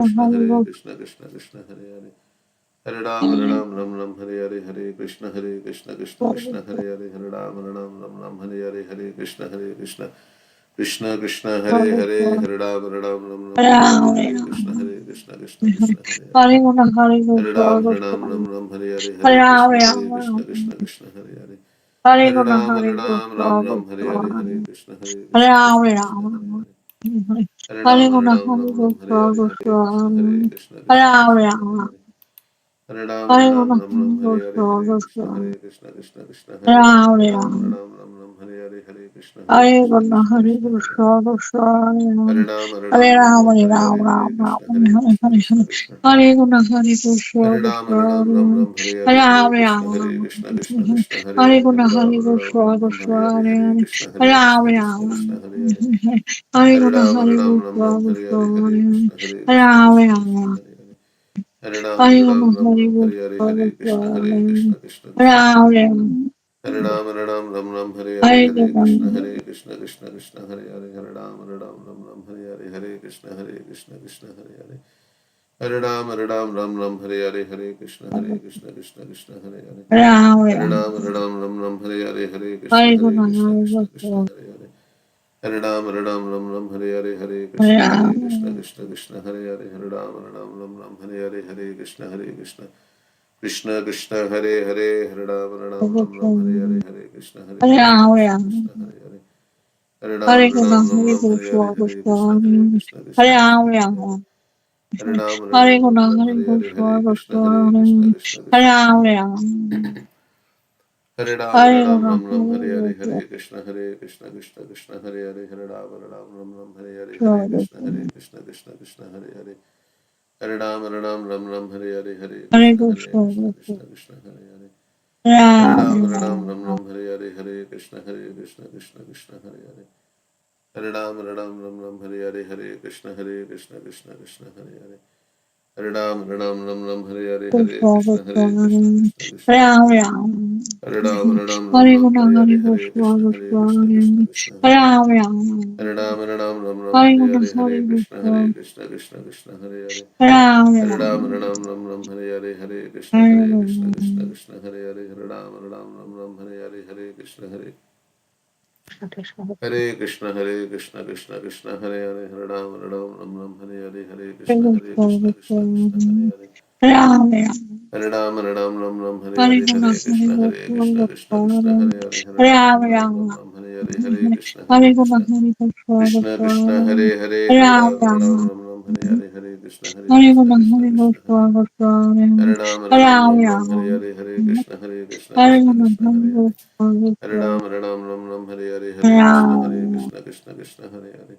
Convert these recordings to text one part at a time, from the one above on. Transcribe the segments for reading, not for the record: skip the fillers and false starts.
Krishna Hare Hare Krishna, Krishna Krishna Krishna Hare Hare Hare Ram Ram Ram Hare Hare Hare Krishna Krishna Krishna Hare Hare Hare Ram Ram Hare Hare Krishna Krishna Krishna Krishna Hare Hare Hare Ram Ram Hare Hare Krishna Krishna Krishna Hare Hare Hare Ram Hare Hare Krishna Krishna Hare Hare Hare Ram Hare Hare Krishna Krishna Hare Hare Hare Ram Hare Hare Krishna Krishna Hare Hare Hare Ram Hare Hare Krishna Krishna Hare Hare Hare Ram Hare Hare Krishna Krishna Hare Hare Hare Hare Hare Krishna Krishna Hare Hare Hare Ram Hare Krishna Krishna Hare Hare Hare Ram Hare Hare Krishna Krishna Hare Hare Hare Ram Hare Krishna Krishna Hare Hare Hare Ram Hare Krishna Hare Ram Hare Krishna Krishna Hare Hare Hare Ram Hare Krishna Krishna Hare Hare Hare Ram Hare Krishna Krishna Hare Hare Hare Ram Hare Krishna Krishna Hare Hare Hare Hare Krishna Hare Hare Hare Ram Hare Krishna Krishna Krishna Hare Hare Hare Ram Hare Krishna Krishna Hare Hare Hare Hare Krishna Hare Hare Hare Hare Krishna Hare Hare Hare Krishna Krishna Hare Hare Hare Ram Hare Krishna Hare Hare Hare Ram Hare Krishna Hare Hare Hare Ram Hare Krishna Krishna Hare Hare Hare Ram Hare Krishna Krishna Hare Hare Hare Ram Hare Krishna Hare Ram Hare Krishna Krishna Hare Hare Hare Ram Hare Krishna Hare Hare Hare Ram Hare Krishna Hare Hare Hare Ram Hare Krishna Hare Krishna Krishna Krishna Hare Hare Hare Ram Hare Krishna Hare Hare Hare Ram Hare Krishna Krishna Hare Hare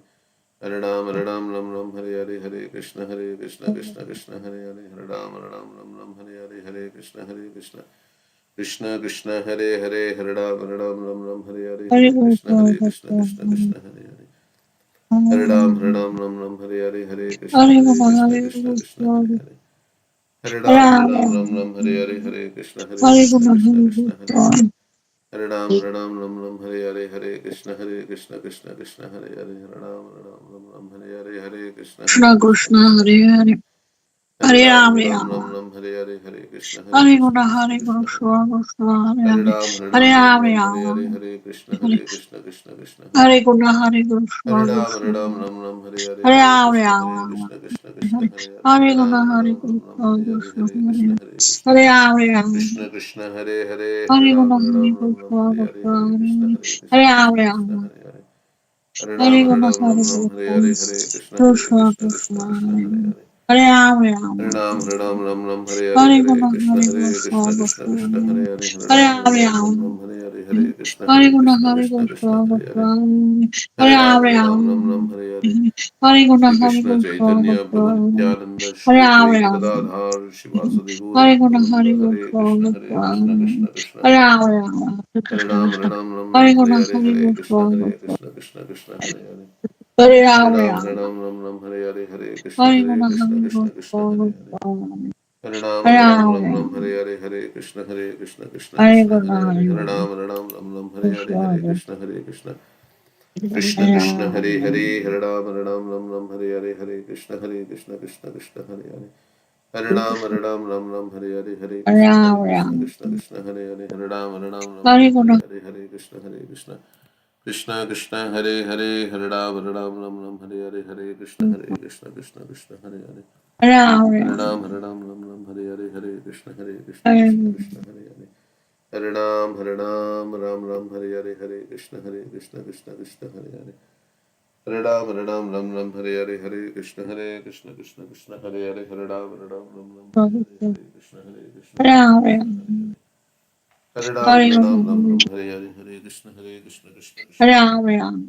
Hare Ram Hare Krishna Krishna Hare Hare Hare Ram Hare Krishna Krishna Hare Hare Hare Krishna Krishna Hare Hare Hare Hare Krishna Hare Hare Hare Hare Krishna Hare Hare Hare Hare Krishna Krishna Hare Hare Hare Hare Krishna Hare Hare Hare Hare Krishna Hare Hare Hare Hare Krishna Krishna Hare Hare Hare Hare Krishna Krishna Hare Hare Hare Krishna Hare Hare Hare Krishna Hare Krishna Krishna Hare Hare Krishna Hare Hare Krishna Krishna Hare Hare Hare Hare Krishna Hare Hare Hare Hare Krishna Hare Hare Hare Krishna Hare Hare Hare Krishna Krishna Hare Hare Hare Hare Shri Krishna Chaitanya Prabhu Nityananda Shri Advaita Gadadhar Shivasadi Gaura Bhaktavinda Hare Krishna Krishna Hare Hare Krishna Hare Hare Hare Krishna Hare Hare Hare Hare Krishna Krishna Hare Hare Hare Hare Krishna Hare Krishna Hare Krishna Krishna Krishna Hare Hare Hare Ram Ram Ram Hare Hare Hare Krishna Krishna Krishna Hare Hare Hare Ram Ram Hare Hare Hare Krishna Krishna Krishna Hare Hare Hare Ram Hare Hare Hare Krishna Krishna Krishna Krishna Hare Hare Hare Ram Hare Hare Hare Krishna Krishna Krishna Hare Hare Hare Ram Hare Hare Hare Krishna Krishna Krishna Hare Hare Hare Ram Hare Hare Hare Krishna Krishna Krishna Hare Hare Hare Ram Hare Hare Hare Krishna Krishna Krishna Hare Hare Hare Ram Hare Hare Hare Krishna Krishna Krishna Hare Hare Hare Ram Hare Hare Hare Krishna Krishna Krishna Hare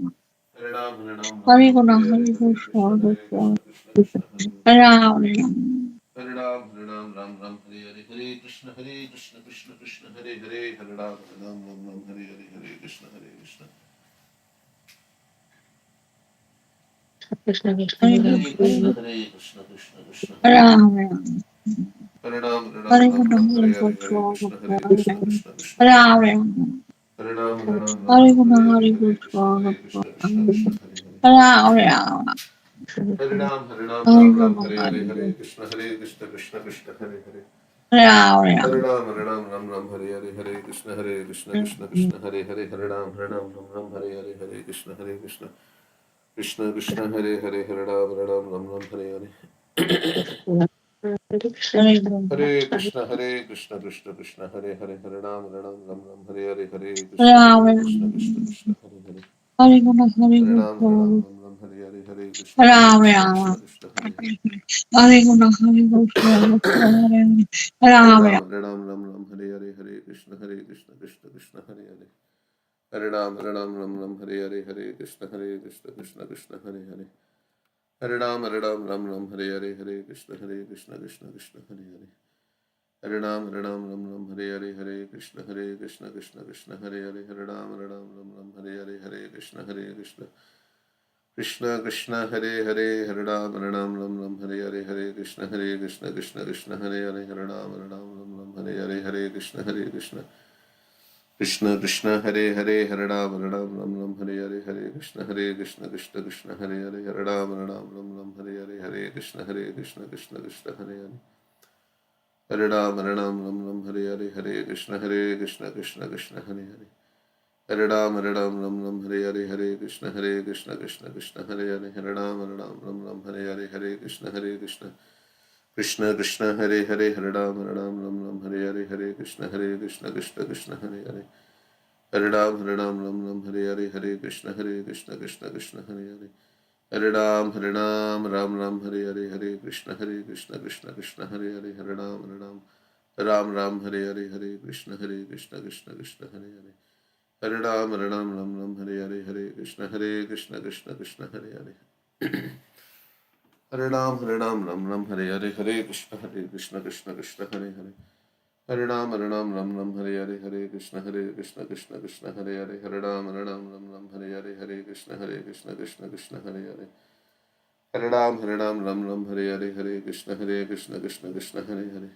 Hare Hare Ram Hare Hare Hare Krishna Krishna Krishna Hare Hare Hare Ram Hare Hare Hare Krishna Krishna Krishna Hare Hare Hare Ram Hare Hare Hare Krishna Krishna Krishna Krishna Hare Krishna Krishna Krishna Hare Hare Hare Ram Hare Hare Hare Krishna Krishna Krishna Hare Hare Hare Hare Hare Hare Krishna Krishna Krishna Hare Hare Hare Ram Hare Hare Hare Krishna Krishna Krishna Hare Hare Hare Ram Hare Hare Hare Krishna Krishna Krishna Hare Hare Hare Ram Hare Hare Hare Krishna Krishna Krishna Krishna Hare Hare Hare Ram Hare Hare Hare Krishna Krishna Krishna Hare Hare Hare Ram Hare Hare Hare Krishna Krishna Krishna Hare Hare Hare Ram Hare Hare Hare Krishna Krishna Krishna Hare Hare Hare Ram Hare Hare Hare Krishna Krishna Krishna Hare Hare Hare Ram Hare Hare Hare Krishna Krishna Krishna Hare Hare Hare Ram Hare Hare Hare Krishna Krishna Krishna Hare Hare Hare Ram Hare Hare Hare Krishna Krishna Krishna Hare Hare Hare Ram Hare Hare Hare Krishna Krishna Krishna Hare Hare Hare Ram Hare Hare Hare Krishna Krishna Krishna Hare Hare Hare Ram Hare Hare Hare Krishna Krishna Krishna Hare Hare Hare Ram Hare Hare Hare Krishna Krishna Krishna Hare Hare Hare Ram Hare Hare Hare Krishna Krishna Krishna Hare Hare Hare Ram Hare Hare Hare Krishna Krishna Krishna Hare Hare Hare Ram Hare Hare Hare Krishna Krishna Krishna Hare Hare Hare Ram Hare Hare Hare Krishna Krishna Krishna Hare Hare Hare Ram Hare Hare Hare Krishna Krishna Hare Hare Hare Ram Hare Hare Hare Krishna Krishna Hare Hare Hare Ram Hare Hare Hare Krishna Krishna Hare Hare Hare Ram Hare Hare Hare Krishna Krishna Hare Hare Hare Ram Hare Hare Hare Krishna Krishna Hare Hare Hare Ram Hare Hare Hare Krishna Krishna Hare Hare Hare Ram Hare Hare Hare Krishna Krishna Hare Hare Hare Ram Hare Hare Hare Krishna Krishna Hare Hare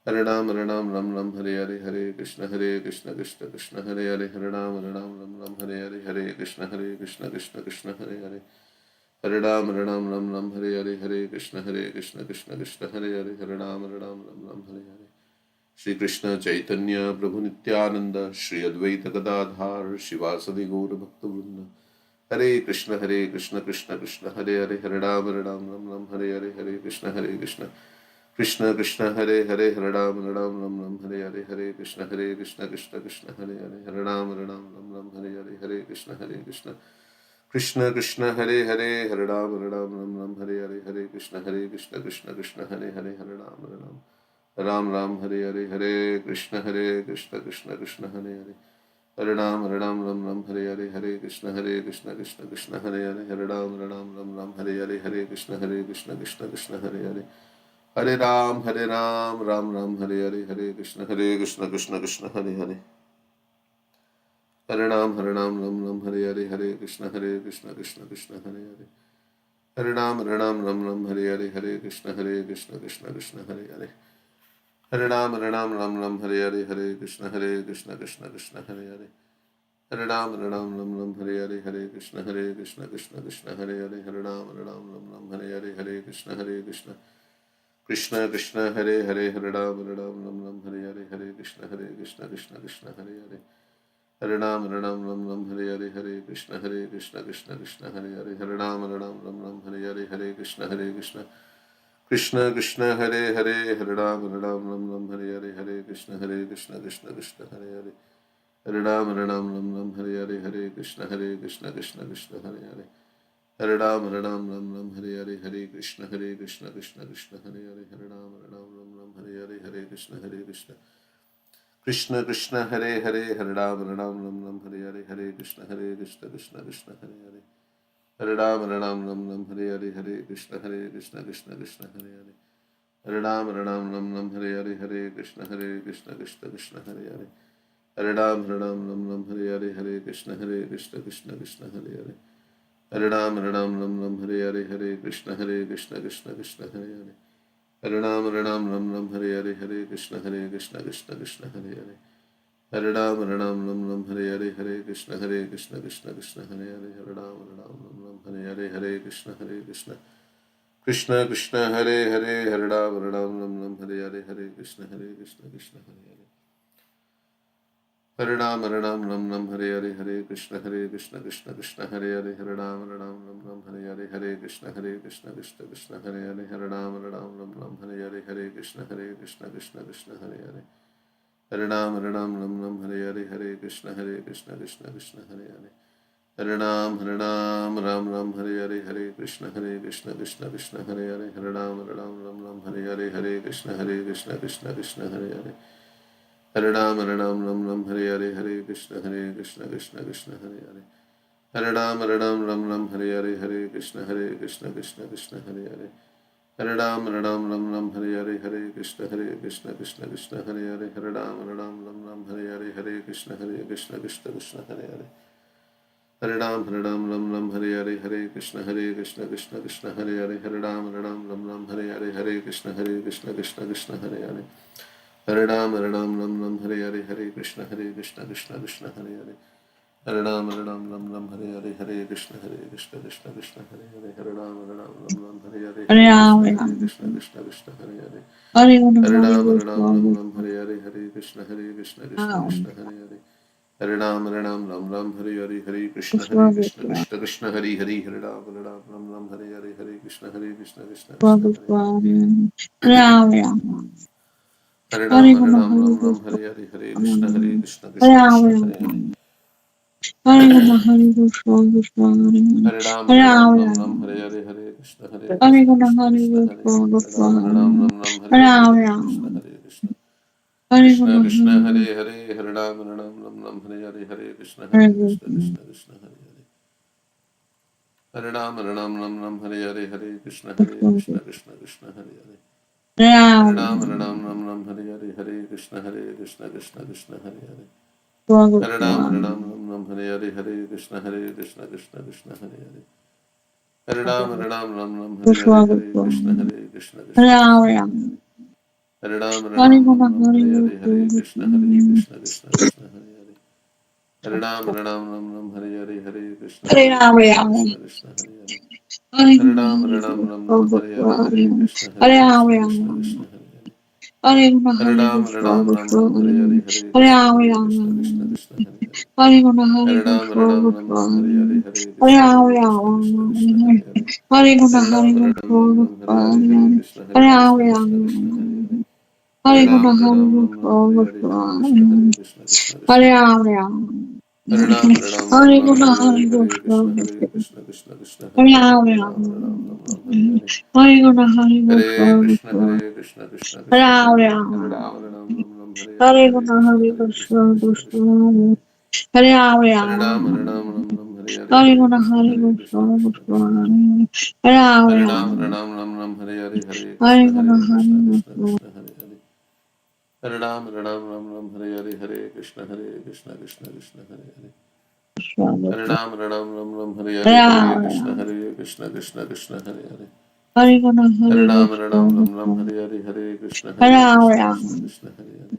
Hare Ram Hare Hare Hare Krishna Krishna Hare Hare Hare Ram Hare Hare Hare Krishna Krishna Hare Hare Hare Ram Hare Hare Hare Krishna Krishna Hare Hare Hare Ram Hare Hare Hare Krishna Krishna Hare Hare Hare Ram Hare Hare Shri Krishna Chaitanya Prabhu Nityananda Shri Advaita Gadadhar Shivasadi Gaura Bhakta Vrinda Hare Krishna Krishna Krishna Hare Hare Hare Ram Hare Hare Hare Krishna Krishna Krishna Hare Hare Hare Ram Hare Hare Hare Krishna Krishna Hare Hare Hare Ram Hare Hare Hare Krishna Krishna Krishna Hare Hare Hare Ram Hare Hare Hare Krishna Krishna Hare Hare Hare Ram Hare Hare Hare Krishna Krishna Krishna Hare Hare Hare Ram Hare Hare Hare Krishna Krishna Hare Hare Hare Ram Hare Hare Hare Krishna Krishna Hare Hare Hare Ram Ram Hare Hare Hare Krishna Krishna Hare Hare Hare Ram Hare Hare Hare Krishna Krishna Hare Hare Hare Ram Hare Hare Hare Krishna Krishna Hare Hare Hare Ram Hare Hare Hare Krishna Krishna Hare Hare Hare Ram Ram Ram Hare Hare Hare Krishna Krishna Krishna Hare Hare Hare Ram Ram Hare Hare Hare Krishna Krishna Krishna Krishna Hare Hare Hare Ram Ram Hare Hare Hare Krishna Krishna Krishna Hare Hare Hare Ram Ram Hare Hare Hare Krishna Krishna Krishna Hare Hare Hare Ram Ram Hare Hare Hare Krishna Krishna Krishna Krishna Hare Hare Hare Ram Ram Hare Hare Hare Krishna Krishna Krishna Hare Hare Hare Ram Hare Hare Hare Krishna Krishna Krishna Hare Hare Hare Ram Hare Hare Hare Krishna Krishna Krishna Hare Hare Hare Ram Hare Hare Hare Krishna Krishna Krishna Krishna Hare Hare Hare Ram Hare Hare Hare Krishna Krishna Krishna Hare Hare Hare Ram Hare Hare Hare Krishna Krishna Krishna Hare Hare Hare Ram Hare Hare Hare Krishna Krishna Krishna Hare Hare Hare Ram Hare Hare Hare Krishna Krishna Krishna Hare Hare Hare Ram Hare Hare Hare Krishna Krishna Krishna Hare Hare Hare Ram Hare Hare Hare Krishna Krishna Krishna Hare Hare Hare Ram Hare Hare Hare Krishna Krishna Krishna Hare Hare Hare Ram Hare Hare Hare Krishna Krishna Krishna Krishna Hare Hare Hare Ram Hare Hare Hare Krishna Krishna Hare Hare Hare Ram Hare Hare Hare Krishna Krishna Krishna Hare Hare Hare Ram Hare Hare Hare Krishna Krishna Krishna Hare Hare Hare Ram Hare Hare Hare Krishna Krishna Krishna Hare Hare Hare Ram Hare Hare Hare Krishna Krishna Krishna Hare Hare Hare Ram Ram Hare Hare Hare Krishna Krishna Krishna Hare Hare Hare Ram Hare Hare Hare Krishna Krishna Krishna Hare Hare Hare Ram Hare Hare Hare Krishna Krishna Krishna Hare Hare Hare Ram Hare Hare Hare Krishna Krishna Krishna Hare Hare Hare Ram Hare Hare Hare Krishna Krishna Krishna Hare Hare Hare Ram Hare Hare Hare Krishna Krishna Krishna Hare Hare Hare Ram Hare Hare Hare Krishna Krishna Krishna Hare Hare Hare Ram Hare Hare Hare Krishna Krishna Krishna Hare Hare Hare Ram Hare Hare Hare Krishna Krishna Krishna Hare Hare Hare Ram Hare Hare Hare Krishna Krishna Krishna Hare Hare Hare Ram Hare Hare Hare Krishna Krishna Hare Hare Hare Ram Hare Hare Hare Krishna Krishna Krishna Hare Hare Hare Ram Hare Hare Hare Krishna Krishna Krishna Hare Hare Hare Ram Hare Hare Hare Krishna Krishna Krishna Hare Hare Hare Ram Hare Hare Hare Krishna Krishna Krishna Hare Hare Hare Krishna, Hare Krishna, Krishna Hare Hare Ram Hare, Hare Hare Hare Krishna Hare Krishna Krishna, Krishna Hare Krishna Hare Krishna, Hare Hare Krishna Ram Hare Hare Hare Hare Krishna Hare, Krishna Hare Krishna Krishna, Krishna Hare Hare Hare Ram Hare Hare Hare Krishna Hare Krishna Krishna, Krishna Krishna Hare Hare Hare Ram Hare Hare Hare Krishna Krishna Krishna Krishna Krishna Hare Hare Hare Hare, Ram Hare Hare Hare Krishna Krishna Krishna Hare Hare Hare Krishna, Ram Hare Hare Hare Krishna Krishna Krishna Hare Hare Hare Ram Hare Hare Krishna Hare Krishna Krishna, Krishna Hare Krishna Hare, Hare Hare Hare Ram Hare Hare Krishna, Hare Hare Hare Hare Krishna Krishna, Krishna Krishna Hare Hare Hare Ram Hare Hare Hare Krishna Hare Krishna Hare, Krishna Hare Hare Hare Hare Krishna, Ram Hare Hare Hare Hare Krishna Hare Krishna Hare, Krishna Krishna Hare Hare Hare Krishna, Hare Hare Ram Krishna, Hare Hare Hare Hare Krishna Krishna Krishna Hare, Krishna Hare Hare Hare Krishna, Hare Hare Ram Krishna, Hare Hare Hare Hare Krishna Krishna Krishna Krishna Hare, Hare Hare Hare Krishna, Hare Hare Ram Hare Hare Hare Krishna Krishna Krishna Krishna Hare Hare Hare Ram Hare Hare Hare Krishna Krishna Krishna Krishna Hare Hare Hare Ram Hare Hare Hare Krishna Krishna Krishna Hare Hare Hare Ram Hare Hare Hare Krishna Krishna Krishna Hare Hare Hare Ram Hare Hare Hare Krishna Krishna Krishna Hare Hare Hare Ram Hare Hare Krishna Krishna Krishna Krishna Hare Hare Ram Hare Hare Krishna Krishna Krishna Hare Hare Hare Ram Hare Hare Krishna Krishna Krishna Hare Hare Hare Ram Hare Hare Krishna Krishna Krishna Hare Hare Hare Ram Hare Hare Hare Krishna Krishna Krishna Hare Hare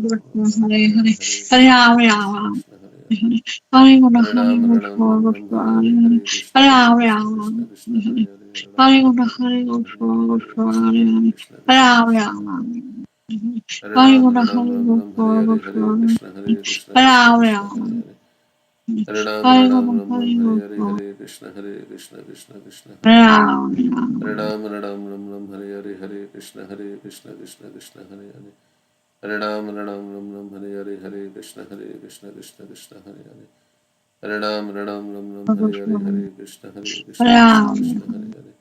Hare Hare, Hare Ram Ram, Hare Hare Guna Hare Krishna Krishna Hare Hare, Hare Ram Ram, Hare Hare Guna Hare Krishna Krishna Hare Hare, Hare Ram Ram. Hare Hare Ram, Guna Hare Ram, Hare Ram Ram, Hare Goswami Hare, Hare Goswami Krishna, Hare Krishna, Hare Krishna Ram Krishna, Hare Ram Hare. Hare Ram, Hare Hare Ram, Guna Ram Hare Ram, Hare Hare, Goswami Hare Krishna, Hare Krishna, Krishna Krishna, Hare Hare Hare. Ram Hare Ram Ram, Hare Ram, Ram Ram, Hare Hare, Hare Krishna, Krishna Krishna, Hare Hare. Hare Ram, Hare Ram, Ram Ram, Hare Hare, Hare Krishna, Krishna Krishna, Hare Hare.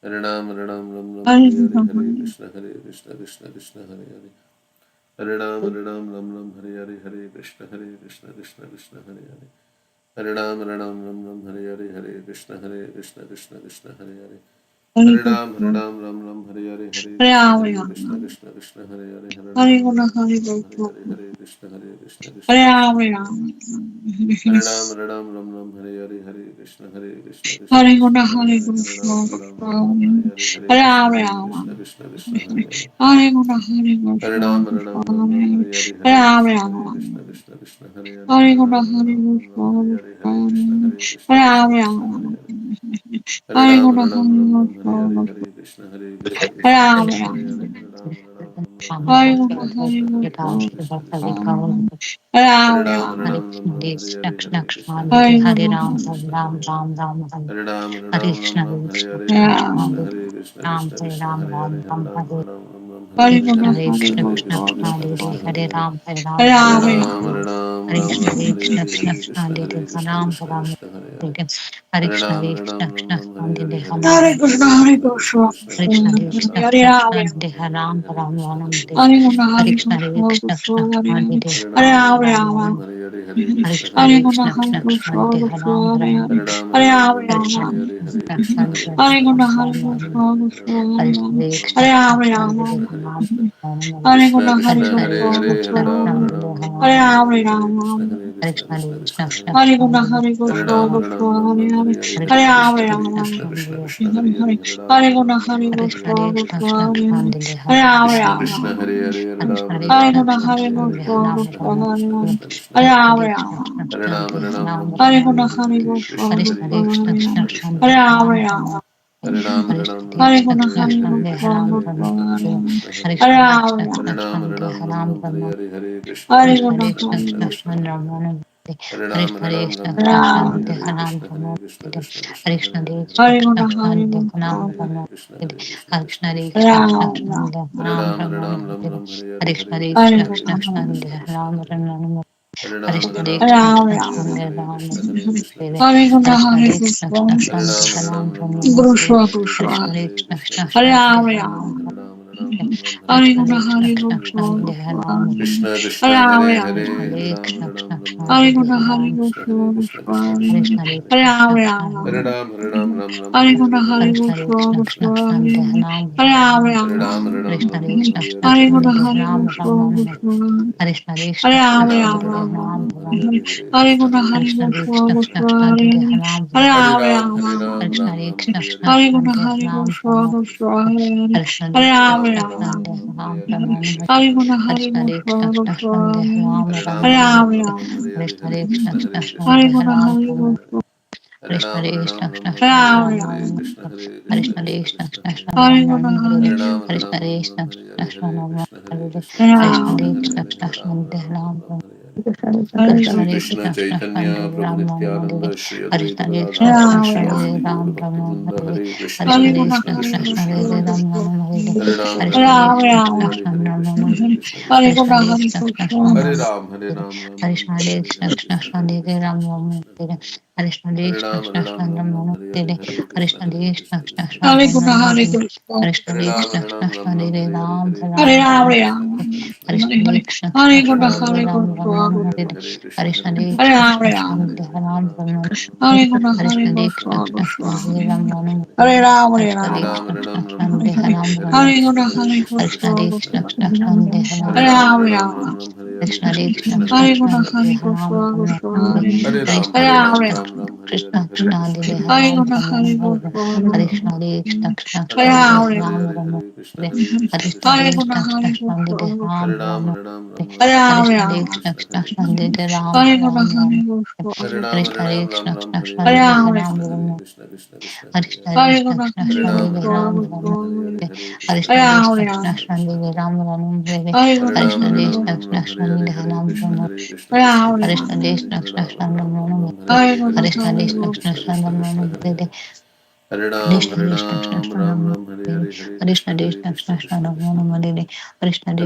Hare Ram, Hare Ram, Ram Ram, Hare Hare, Goswami Hare Krishna, Hare Krishna Ram Krishna, Hare Hare. Hare Ram, Hare Ram, Ram Ram, Hare Hare Hare, Guna Hare Krishna, Krishna Krishna, Hare Hare. Hare Ram, Hare Ram, Ram Ram, Hare Hare, Hare Krishna, Krishna Hare Hare. Hare Ram, Hare Ram, Ram Ram, Hare Hare, Hare Krishna, Krishna Hare Hare. Hare Hare Ram, Hare Goswami Ram, Ram Ram, Hare Hare, Hare Hare Krishna, Ram Krishna Hare Hare. Hare Hare Ram, Hare Guna Ram, Hare Ram Ram, Hare Hare, Goswami Hare Krishna, Hare Krishna Ram Hare Hare. Ram Hare Ram, Hare Ram, Ram Ram, Hare Hare, Hare Krishna, Hare Krishna Guna Hare Hare Hare. Hare Ram, Goswami Hare Ram, Ram Ram, Hare Hare, Hare Hare Krishna, Ram Ram Krishna Hare Hare. Hare Guna Hare Hare Ram, Hare Ram, Ram Ram, Goswami Hare Hare, Hare Hare Ram Krishna, Ram Krishna Hare Hare. Hare Hare Guna Ram, Hare Hare Ram, Ram Ram, Hare Goswami Hare, Hare Krishna, Hare Krishna Ram Hare Hare. Hare Hare Ram, Guna Hare Ram, Hare Ram Ram, Hare Hare, Goswami Hare Krishna, Hare Ram Krishna Hare Hare. Ram Hare Ram, Hare Ram, Ram Ram, Hare Hare Hare, Guna Hare Hare Krishna, Krishna Hare Hare. Goswami Hare Hare Ram Ram, Hare Ram Ram, Ram Ram, Hare Hare, Hare Krishna, Hare Guna Krishna Hare Hare. Hare Ram, Hare Ram, Ram Ram, Hare Hare, Hare Hare Ram Krishna, Hare Hare, Hare Ram, Hare Ram, Ram Ram, Hare Hare Hare, Guna Hare Hare Krishna, Goswami Krishna Hare Hare. Hare Hare Ram Ram, Ram Hare Ram, Ram Ram, Hare Hare, Hare Krishna, Krishna Hare Hare. Hare Ram, Hare Ram, Ram Ram, Hare Hare, Hare Hare Krishna, Krishna Hare Krishna Hare Hare, Goswami Hare Ram, Hare Hare Ram Ram, Ram Ram Ram, Hare Hare, Hare Krishna, Hare Krishna Guna Hare Hare Hare. Goswami Hare Hare Ram, Hare Ram Ram, Ram Ram, Ram Hare Hare, Hare Krishna, Hare Guna Hare Krishna Hare Hare. Goswami Hare Ram, Hare Hare Ram, Ram Ram Ram, Hare Ram Hare, Hare Krishna, Hare Guna Krishna Hare Krishna Hare Hare, Hare Ram, Hare Ram, Goswami Ram Ram, Hare Hare Ram Hare, Hare Ram Krishna, Krishna. Hare Krishna Guna Hare Krishna Hare Hare, Hare Ram, Hare Goswami Ram, Ram Ram, Hare Hare Ram Hare, Hare Ram Krishna, Ram Krishna Hare Hare. Hare Guna Hare Hare Ram, Hare Ram, Ram Goswami Ram, Hare Hare Hare, Hare Hare Ram Krishna, Ram Krishna Hare Hare, Hare Ram, Hare Hare Guna Ram, Ram Hare Ram, Hare Hare, Krishna Krishna Goswami Hare Hare. Hare Ram Krishna Krishna Ram Hare Hare, Hare Ram, Hare Hare Ram, Guna Ram Ram, Hare Hare Hare, Hare Krishna, Goswami Krishna Hare Hare Hare. Ram Ram Hare Ram, Hare Ram, Ram Ram, Hare Hare Guna Hare, Hare Hare Krishna, Goswami Krishna Hare Hare Hare. Ram Ram Hare Ram, Hare Ram, Ram Hare Ram, Guna Hare Hare, Hare Hare Krishna, Goswami Krishna Hare Hare Hare. Ram Hare Ram Ram, Hare Ram, Ram Ram, Hare Hare, Hare Krishna, Hare Guna Hare Krishna Hare Hare. Hare Ram, Hare Ram, Ram Ram, Hare Ram Hare, Hare Krishna, Krishna Hare Hare, Hare Hare Ram, Guna Hare Ram, Hare Ram Ram, Hare Hare, Goswami Krishna, Ram Hare Ram, Hare Ram, Ram Ram, Hare Hare, Hare Hare Krishna, Guna Hare Krishna Hare Hare. Hare Ram, Hare Ram, Ram Ram, Ram Hare Hare, Ram Hare Krishna, Hare Krishna Guna Hare Hare. Hare Goswami Hare Ram, Hare Ram, Ram Ram, Hare Guru Hare, Shra Hare Krishna, Goswami Hare Krishna Ram Hare Hare, Ram Hare Ram, Hare Ram, Ram Ram, Hare Hare Hare, Guna Hare Hare Krishna, Krishna Goswami Krishna Ram Hare Ram Hare, Hare Ram, Hare Ram, Ram Ram, Hare Hare Guna Hare, Hare Hare Krishna, Krishna Goswami Hare Hare Hare. Ram Hare Ram Ram, Hare Ram, Ram Ram, Hare Hare Guna Hare, Hare Hare Krishna, Goswami Hare Hare Ram Ram, Hare Ram Ram, Ram Ram, Hare Hare, Hare Hare Guna Hare Krishna, Krishna Goswami Hare Hare Ram Ram, Hare Ram, Ram Ram, Hare Ram Hare, Hare Hare Krishna, Guna Hare Krishna Hare Hare. Goswami Hare Hare Ram Ram, Hare Ram Ram, Ram Ram, Hare Hare, Hare Hare Guna Krishna, Hare Krishna Goswami Hare Hare Hare, Hare Ram Ram, Hare Ram, Ram Ram Ram, Hare Hare, Hare Krishna, Hare Hare Guna Krishna, Hare Krishna Hare Hare. Goswami Hare Ram, Hare Hare Ram Ram, Ram Ram Hare Hare, Hare Krishna, Hare Krishna Guna Krishna, Hare Hare Hare. Hare Ram, Hare Ram, Ram Ram, Hare Ram Hare, Hare Ram Krishna, Krishna Hare Hare. Hare Guna Hare Hare Ram, Hare Ram, Ram Ram, Hare Hare, Hare Krishna, Ram Krishna Hare Hare, Hare Ram, Hare Ram, Ram Ram, Hare Hare. Hare Shri Guna Krishna Chaitanya Prabhu Nityananda Shri Advaita Gadadhar Ram Shri Ram Asadi Gaura Bhakta Vrinda Hare Krishna Hare Hare Guna Krishna Hare Krishna Krishna Hare Hare Goswami Hare Ram, Hare Ram, Ram Ram Ram, Hare Ram Hare, Hare Krishna, Krishna Hare Krishna, Guna Hare Hare. Hare Hare Ram, Ram Ram, Hare Krishna, Krishna Krishna, Hare Ram, Ram Ram, Hare Hare, Krishna Hare Krishna, Guna Hare Hare. Hare Goswami Hare Ram, Ram Ram, Hare Hare, Hare Hare Krishna, Ram Krishna Ram Krishna, Hare Hare Guna Ram, Hare Ram Ram, Goswami Hare Hare, Hare Krishna, Hare Ram Krishna Ram Hare Hare, Hare Ram, Ram Ram, Hare Hare Guna Hare, Hare Hare Krishna, Goswami Krishna Hare Hare. Hare Ram Hare Ram Ram, Hare Ram, Ram Ram, Hare Hare, Hare Hare Krishna, Guna Hare Krishna Hare Hare. Goswami Hare Hare Ram, Ram Hare Ram, Ram Ram Ram, Hare Hare, Hare Krishna, Hare Guna Hare Krishna Hare Hare. Goswami Hare Ram, Hare Hare Ram Ram, Ram Ram Ram, Hare Hare, Hare Krishna, Hare Guna Krishna Hare Hare Hare, Hare Ram, Hare Ram. Goswami Hare Hare Ram, Ram Ram, Hare Ram Hare, Hare Krishna Hare Krishna Krishna Hare Krishna Guna Hare Goswami, Hare Ram Ram Hare Ram Rama Hare Rama, Hare Krishna Hare Krishna Krishna Hare Krishna Guna Hare Hare Goswami, Ram Ram Hare Hare Hare Rama Krishna Rama, Hare Krishna Krishna Krishna Hare Hare Hare Guna Hare Hare Ram Goswami, Hare Krishna Hare Hare Rama Krishna Rama, Krishna Krishna Hare Hare Hare Hare Guna Ram Hare Hare Krishna Goswami, Hare Krishna Hare Krishna Rama Krishna Rama, Hare Hare Hare Ram Hare Hare Guna Krishna Hare Hare Krishna Krishna Goswami, Krishna Hare Hare Hare Ram Hare Hare Krishna Hare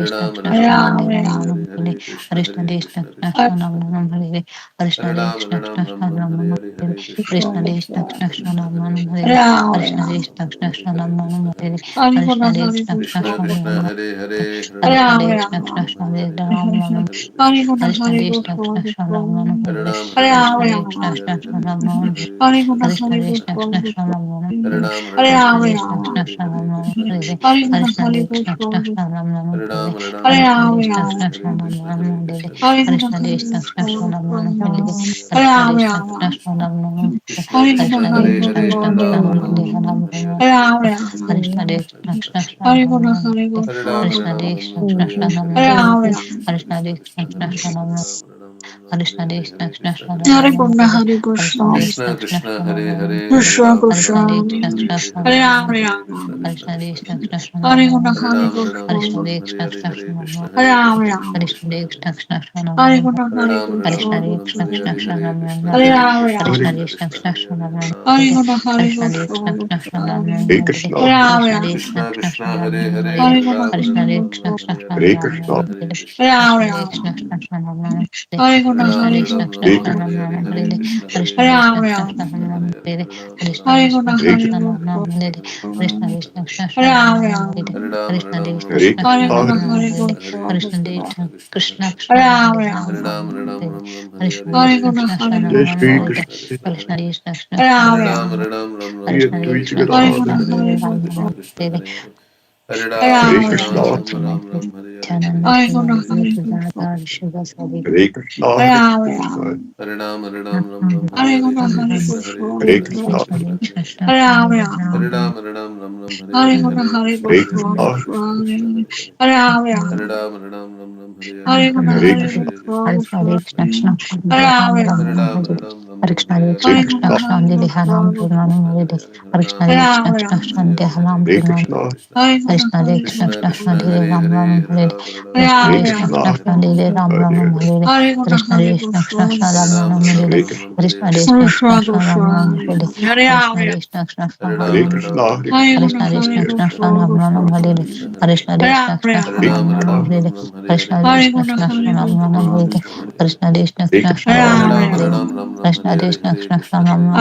Krishna Krishna Krishna Hare Hare Ram Rama Rama, Hare Krishna Hare Krishna Krishna Krishna Hare Ram Hare Hare Krishna Hare Krishna Krishna Krishna Hare Hare Hare Rama Hare Rama, Hare Krishna Hare Krishna Hare Guna Hare Krishna Krishna Goswami, Hare Hare Hare Hare Rama Ram Rama, Hare Hare Krishna Hare Hare Krishna Guna Krishna Hare Krishna Goswami, Hare Hare Rama Hare Rama, Hare Krishna Hare Hare Krishna Guna Krishna Hare Krishna Goswami, Hare Hare Rama Ram Rama, Hare Hare Krishna Hare Hare Krishna Guna Krishna Hare Krishna Goswami, Hare Hare Rama Hare Rama, Hare Krishna Hare Krishna Hare Krishna Guna Krishna Hare Hare Krishna Goswami, Hare Hare Rama Rama, Krishna Hare Krishna Guna Hare Hare Hare Hare Ram Goswami, Hare Hare Hare Hare Rama Krishna Hare Rama, Krishna Krishna Krishna Krishna Hare Guna Hare Hare Ram Goswami, Hare Hare Hare Hare Krishna Rama Hare Rama, Krishna Krishna Krishna Hare Hare Hare Hare Hare Krishna Hare Hare Krishna Guna Hare Goswami, Krishna Krishna Hare Hare Hare Krishna Ram Goswami, Hare Hare Hare Hare Rama Krishna Hare Rama, Krishna Krishna Krishna Hare Hare Hare Guna Hare Hare Ram Goswami, Hare Hare Hare Krishna Hare Hare Rama Krishna Krishna Rama, Krishna Hare Hare Hare Guna Hare Hare Ram Goswami, Hare Hare Hare Krishna Hare Hare Rama Krishna Rama, Krishna Krishna Hare Hare Hare Guna Hare Hare Krishna Goswami, Hare Hare Krishna, Rama Rama, Krishna Krishna Hare Hare Hare Hare Guna Ram Hare Hare Hare Hare Goswami, Krishna Krishna, Hare Krishna Hare Krishna Rama Krishna Rama, Hare Hare Guna Hare Hare Goswami, Hare Hare Krishna Hare Hare Krishna Rama Krishna Rama, Krishna Hare Hare Hare Hare Guna Hare Hare Krishna, Krishna Hare Krishna Goswami, Krishna Hare Hare Rama Rama, Hare Hare Hare Krishna, Guna Hare Hare Hare Krishna Goswami, Krishna Krishna Hare Hare Rama Hare Rama, Hare Hare Hare Guna Krishna Hare Hare Jai Shri Krishna Krishna, Krishna Goswami, Krishna Hare Hare Hare Rama Ram Rama, Priya Hare Dvaita Krishna Hare Krishna Guna Gadadhara, Hare Hare Krishna Krishna Goswami, Krishna Hare Hare Hare Hare Hare Rama Krishna, Rama, Hare Hare Guna Krishna Hare Krishna Krishna Goswami, Krishna Hare Krishna, Hare Hare Rama Krishna, Rama, Hare Hare Guna Hare Hare Krishna Hare Hare Krishna Goswami, Krishna, Krishna Krishna Hare Hare Hare Rama Rama, Hare Hare Guna Hare Hare Krishna Hare Hare Krishna, Krishna Krishna Krishna Goswami, Hare Hare Hare Rama Hare Rama, Ram Hare Hare Guna Hare Hare Krishna, Goswami, Hare Rama Rama, Hare Hare Guna Krishna, Hare Goswami, Hare Rama Rama, Hare Krishna, Hare Guna Hare Krishna Krishna Goswami, Hare Hare Hare Hare Hare Rama Krishna, Rama, Hare Hare Hare Guna Hare Goswami, Hare Krishna, Krishna Goswami, Hare Rama, Hare Krishna, Hare Hare Guna Hare Hare Goswami, Hare Hare Rama, Ram Ram Ram Ram Hare Hare Hare Krishna Guna Krishna Hare Hare Hare Goswami, Krishna Hare Hare Hare Hare Krishna, Hare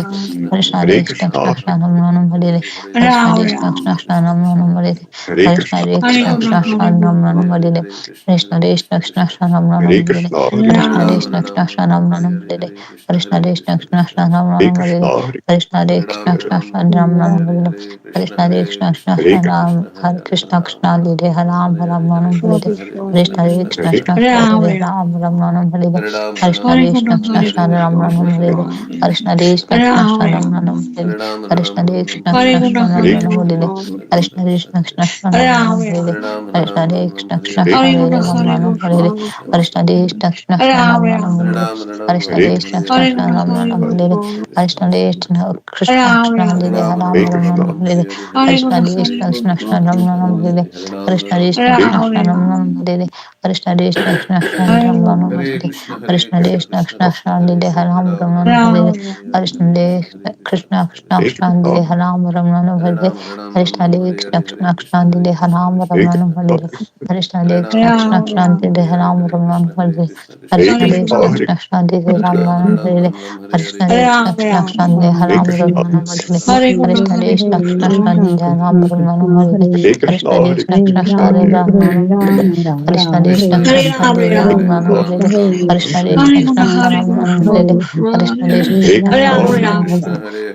Hare Ram Rama, Ram Ram Ram Hare Hare Hare Krishna Hare Hare Krishna Guna Krishna Krishna Hare Hare Hare Krishna, Hare Rama, Hare Krishna, Hare Guna Hare Goswami, Hare Krishna Hare Krishna Krishna Krishna Hare Krishna, Hare Hare Hare Ram Rama, Krishna, Ram Ram Ram Hare Hare Hare Krishna Hare Krishna Krishna Krishna Hare Krishna, Hare Hare Ram Ram Ram Ram Hare Hare Hare Krishna Hare Krishna Hare Hare Ram Ram Ram Hare Hare Hare Krishna Hare Krishna Krishna Hare Krishna Hare Krishna, Rama, Hare Ram Ram Hare Ram Guna Ram Hare Hare Hare Hare Krishna Hare Goswami, Krishna Krishna Krishna Hare Rama, Hare Ram Ram Ram Ram Hare Hare Hare Guna Hare Hare Hare Krishna Krishna, Hare Goswami, Krishna Krishna Krishna Hare Hare Hare Rama, Hare Ram Ram Ram Hare Hare Hare Hare Hare Guna Krishna, Hare Krishna Krishna Goswami, Krishna Krishna Hare Hare Hare Rama, Hare Ram Ram Ram Hare Ram Krishna, Hare Hare Hare Guna Hare Hare Krishna Hare Goswami, Krishna Krishna Krishna Hare Hare Rama, Ram Hare Ram Krishna, Ram Hare Hare Hare Hare Guna Krishna Hare Krishna Krishna Krishna Goswami, Hare Hare Hare Ram Ram Hare Hare Ram Krishna, Hare Rama, Hare Guna Hare Krishna Krishna Krishna Hare Hare Hare Ram Hare Ram Ram Rama, Hare Hare Krishna Hare Krishna Krishna Hare Krishna Krishna, Hare Ram Ram Ram Hare Hare Hare Krishna Hare Krishna Hare Krishna Krishna, Krishna Hare Hare Hare Ram Hare Ram Ram Rama, Hare Hare Hare Krishna Hare Krishna Krishna Hare Hare Krishna Krishna, Guna Krishna Hare Hare Ram Ram Ram Hare Hare Hare Hare Krishna Hare Rama, Krishna Hare Krishna Krishna, Krishna Hare Guna Hare Hare Krishna, Hare Krishna, Hare Rama, Ram Ram Hare Hare Hare Guna Hare Goswami, Hare Hare Krishna, Rama, Hare Krishna Hare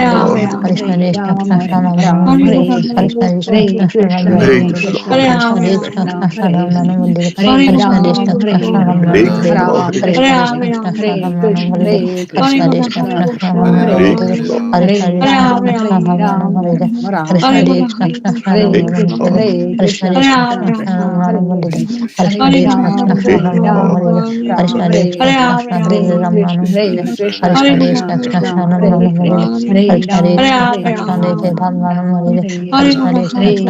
Ram, Krishna Hare Krishna Ram, Krishna Ram Ram Ram Hare Hare Krishna Krishna, Krishna Hare Krishna Ram Krishna, Ram Hare Hare Krishna, Krishna Krishna Krishna Krishna, Krishna Hare Ram Hare, Ram Hare Hare Krishna Ram, Krishna Hare Krishna Ram Ram, Ram Hare Ram Krishna Hare Krishna Krishna, Krishna Hare Ram Ram Krishna, Hare Hare Krishna Krishna, Krishna Krishna Krishna Krishna, Ram Ram Hare Hare Hare, Krishna Hare Krishna Ram, Krishna Hare Ram Ram Ram, Hare Ram Krishna Hare, Krishna Krishna Hare Ram Ram Krishna, Hare Hare Krishna Krishna, Krishna Krishna Krishna Krishna, Ram Hare Ram Hare Hare, Krishna Hare Krishna Ram, Krishna Hare Ram Ram Ram, Hare Ram Krishna Hare, Krishna Krishna Hare Ram Krishna, Ram Hare Hare Krishna, Krishna Krishna Krishna Krishna, Krishna Hare Ram Ram Hare, Hare Hare Krishna Ram, Krishna Hare Krishna Ram, Ram Ram Ram Hare Hare, Krishna Hare Krishna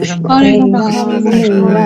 Hare Hare Guna Krishna Hare Krishna Guna Hare Krishna Hare Krishna Hare Krishna Ram Ram Ram Ram Hare Hare Hare Hare Hare Hare Krishna Krishna Krishna Krishna Hare Krishna Hare Hare Ram Guna Ram Hare Hare Guna Hare Hare Krishna Ram Hare Krishna Ram Krishna Ram Hare Ram Ram Hare Hare Ram Hare Hare Ram Krishna Hare Krishna Hare Hare Guna Hare Hare Krishna Guna Hare Hare Hare Ram Krishna Hare Krishna Ram Ram Ram Hare Hare Hare Hare Ram Krishna Hare Hare Hare Krishna Krishna Krishna Hare Hare Hare Ram Guna Ram Hare Hare Guna Krishna Hare Hare Ram Krishna Ram Krishna Ram Hare Hare Hare Hare Ram Ram Hare Hare Krishna Hare Krishna Guna Krishna Hare Guna Hare Hare Hare Ram Ram Ram Ram Hare Ram Hare Hare Hare Krishna Hare Krishna Hare Krishna Hare Ram Hare Ram Guna Ram Hare Hare Guna Krishna Hare Krishna Ram Krishna Ram Hare Hare Ram Hare Ram Hare Hare Krishna Krishna Hare Ram Guna Ram Hare Hare Ram Guna Ram Hare Krishna Hare Krishna Hare Krishna Hare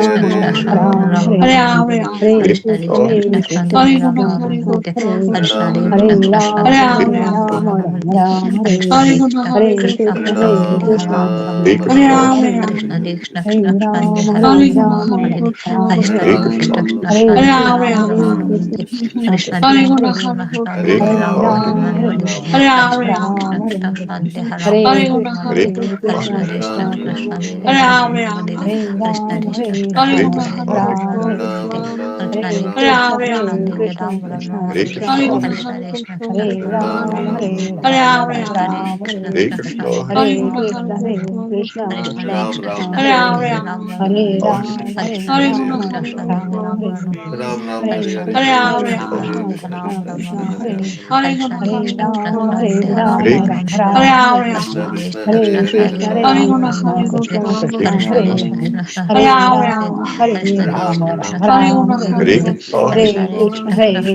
Hare Ram Ram Hare Hare Guna Krishna Hare Krishna Guna Krishna Ram Ram Hare Hare Hare Hare Hare Krishna Krishna Krishna Hare Ram Guna Ram Hare Hare Guna Krishna Krishna Krishna Hare Hare Hare Ram Hare Ram Hare Krishna Hare Krishna Guna Krishna Hare Hare Ram Ram Guna Hare Ram Ram Hare Krishna Hare Hare Krishna Hare Hare Krishna Krishna Hare Hare Hare Krishna Ram Ram Krishna Hare Hare Hare Hare Krishna Guna Hare Krishna Krishna Guna Hare Ram Ram Hare Hare Hare Krishna Hare Krishna Krishna Hare Krishna Hare Hare Hare Hare Ram Rama Guna Ram Rama Hare Hare Krishna Guna Krishna Krishna Hare Krishna Hare Krishna Hare Hare Hare Ram Hare Krishna Hare Krishna Ram Krishna Ram Hare Hare Ram Guna Ram Hare Hare Hare Hare Krishna Krishna, Krishna Hare Krishna Krishna, Hare Ram Krishna Ram Krishna, Hare Hare Krishna Hare. Krishna Hare Krishna Ram, Ram Ram Hare Hare Ram, Krishna Ram Krishna Ram, Krishna Hare Ram Hare. Ram Hare Hare Krishna Krishna, Krishna Hare Krishna Krishna, Hare Krishna Krishna, Hare Hare. Hare Ram, Hare Hare Ram, Krishna Ram Krishna Ram, Hare Hare Ram Hare. Hare Hare Krishna, Krishna Hare Krishna Krishna, Ram Krishna Hare Krishna, Hare Hare Krishna Hare. Krishna Hare Hare Ram Ram, Ram Hare Hare Ram, Ram Krishna Ram, Krishna Hare Krishna Hare. Hare Ram Hare Ram Krishna, Hare Hare Krishna Krishna, Krishna Krishna Krishna Krishna, Ram Hare Hare Hare. Krishna Hare Krishna Ram, Krishna Hare Hare Ram, Ram Ram Ram Hare Ram, Hare Krishna Hare. Krishna Krishna Hare Ram Krishna, Hare Hare Krishna Krishna, Krishna Krishna Krishna Krishna, Hare Hare Ram Hare. Ram Ram Hare Hare Ram, Krishna Hare Krishna Ram, Krishna Ram Hare Ram Ram, Ram Hare Hare Hare. Krishna Hare Krishna Krishna, Krishna Hare Hare Krishna, Ram Ram Krishna Hare Krishna, Hare Krishna Hare. Krishna Hare Krishna Hare Ram, Ram Hare Ram Ram Ram, Hare Ram Krishna Hare Krishna Hare. Krishna Hare Hare Krishna, Ram Hare Ram Ram Krishna, Hare Krishna Krishna Krishna, Hare Krishna Hare. Krishna Hare Krishna Hare Ram, Ram Hare Ram Ram Hare Ram, Krishna Ram Krishna Hare. Krishna Hare Krishna Krishna, Krishna Hare Hare Krishna, Ram Ram Krishna Ram Hare Krishna, Hare Krishna Hare. Krishna Hare Krishna Ram, Krishna Hare Hare Ram Ram, Ram Ram Ram Hare Ram, Hare Krishna Hare. Krishna Hare Krishna Krishna, Hare Hare Ram Ram Krishna, Ram Krishna Hare Krishna, Krishna Hare Krishna Hare. Krishna Hare Hare Ram Ram, Ram Hare Hare Ram, Krishna Ram Krishna Hare Krishna Hare. Hare Ram Ram Hare Hare Krishna, Hare Krishna Krishna, Krishna Krishna Krishna Hare Krishna, Ram Ram Hare Ram Hare. Hare Hare Krishna Ram, Krishna Hare Krishna Ram, Hare Ram Ram Ram Ram, Hare Hare Hare. Krishna Hare Krishna Krishna, Krishna Hare Hare Ram Krishna, Ram Krishna Hare Krishna, Hare Krishna Hare. Krishna Krishna Hare Ram Ram Hare Krishna Krishna Ram, Krishna Hare Hare Ram Krishna, Ram Ram Hare Ram, Krishna Hare Hare. Krishna Krishna Hare Hare Ram Krishna, Ram Hare Hare Krishna, Krishna Krishna Krishna, Krishna Hare Hare Hare. Ram Hare Ram Hare Ram, Hare Krishna Krishna Ram, Krishna Ram Ram Ram, Hare Hare Hare. Krishna Hare Krishna Krishna, Krishna Hare Ram Krishna, Hare Krishna Krishna Krishna, Krishna Hare Krishna Hare. Ram Hare Hare Ram, Krishna Hare Krishna Ram, Krishna Ram Ram Ram, Hare Hare Hare. Krishna Krishna Hare Krishna Krishna, Ram Hare Hare Krishna, Krishna Krishna Krishna Krishna, Krishna Hare Ram Hare. Hare Hare Krishna Ram, Krishna Hare Krishna Ram, Ram Ram Hare Ram, Krishna Hare Hare. Krishna Krishna Hare Ram Krishna, Hare Hare Krishna Krishna, Krishna Krishna Krishna Ram Krishna, Hare Hare Hare. Krishna Krishna Krishna Ram Hare Hare Krishna Ram, Krishna Krishna Hare Ram, Ram Hare Ram Ram, Krishna Hare Krishna Hare. Krishna Ram Hare Hare Krishna, Krishna Hare Krishna Krishna, Krishna Krishna Ram Hare Krishna, Hare Krishna Hare. Krishna Krishna Hare Ram Ram, Hare Hare Krishna Ram, Krishna Ram Krishna Hare Hare Hare. Ram Hare Hare Krishna, Krishna Hare Krishna Krishna, Krishna Krishna Krishna Hare Ram Hare. Hare Hare Ram Ram, Hare Krishna Ram, Krishna Ram Krishna Ram, Hare Ram Hare. Ram Hare Krishna, Krishna Hare Krishna Krishna, Krishna Krishna, Hare Hare. Hare Ram, Hare Ram, Ram Ram, Hare Hare. Hare Krishna, Hare Krishna, Hare Hare. Krishna, Hare Krishna, Krishna Krishna, Hare Hare. Hare Ram, Hare Ram, Ram Ram, Hare Hare. Hare Krishna, Hare Krishna, Krishna Krishna, Hare Hare. Hare Ram, Hare Ram, Ram Ram, Hare Hare. Hare Krishna, Hare Krishna, Krishna Krishna, Hare Hare. Hare Ram, Hare Ram, Ram Ram, Hare Hare. Hare Krishna, Hare Krishna, Krishna Krishna, Hare Hare. Hare Ram, Hare Ram, Ram Ram, Hare Hare. Hare Krishna, Hare Krishna, Krishna Krishna, Hare Hare. Hare Ram, Hare Ram, Ram Ram, Hare Hare. Hare Krishna, Hare Krishna, Krishna Krishna, Hare Hare. Hare Ram, Hare Ram, Ram Ram, Hare Hare. Hare Krishna, Hare Krishna, Krishna Krishna, Hare Hare. Hare Ram, Krishna Hare Krishna Ram, Hare Ram Hare Ram, Hare Hare Ram Hare. Hare Hare Ram Ram Krishna, Hare Hare Hare Krishna, Krishna Krishna Hare Krishna Hare Hare. Krishna Krishna Hare Hare Ram, Hare Hare Hare Ram Ram, Ram Ram Ram Ram, Hare Hare Hare Hare. Krishna Hare Krishna, Hare Krishna, Krishna Krishna, Hare Hare Ram Hare. Ram Ram Hare Ram Ram Ram, Hare Hare Krishna Ram, Ram Krishna Ram, Krishna Hare Hare Hare. Ram Hare Krishna, Hare Hare Ram Ram Krishna, Ram Krishna Hare Krishna, Hare Hare Hare. Krishna Hare Hare Krishna Ram, Hare Ram,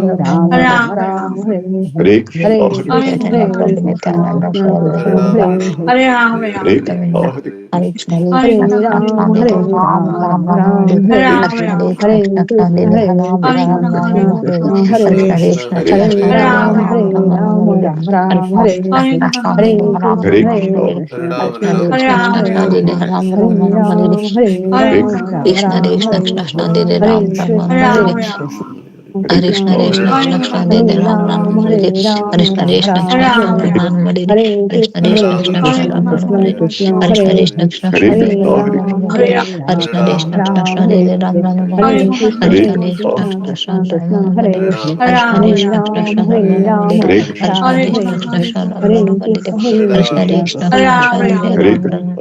Ram Ram, Hare Hare. Hare Krishna, Hare Krishna, Krishna Krishna, Hare Hare. Hare Ram, Hare Ram, Ram Ram, Hare Hare. Hare Krishna, Hare Krishna, Krishna Krishna, Hare Hare. Hare Ram, Hare Ram, Ram Ram, Hare Hare. Hare Krishna, Hare Krishna, Krishna Krishna, Hare Hare. Hare Ram, Hare Ram, Ram Ram, Hare Hare. Hare Krishna, Hare Krishna, Krishna Krishna, Hare Hare. Hare Ram, Hare Ram, Ram Ram, Hare Hare. Hare Krishna, Hare Krishna, Krishna Krishna Krishna Krishna. Krishna Dede Hare Ram Ram Ram, Hare Hare Ram, Krishna Ram Krishna Ram, Krishna Hare Hare. Ram Hare Hare Krishna Krishna, Krishna Hare Krishna Krishna, Ram Krishna Hare Krishna, Krishna Hare Krishna Hare. Krishna Hare Dede Ram Ram, Ram Hare Hare Ram, Krishna Ram Krishna Ram, Krishna Hare Dede Ram Hare. Ram Hare Hare Krishna, Krishna Hare Krishna Krishna, Krishna Krishna Ram Krishna, Ram Hare Hare Hare. Krishna Hare Krishna Ram, Krishna Ram Hare Ram Ram, Hare Ram Krishna Ram, Krishna Hare Krishna Hare. Ram Hare Ram Hare Krishna, Hare Krishna Krishna, Krishna Krishna Krishna Krishna, Dede Hare Ram Hare. Ram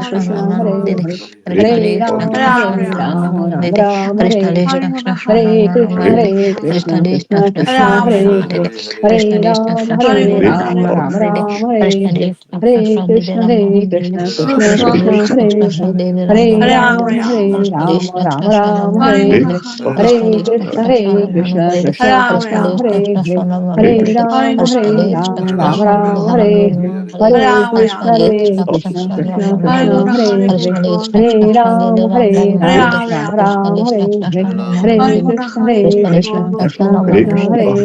Krishna Krishna Rama Hare Nandini Hare Krishna Hare Krishna Ram Krishna Hare Rama Ram Ram Nandini Ram Krishna Hare Hare Krishna Krishna Hare Rama Krishna Nandini Hare Krishna Krishna Krishna Krishna Krishna Krishna Rama Hare Nandini Hare Krishna Hare Krishna Ram Krishna Hare Rama Ram Ram Nandini Ram Hare Krishna Hare Krishna Hare Krishna Krishna Rama Hare Nandini Krishna Krishna Krishna Krishna Krishna Hare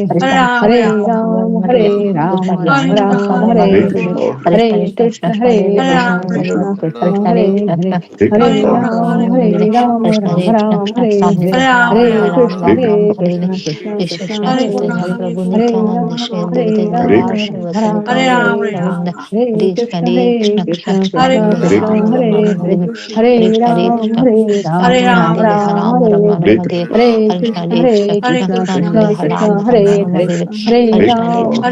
Krishna Hare Rama Hare Nandini Ram Hare Ram Krishna Ram Krishna Ram Rama Hare Nandini Hare Krishna Hare Krishna Krishna Krishna Hare Rama Krishna Nandini Krishna Krishna Krishna Krishna Hare Krishna Hare Rama Hare Nandini Ram Krishna Hare Krishna Ram Krishna Ram Rama Ram Hare Hare Nandini Hare Krishna Krishna Hare Krishna Krishna Krishna Krishna Rama Krishna Nandini Hare Hare Krishna Krishna Hare Krishna Ram Hare Rama Ram Nandini Ram Krishna Ram Hare Krishna Hare Rama Hare Nandini Krishna Hare Krishna Krishna Krishna Krishna Rama Krishna Nandini Hare Hare Hare Ram Hare Ram Ram Ram Hare Hare Hare Krishna Hare Krishna Krishna Krishna Hare Hare Hare Ram Hare Ram Ram Ram Hare Hare Hare Krishna Hare Krishna Krishna Krishna Hare Hare Prabhu Hare Nityananda Ram Shri Hare Devi Ram Vashi Ram Ram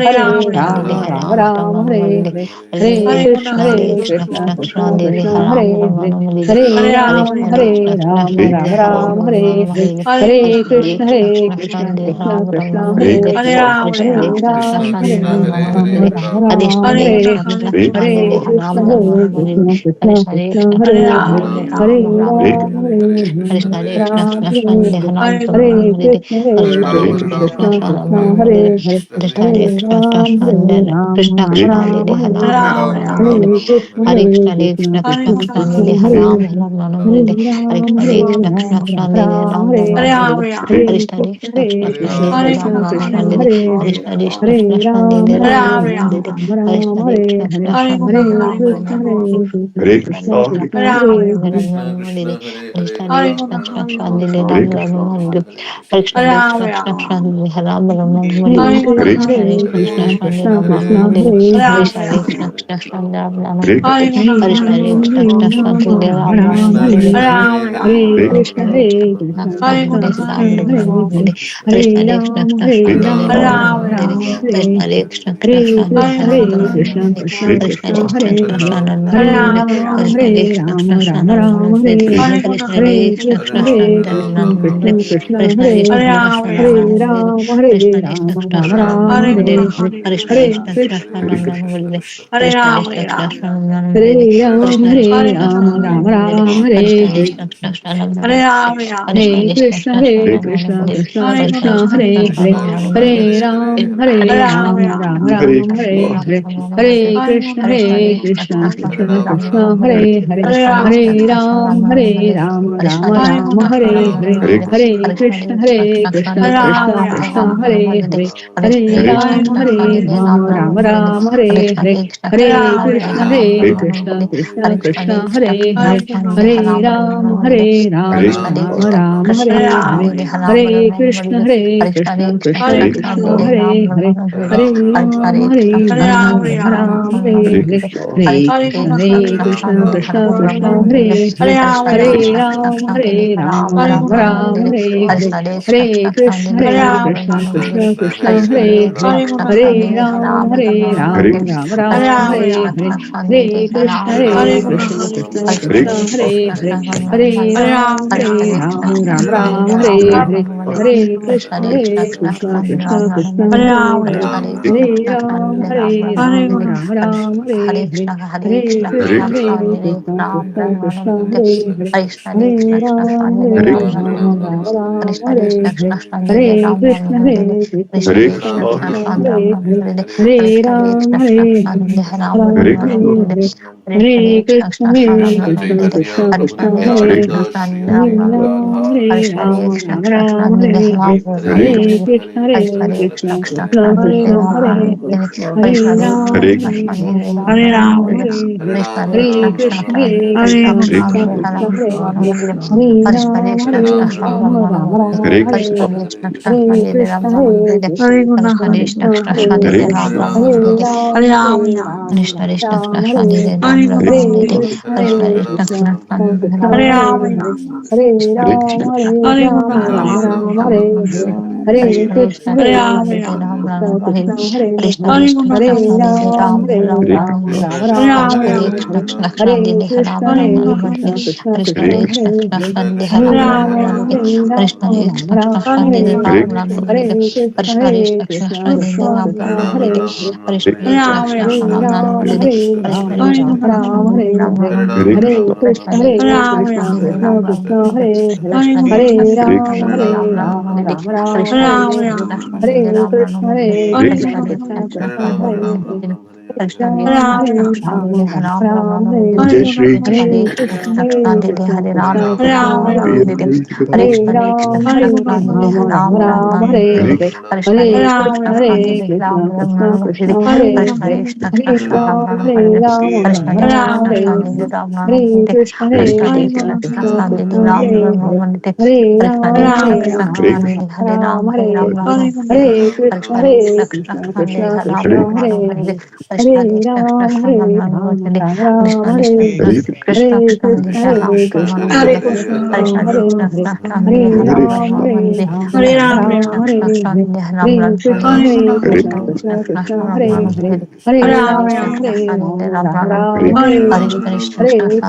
Vasanatanda Hare Hare Pravinda Hare Krishna Krishna Hare Krishna Krishna Krishna Krishna Krishna Devi Krishna Ram Hare Rama Hare Devi Hare Krishna Ram Krishna Hare Ram Krishna Ram Devi Ram Ram Hare Rama Hare Devi Hare Krishna Krishna Krishna Hare Krishna Krishna Devi Krishna Ram Krishna Rama Hare Hare Devi Hare Krishna Devi Ram Krishna Hare Krishna Ram Devi Ram Ram Ram Rama Hare Devi Hare Hare Krishna Krishna Hare Krishna Krishna Krishna Krishna Devi Krishna Ram Hare Hare Rama Devi Hare Ram Krishna Hare Krishna Ram Krishna Ram Devi Ram Ram Hare Rama Hare Devi Hare Krishna Krishna Hare Krishna Krishna Devi Krishna Ram Krishna Rama Hare Devi Hare Krishna Hare Krishna Ram Hare Rama Ram Devi Ram Ram Krishna Hare Krishna Hare Krishna Hare Devi Krishna Ram Hare Rama Devi Krishna Krishna Krishna Krishna Krishna Hare Krishna Hare Devi Hare Ram Rama Ram Devi Hare Ram Krishna Ram Krishna Hare Krishna Hare Devi Ram Hare Rama Devi Krishna Hare Krishna Krishna Krishna Krishna Rama Krishna Hare Hare Krishna Hare Krishna Ram Krishna Krishna Ram Krishna Ram Hare Hare Hare Hare Ram Ram Hare Hare Krishna Hare Hare Krishna Krishna Krishna Krishna Krishna Krishna Hare Hare Hare Ram Hare Ram Ram Hare Hare Hare Ram Krishna Hare Krishna Krishna Ram Krishna Hare Hare Ram Ram Ram Hare Ram Hare Hare Hare Hare Krishna Krishna Krishna Hare Krishna Hare Krishna Hare Krishna Ram Ram Krishna Ram Hare Hare Hare Krishna Krishna Hare Krishna Ram Hare Hare Ram Ram Ram Hare Ram Krishna Hare Krishna Hare Krishna Hare Ram Ram Krishna Hare Hare Krishna Krishna Krishna Krishna Krishna Krishna Hare Hare Hare Krishna Ram Krishna Hare Hare Hare Krishna Hare Krishna Rama Krishna Rama Hare Rama Ram Rama Ram Rama Hare Hare Krishna Krishna Krishna Krishna Krishna Krishna Hare Hare Ram Ram Hare Hare Krishna Hare Krishna Krishna Krishna Hare Krishna Ram Ram Krishna Hare Hare Hare Krishna Krishna Krishna Hare Krishna Krishna Ram Ram Hare Hare Krishna Ram, Krishna Hare Krishna Ram, Hare Ram Ram Ram Ram, Krishna Hare Krishna Hare Hare Rama Hare Rama Krishna, Rama Hare Rama Krishna Krishna, Hare Krishna Hare Krishna Krishna, Ram Krishna Hare Ram Hare Hare Hare Krishna Krishna Hare Krishna Ram, Krishna Hare Hare Ram, Ram Ram Ram Hare Ram, Hare Krishna Krishna Hare Krishna Krishna, Hare Hare Ram Ram Krishna, Hare Krishna Krishna Krishna, Krishna Hare Krishna Hare Ram Hare Ram Ram, Krishna Hare Krishna Ram, Krishna Ram Ram Ram, Hare Hare Hare Krishna Hare Krishna Krishna, Krishna Hare Ram Krishna, Hare Krishna Krishna, Krishna Hare Krishna Hare Krishna Hare Ram Hare Ram, Hare Krishna Ram, Krishna Ram Krishna Ram, Ram Hare Hare Hare Krishna Hare Krishna Krishna, Krishna Ram Ram Hare Krishna Krishna Krishna Ram Ram Hare Hare Ram, Krishna Hare Krishna Ram, Ram Ram Hare Ram, Hare Krishna Hare Krishna Krishna Ram Ram Krishna Hare Krishna Krishna, Krishna Hare Ram Krishna, Hare Krishna Krishna Krishna, Krishna Hare Ram Hare Ram Hare Hare Ram, Hare Ram, Ram Ram, Hare Hare Hare Krishna, Hare Krishna, Krishna Krishna, Hare Hare Hare Ram, Hare Ram, Ram Ram, Hare Hare Hare Krishna, Hare Krishna, Krishna Krishna, Hare Hare Hare Ram, Hare Ram, Ram Ram, Hare Hare Hare Krishna, Hare Krishna, Krishna Krishna, Hare Hare Hare Ram, Hare Ram, Ram Ram, Hare Hare Hare Krishna, Hare Krishna, Krishna Krishna, Hare Hare Hare Ram, Hare Ram, Ram Ram, Hare Hare Hare Krishna, Hare Krishna, Krishna Krishna, Hare Hare Hare Ram, Hare Ram, Ram Ram, Hare Hare Hare Krishna, Hare Krishna, Krishna Krishna, Hare Hare Hare Ram, Hare Ram, Ram Ram, Hare Hare Hare Krishna, Hare Krishna, Krishna Krishna, Hare Hare Hare Ram, Hare Ram, Ram Ram, Hare Hare Hare Krishna, Hare Krishna, Krishna Krishna, Hare Hare Hare Ram, Hare Ram, Ram Ram, Hare Hare Hare Krishna, Hare Krishna, Krishna Krishna, Hare Hare Hare Ram, Hare Ram, Ram Ram, Hare Hare Hare Krishna, Hare Krishna, Krishna Krishna, Hare Hare Hare Ram, Hare Ram, Ram Hare Hare Hare Krishna, Hare Krishna, Krishna Krishna, Hare Hare Hare Ram, Hare Ram, Ram Ram, Hare Hare Hare Krishna, Hare Krishna, Krishna Krishna, Hare Hare Hare Ram, Hare Ram, Ram Ram, Hare Hare Hare Krishna, Hare Krishna, Krishna Krishna, Hare Hare Hare Ram, Hare Ram, Ram Ram, Hare Hare Hare Krishna, Hare Krishna, Krishna Krishna, Hare Hare Hare Ram, Hare Ram, Krishna Ram Krishna Ram, Krishna Hare Hare Hare Ram Ram Hare Hare Krishna, Krishna Hare Krishna Krishna, Krishna Krishna Krishna, Ram Hare Hare Hare Ram, Hare Ram, Ram Ram, Hare Hare Hare Krishna Krishna, Krishna Hare Krishna Hare Krishna, Ram Krishna Ram Hare Krishna, Hare Krishna Hare Krishna Hare Krishna Hare Ram, Ram Hare Ram Ram, Ram Ram Hare Ram, Krishna Hare Krishna Hare Krishna Hare Hare Krishna, Ram Hare Ram Hare Krishna, Krishna Krishna Krishna, Krishna Hare Hare Krishna Hare Hare Ram Ram, Ram Hare Krishna Ram, Ram Krishna Ram, Krishna Hare Hare Ram Hare Ram Hare Krishna, Hare Krishna Krishna, Krishna Hare Krishna Ram Krishna, Ram Hare Hare Hare Krishna Hare Krishna Ram Ram, Hare Hare Krishna Ram, Ram Krishna Ram, Hare Ram Hare Ram Hare Krishna, Krishna Hare Krishna Krishna, Hare Krishna Ram Ram Krishna, Hare Hare Krishna Hare Krishna Ram, Krishna Hare Hare Ram Ram Ram, Hare Ram Ram, Krishna Hare Krishna Hare Krishna Hare Hare Ram Krishna, Ram Hare Hare Krishna Krishna, Krishna Krishna Krishna Krishna, Ram Hare Ram Hare Hare Krishna Ram, Krishna Hare Krishna Ram, Hare Ram Ram Ram Ram, Hare Hare Hare Krishna Hare Krishna Krishna, Krishna Hare Hare Krishna, Hare Ram Krishna Ram Krishna, Ram Hare Hare Hare Hare Krishna Krishna Ram, Hare Krishna Ram, Hare Ram Ram Ram Ram, Ram Hare Hare Hare Krishna Hare Krishna Krishna, Hare Hare Ram Krishna, Ram Krishna Ram Krishna, Hare Hare Krishna Hare Krishna Hare Krishna Ram, Ram Ram Hare Hare Ram, Krishna Ram Ram, Krishna Hare Hare Hare Ram Ram Hare Hare Krishna, Hare Krishna Krishna, Krishna Krishna Krishna Krishna, Hare Ram Hare Ram Hare Hare Hare Krishna Ram, Krishna Hare Krishna Ram, Hare Ram Hare Ram Ram, Hare Hare Ram Ram Hare Hare Hare Krishna, Krishna Hare Krishna Krishna, Krishna Krishna Hare Krishna, Ram Ram Hare Hare Hare Krishna Hare Krishna Ram, Krishna Hare Ram Ram Ram, Hare Ram Ram, Krishna Hare Krishna Hare Krishna Hare Krishna Krishna, Hare Hare Ram Ram Krishna, Hare Krishna Krishna, Krishna Hare Krishna Hare Krishna Hare Hare Ram Ram, Ram Hare Hare Ram, Ram Krishna Ram, Krishna Hare Krishna Hare Hare Ram Hare Ram Krishna, Hare Hare Krishna Krishna, Krishna Krishna Krishna Krishna, Ram Hare Ram Hare Hare Hare Krishna Ram, Krishna Hare Krishna Ram, Hare Ram Ram Ram Ram, Hare Hare Hare Krishna Krishna Hare Ram Krishna,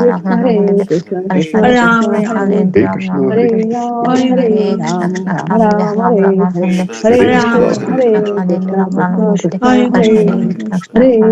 Ram Hare Hare Krishna, Krishna Krishna Krishna Krishna, Krishna Hare Hare Ram Ram Hare Hare Ram, Krishna Hare Krishna Ram, Krishna Ram Hare Ram, Ram Hare Ram Hare Hare Hare Krishna Krishna, Krishna Krishna Hare Hare Krishna, Ram Ram Krishna Hare Krishna, Krishna Hare Krishna Hare Krishna Hare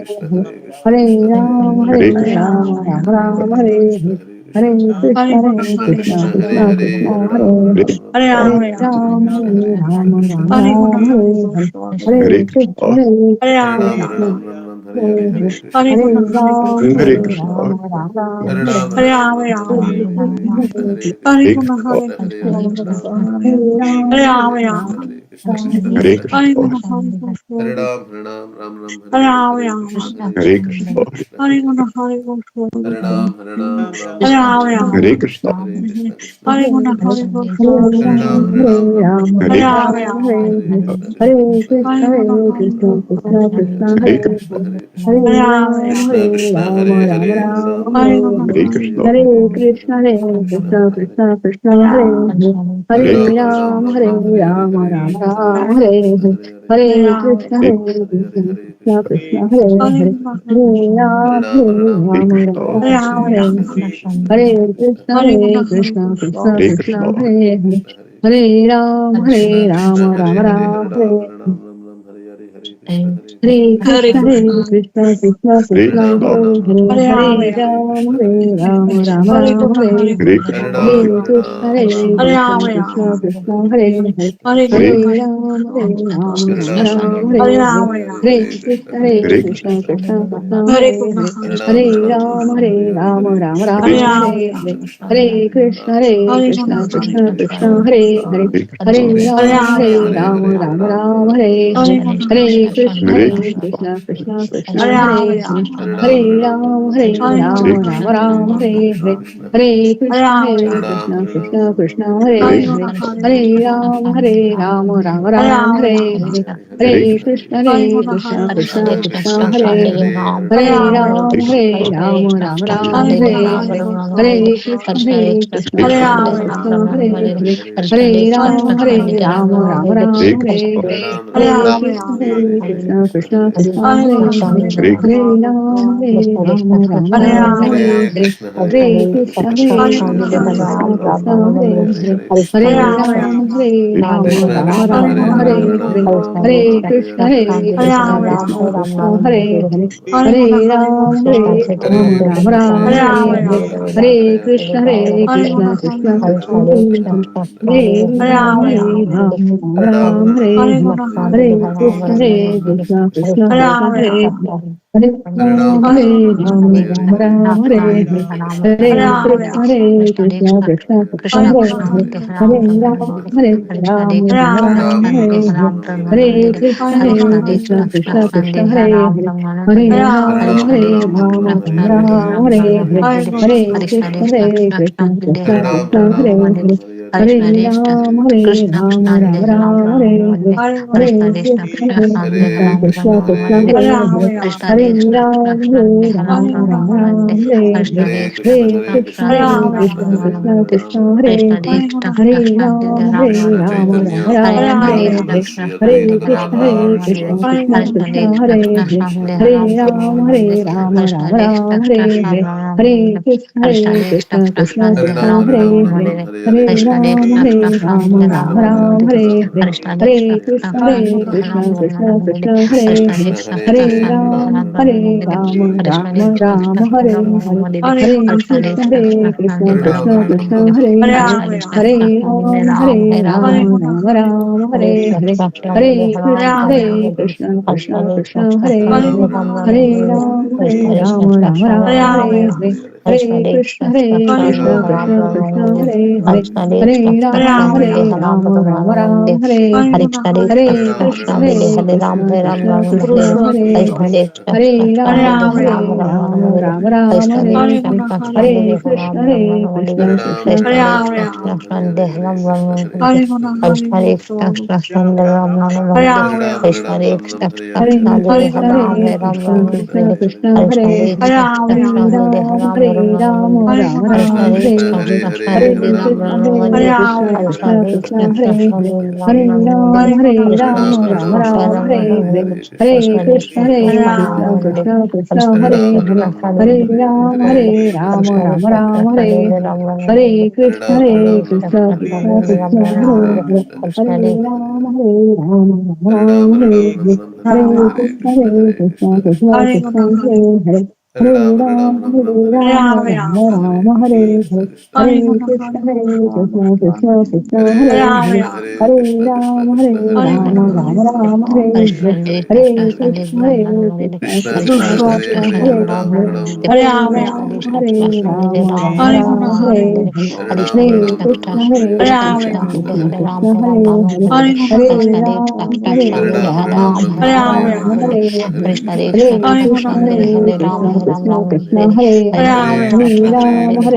Krishna Hare Krishna Hare Krishna Hare Ram, Hare Hare Hare Ram, Ram Ram, Rama Hare Krishna Hare. Hare Hare Krishna Krishna, Krishna Hare Krishna Krishna, Hare Krishna Hare Krishna, Hare Hare Rama Hare. Ram Ram Hare Hare Hare Hare Ram, Krishna Hare Hare Ram, Krishna Krishna Ram Hare Ram, Hare Hare Hare Hare. Krishna Hare Krishna, Hare Hare Krishna, Ram Krishna Ram Ram Ram Hare Hare Hare. Hare Krishna Hare Hare Krishna Ram, Krishna Hare Hare Hare Ram, Ram Ram, Hare Hare Ram Hare. Ram Ram Ram Hare Hare Krishna Hare Krishna Krishna Krishna Hare Hare Ram Ram Hare Ram, Hare Hare Hare Ram, Krishna Hare Krishna Ram Krishna Ram. Krishna Hare Hare Hare Ram Ram Ram Hare Hare Krishna Hare Krishna Krishna Hare Hare Hare Ram Ram Ram Hare Hare Krishna Hare Krishna Krishna Hare Hare Krishna, Hare Hare Hare Krishna, Ram Ram Ram Hare Hare Rama, Hare Krishna Hare Hare Krishna, Krishna Krishna Krishna Hare Hare Hare Krishna, Hare Hare Krishna Hare Krishna Hare Krishna Krishna Hare Hare Hare Ram Ram Hare Hare Krishna Krishna, Krishna Hare Krishna Krishna, Hare Hare Krishna Krishna, Hare Hare. Hare Hare Ram Ram, Ram Hare Ram Hare Hare Ram, Hare Ram Krishna Hare Ram, Krishna Hare Krishna Hare. Hare Hare Hare Krishna, Hare Hare Krishna, Hare Krishna Krishna Krishna, Hare Hare Krishna Hare. Krishna Krishna Hare Hare Ram, Ram Hare Ram Ram, Hare Ram Hare Ram, Hare Hare Krishna Hare. Hare Krishna Hare Hare Krishna Krishna, Hare Krishna, Krishna Krishna, Hare Hare. Hare Hare Ram, Krishna Hare Krishna Ram, Ram Hare Hare Ram, Hare Hare Ram Hare. Ram Ram Ram Hare Hare Hare Hare Hare Krishna, Hare Krishna, Krishna, Krishna Krishna, Hare Hare, Hare Hare Rama, Ram, Hare Ram, Ram Hare Ram, Guna, Hare Hare Hare, Guna, Hare Hare Guna, Krishna, Hare Hare Krishna, Rama, Krishna Rama, Krishna, Hare Hare, Hare Hare Guna, Hare Ram, Hare Ram, Ram Ram, Hare Hare Hare, Rama, Rama, Hare Krishna, Hare Krishna, Krishna Krishna, Hare Hare Guna, Hare, Hare Hare Guna, Ram, Hare Ram, Ram Ram, Hare Hare Rama, Hare, Rama, Hare Krishna, Hare Hare Krishna, Guna, Hare Krishna Guna, Krishna, Hare Hare, Hare Hare Ram, Rama, Hare Rama, Ram, Ram Ram, Hare Hare, Hare Guna, Hare Hare Krishna, Guna, Hare Krishna, Krishna Krishna, Hare Hare Rama, Hare, Rama, Hare Ram, Hare Hare Ram, Guna, Ram Hare Ram, Guna, Hare Hare, Hare Hare Krishna, Rama, Hare Rama, Krishna, Krishna Krishna, Hare Hare Hare, Guna, Hare Hare Guna, Ram, Hare Ram, Ram Hare Ram, Rama, Hare Rama, Hare, Hare Krishna, Hare Hare Guna, Krishna, Hare Krishna Guna, Krishna, Hare Hare, Hare Hare Rama, Ram, Rama, Hare Ram, Ram Ram, Hare Hare Guna, Hare, Hare Guna, Hare Krishna, Hare Krishna, Hare Krishna Rama, Krishna, Rama, Hare Hare, Hare Hare Ram, Guna, Hare Hare Ram, Guna, Ram Ram, Hare Hare, Hare Hare Rama, Krishna, Rama, Hare Krishna, Krishna Krishna, Hare Hare Guna, Hare, Hare Guna, Hare Ram, Hare Ram, Ram Hare Ram, Rama, Hare Rama, Hare, Hare Krishna, Hare Hare Guna, Krishna, Hare Krishna Guna, Krishna, Hare Hare, Hare Hare Rama, Ram, Rama, Hare Ram, Ram Hare Ram, Guna, Hare Hare Hare, Guna, Hare Krishna, Hare Hare Krishna, Rama, Krishna Rama, Krishna, Hare Hare, Hare Hare Guna, Hare Ram, Guna, Hare Ram, Ram Ram, Hare Hare Rama, Hare, Rama, Hare Krishna, Hare Hare Krishna, Guna, Krishna Hare Krishna, Guna, Hare Hare, Hare Hare Ram, Rama, Hare Rama, Ram, Ram Ram, Hare Hare Hare, Guna, Hare Hare Guna, Krishna, Hare Krishna, Krishna Hare Krishna, Rama, Hare Rama, Hare, Hare Ram, Hare Hare Guna, Ram, Ram Ram, Hare Hare, Hare Hare Rama, Krishna, Rama, Hare Krishna, Krishna Krishna, Hare Hare Guna, Hare, Hare Guna, Hare Ram, Hare Ram, Hare Ram Rama, Ram, Rama, Hare Hare, Hare Krishna, Hare Guna, Hare Hare Krishna, Guna, Krishna Krishna, Hare Hare, Hare Hare Ram, Rama, Rama, Hare Ram, Ram Ram, Hare Hare, Hare Guna, Hare Hare Krishna, Guna, Hare Krishna, Krishna Krishna, Hare Hare, Hare Hare Guna, Ram, Hare Ram, Ram Ram, Hare Hare, Hare Guna, Hare Hare Krishna, Guna, Hare Krishna, Krishna Krishna, Hare Hare Rama, Hare, Rama, Hare Ram, Hare Ram, Hare Guna, Ram Hare Ram, Guna, Hare Hare, Hare Krishna, Hare Hare Rama, Krishna, Rama, Krishna Krishna, Hare Hare, Hare Guna, Hare Hare Guna, Ram, Hare Ram, Ram Hare Ram, Rama, Hare Rama, Hare, Hare Krishna, Hare Krishna, Hare Krishna Guna, Krishna, Hare Hare, Hare Ram, Hare Ram, Ram Ram, Hare Hare, Hare Krishna, Hare Krishna, Krishna Krishna, Hare Hare, Hare Ram, Hare Ram, Ram Ram, Hare Hare, Hare Krishna, Hare Hare Guna, Krishna, Krishna Krishna, Hare Hare, Hare Ram, Hare Ram, Ram Ram, Hare Hare, Hare Hare Guna, Hare Krishna, Guna, Hare Krishna, Krishna Krishna, Hare Hare Hare, Rama, Rama, Hare Ram, Hare Hare Ram, Guna, Ram Hare Guna, Ram, Hare Hare, Hare Hare Krishna, Rama, Hare Rama, Krishna, Krishna Krishna, Hare Hare Hare, Guna, Hare Hare Guna, Ram, Hare Ram, Ram Hare Ram, Rama, Hare Rama, Hare, Hare Krishna, Hare Hare Krishna, Guna, Hare Krishna Guna, Krishna, Hare Hare, Hare Hare Ram, Rama, Hare Rama, Ram, Ram Ram, Hare Hare Hare, Guna, Hare Hare Krishna, Krishna, Krishna Hare Krishna, Krishna, Krishna Krishna, Purushottam, Hare Hare, Hare Hare Ram, Rama, Hare Rama, Ram, Ram Ram, Hare Hare Hare, Guna, Hare Hare Krishna, Krishna, Hare Krishna, Krishna Hare Krishna, Rama, Rama, Hare Guna, Hare Krishna, Hare Rama, Rama, Hare Hare Krishna, Guna, Hare Hare Krishna, Krishna, Krishna Krishna, Hare Hare Hare, Rama, Hare Rama, Ram, Hare Ram, Hare Ram Guna, Ram, Hare Hare Krishna, Hare, Hare Krishna, Hare Hare Rama, Krishna, Rama, Krishna Krishna, Hare Hare, Hare Ram, Hare Guna, Hare Hare Ram, Ram Krishna, Ram, Hare Hare, Hare Krishna, Hare Hare Rama, Krishna, Krishna Krishna, Hare Hare, Hare Ram, Hare Ram, Ram Ram, Hare Hare, Hare Krishna, Hare Krishna, Krishna Krishna, Hare Hare Rama, Hare, Hare Ram, Hare Ram, Ram Ram, Hare Hare, Rama, Hare Krishna, Hare Krishna, Krishna Hare Krishna, Guna, Hare Hare Hare, Hare Ram, Hare Ram, Rama, Ram Rama, Ram, Hare Hare, Hare Hare Guna, Krishna, Hare Hare Krishna, Krishna, Krishna Krishna, Hare Rama, Hare, Rama, Hare Ram, Hare Hare Ram, Guna, Hare Ram Ram, Krishna, Hare Hare, Hare Krishna, Hare Krishna, Krishna Krishna, Purushottam, Hare Hare, Hare Hare Rama, Ram, Hare Ram, Ram Hare Guna, Ram, Hare Hare Hare, Krishna, Hare Krishna, Hare Rama, Krishna, Rama, Krishna Krishna, Hare Hare, Hare Guna, Hare Hare Ram, Krishna, Hare Ram, Hare Ram Rama, Ram, Rama, Hare Hare, Hare Hare Krishna, Guna, Hare Hare Krishna, Krishna, Krishna Krishna, Hare Hare Hare, Rama, Hare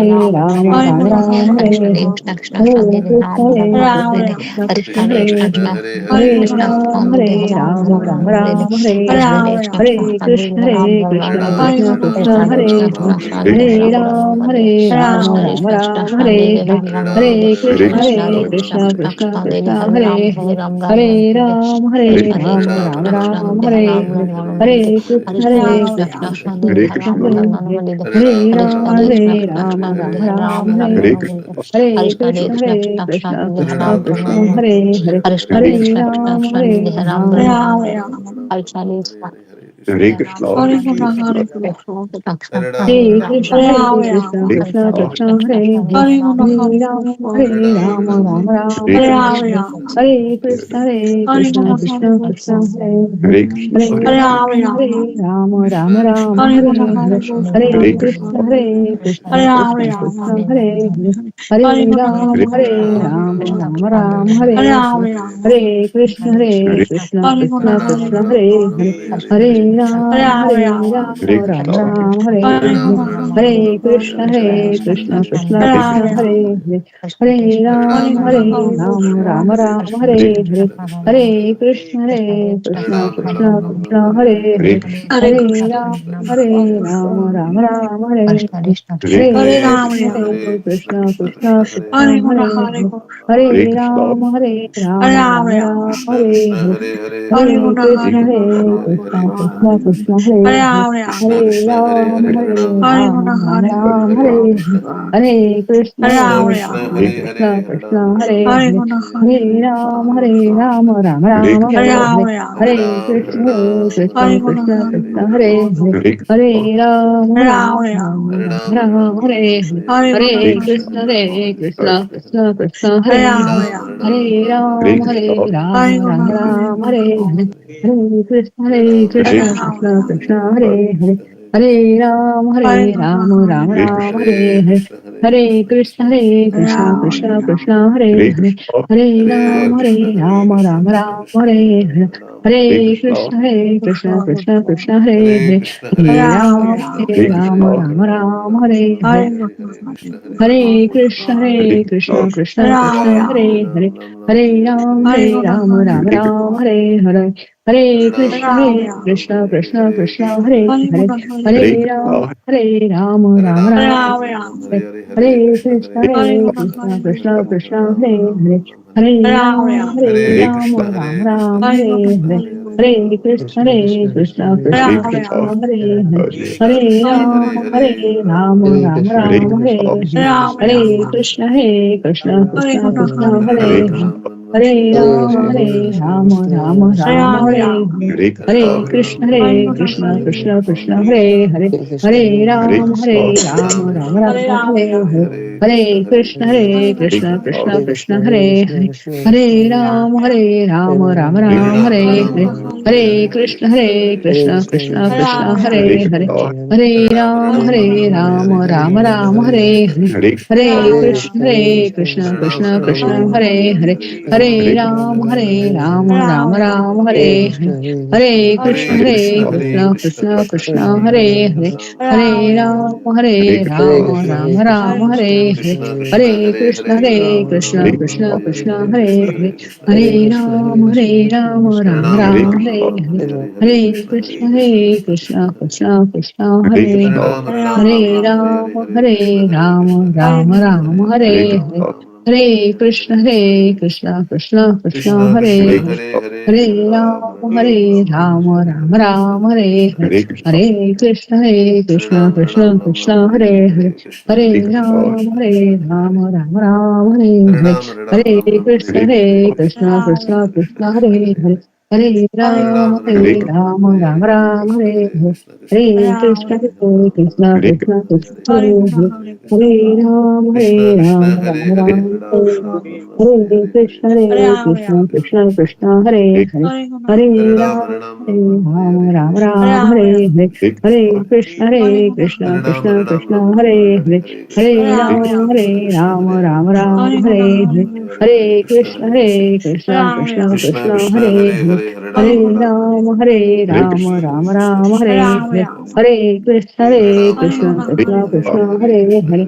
Rama, Ram, Hare Ram, Hare Ram Guna, Ram, Hare Hare Krishna, Hare, Hare Krishna, Hare Rama, Krishna, Rama, Krishna Krishna, Hare Hare, Hare Hare Guna, Hare Ram, Hare Krishna, Ram, Ram Ram, Hare Hare, Rama, Rama, Hare Krishna, Hare Krishna, Hare Krishna Guna, Krishna, Hare Hare Krishna, Hare, Hare Ram, Hare Ram, Rama, Ram Ram, Hare Hare, Hare Krishna, Hare Krishna, Krishna Krishna, Hare Hare, Hare Ram, Hare Ram, Ram Ram, Hare Hare, Hare Krishna, Hare Rama, Krishna, Rama, Krishna Hare Krishna, Rama Hare Rama Hare, Hare Hare Krishna Rama, Hare Hare Krishna Rama, Krishna Rama Hare Rama, Rama Rama Hare Rama Hare, Hare Hare Krishna Hare Krishna, Krishna Hare Krishna Krishna, Hare Krishna Rama Krishna, Rama Rama Hare Hare, Krishna Hare Krishna Krishna Rama, Krishna Hare Hare Rama Rama, Rama Krishna Hare Rama Hare Rama Krishna, Hare Krishna Krishna, Krishna Hare Hare Rama Krishna, Hare Rama Hare Rama Krishna, Rama, Krishna Krishna Krishna Krishna, Hare Krishna Hare, Hare Hare Krishna, Rama Hare Hare Rama, Krishna, Hare Rama, Rama Rama, Hare Hare Rama Hare, Rama, Hare Krishna, Hare Hare Krishna, Krishna, Krishna Hare Krishna, Krishna, Hare Hare, Hare Hare Rama, Rama Rama, Hare Rama, Rama Rama, Hare Hare Krishna, Hare, Hare Hare Krishna, Krishna, Rama Hare Krishna Krishna, Hare Krishna Rama Krishna Krishna Rama, Krishna, Hare Hare Rama Hare, Hare Hare Krishna, Rama, Hare Hare Krishna, Rama, Krishna Rama Krishna Rama, Hare Hare Hare Rama Hare, Rama Rama, Hare Krishna, Hare Hare Krishna Krishna, Hare Krishna Krishna, Krishna Hare Krishna, Krishna Hare Krishna, Hare, Hare Hare Krishna Hare Rama, Rama Hare Rama, Rama, Rama Rama, Hare Hare Hare, Krishna, Hare Krishna, Hare Krishna Krishna, Krishna Krishna Hare Krishna, Rama Hare Hare Rama, Hare, Krishna Hare Krishna Hare Rama, Krishna, Hare Hare Rama, Krishna, Rama Rama, Krishna Hare Krishna Hare, Hare Hare Krishna, Hare Krishna, Krishna Krishna, Hare Hare, Hare Hare Krishna, Rama, Hare Rama, Rama Rama, Hare Hare, Hare Hare Rama Krishna, Rama, Hare Krishna, Krishna Hare Krishna, Krishna, Hare Hare Hare, Krishna, Hare Rama, Hare Hare Rama, Rama Rama Rama, Rama, Hare Hare, Hare Hare Krishna, Krishna, Hare Hare Krishna, Krishna Krishna, Hare Hare, Hare Ram, Hare Ram, Ram Ram, Hare Hare, Hare Krishna, Hare Krishna, Krishna Krishna, Hare Hare, Hare Ram, Ram Ram, Hare Hare, Hare Krishna, Hare Krishna, Krishna Krishna, Hare Hare, Hare Ram, Ram Ram, Ram Hare Hare, Hare Krishna, Hare Krishna, Krishna Krishna, Hare Hare, Hare Ram, Ram Ram, Hare Hare, Hare Krishna, Hare Krishna, Krishna Krishna, Hare Hare, Hare Ram, Ram Ram, Hare Hare, Hare Krishna, Hare Krishna, Krishna Krishna, Hare Hare, Hare Ram, Ram Ram, Hare Hare, Hare Krishna, Hare Krishna, Krishna Krishna, Hare Hare, Hare Ram, Ram, Hare Hare, Hare Krishna, Hare Krishna, Krishna Krishna, Hare Hare, Hare Ram, Ram Ram, Hare Hare, Hare Krishna, Hare Krishna, Krishna Krishna, Hare Hare, Hare Ram, Ram Ram, Hare Hare Krishna, Hare Krishna, Krishna Krishna, Hare Hare, Hare Ram, Ram Ram, Hare Hare, Hare Krishna, Hare Krishna, Krishna Krishna, Hare Hare, Hare Ram, Ram Ram, Hare Hare, Hare Krishna, Hare Krishna, Krishna Krishna, Hare Hare, Hare Ram, Ram Ram, Hare Hare, Hare Krishna, Hare Krishna, Krishna Krishna, Hare Hare, Hare Ram, Ram Ram, Hare Hare, Hare Krishna, Hare Krishna, Krishna Krishna, Hare Hare, Hare Ram, Ram Ram, Hare Hare, Hare Krishna, Hare Krishna, Krishna Krishna, Hare Hare, Hare Ram, Ram Ram, Hare Hare, Hare Krishna, Hare Krishna, Krishna Krishna, Hare Hare, Hare Ram, Ram Ram, Hare Hare, Hare Krishna, Hare Krishna, Krishna Krishna, Hare Hare, Hare Ram, Ram Ram, Hare Hare, Hare Krishna, Hare Krishna, Krishna Krishna, Hare Hare, Hare Ram, Ram Ram, Hare Hare, Hare Krishna, Hare Krishna, Krishna Krishna, Hare Hare, Hare Ram, Ram Ram, Hare Hare, Hare Krishna, Hare Krishna, Krishna Krishna, Hare Hare, Hare Ram, Ram Ram, Hare Hare, Hare Krishna, Hare Krishna, Krishna Krishna, Hare Hare, Hare Ram, Ram Ram, Hare Hare, Hare Krishna, Hare Krishna, Krishna Krishna, Hare Hare, Hare Ram, Ram Ram, Hare Hare, Hare Krishna, Hare Krishna, Krishna Krishna, Hare Hare, Hare Ram, Ram Ram, Hare Hare, Hare Krishna, Hare Krishna, Krishna Krishna, Hare Hare, Hare Ram, Ram Ram, Hare Hare, Hare Krishna, Hare Krishna, Krishna Krishna, Hare Hare, Hare Ram, Ram Ram, Hare Hare, Hare Krishna, Hare Krishna, Krishna Krishna, Hare Hare, Hare Ram, Ram Ram, Hare Hare, Hare Krishna, Hare Krishna, Krishna Krishna, Hare Hare,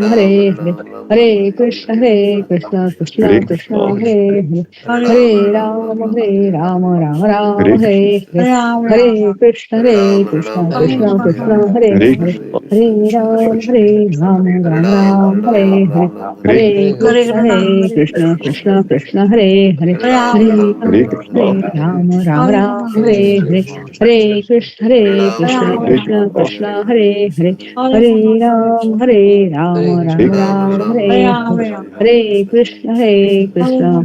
Ram, Hare Hare, Hare Krishna, Krishna Krishna, Hare Hare, Hare Ram, Ram Ram, Hare Hare, Hare Krishna, Krishna Krishna, Hare Hare, Hare Ram, Ram, Hare Hare, Hare Krishna, Krishna Krishna, Hare Hare, Hare Ram, Hare Hare, Hare Krishna, Krishna Krishna, Hare Hare, Hare Ram, Ram, Hare Hare, Hare Krishna, Krishna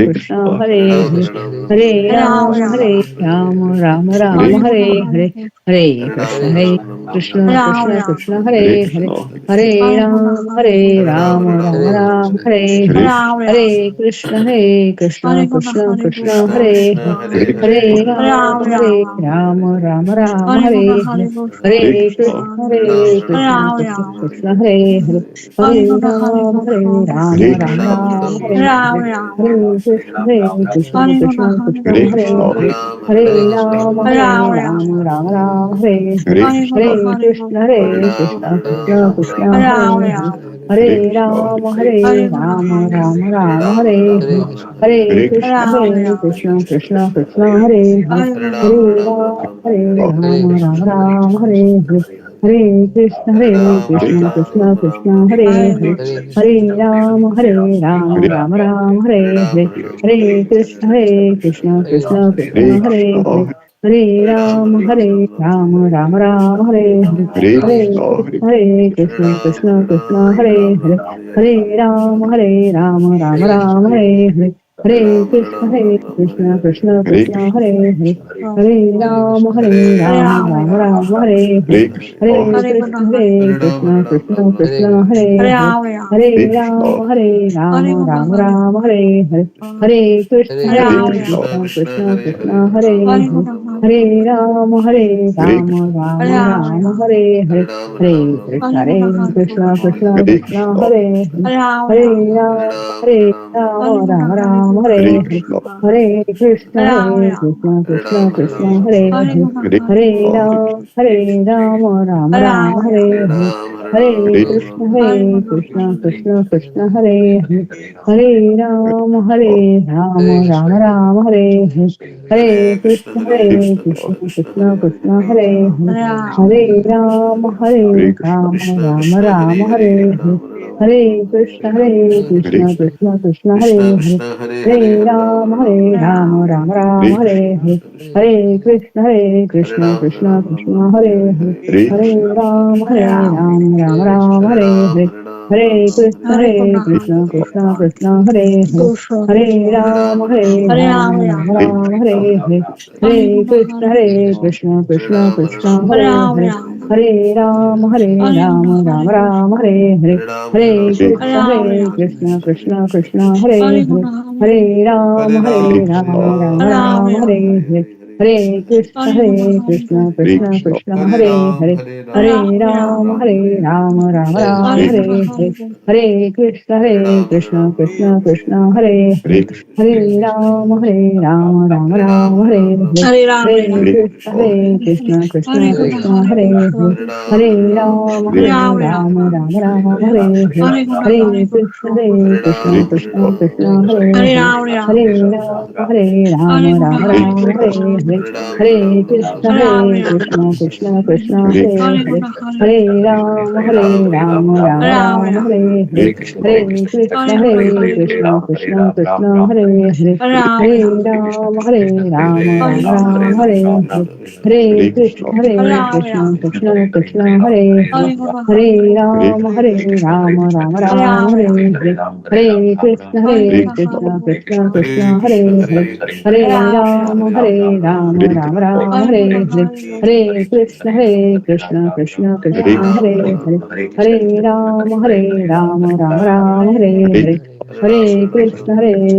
Krishna, Hare Hare, Hare Ram, Hare Hare, Hare Krishna, Krishna Krishna, Hare Hare, Hare Ram, Ram, Hare Hare, Hare Krishna, Krishna Krishna, Hare Hare, Hare Ram, Hare Hare, Hare Krishna, Krishna Hare Hare, Hare Ram, Hare Hare, Hare Krishna, Krishna Krishna, Hare Hare, Hare Ram, Ram Ram, Hare Krishna, Hare Krishna, Krishna Krishna, Hare Hare, Hare Ram, Ram Ram, Hare Hare, Hare Krishna, Krishna Krishna, Hare Hare, Hare Ram, Ram Hare Hare, Hare Krishna, Krishna Krishna, Hare Hare, Hare Ram, Ram Ram, Hare Hare, Hare Krishna, Krishna Krishna, Hare Hare, Hare Ram, Ram Ram, Hare Hare, Hare Krishna, Krishna Krishna, Hare Hare, Hare Ram, Ram Ram, Hare Hare, Hare Krishna, Krishna Krishna, Hare Hare, Hare Ram, Ram Ram, Hare Hare, Hare Krishna, Krishna Krishna, Hare Hare, Hare Ram, Ram Hare Hare, Hare Krishna, Krishna Krishna, Hare Hare, Hare Ram, Hare Hare, Hare Krishna, Krishna Krishna, Hare Hare, Hare Ram, Hare Hare, Hare Krishna, Krishna Krishna, Hare Hare, Hare Ram, Hare Hare, Hare Krishna, Krishna Krishna, Hare Hare, Hare Ram, Hare Hare, Hare Krishna, Krishna Krishna, Hare Hare, Hare Ram, Hare Hare, Hare Krishna, Krishna Krishna, Hare Hare, Hare Ram, Hare Hare, Hare Krishna, Krishna Krishna, Hare Hare, Hare Ram, Hare Hare, Hare Krishna, Krishna Krishna, Hare Hare, Hare Ram, Hare Hare, Hare Krishna, Krishna Krishna, Hare Hare, Hare Ram, Hare Hare, Hare Krishna, Krishna Krishna, Hare Hare, Hare Ram, Hare Hare, Hare Krishna, Krishna Krishna, Hare Hare, Hare Ram, Hare Hare, Hare Krishna, Krishna Krishna, Hare Hare, Hare Ram, Hare Hare, Hare Krishna, Krishna Krishna, Hare Hare, Hare Ram, Ram, Hare Hare, Hare Krishna, Krishna Krishna, Hare Hare, Hare Ram, Hare Hare, Hare Krishna, Krishna Krishna, Hare Hare, Hare Ram, Hare Hare, Hare Krishna, Krishna Krishna, Hare Hare, Hare Ram, Hare Hare, Hare Krishna, Krishna Krishna, Hare Hare, Hare Ram, Hare Hare, Hare Krishna, Krishna Krishna, Hare Hare, Hare Ram, Hare Hare, Hare Krishna, Krishna Krishna, Hare Hare, Hare Ram, Hare Hare, Hare Krishna, Krishna Krishna, Hare Hare, Hare Ram, Hare Hare, Hare Krishna,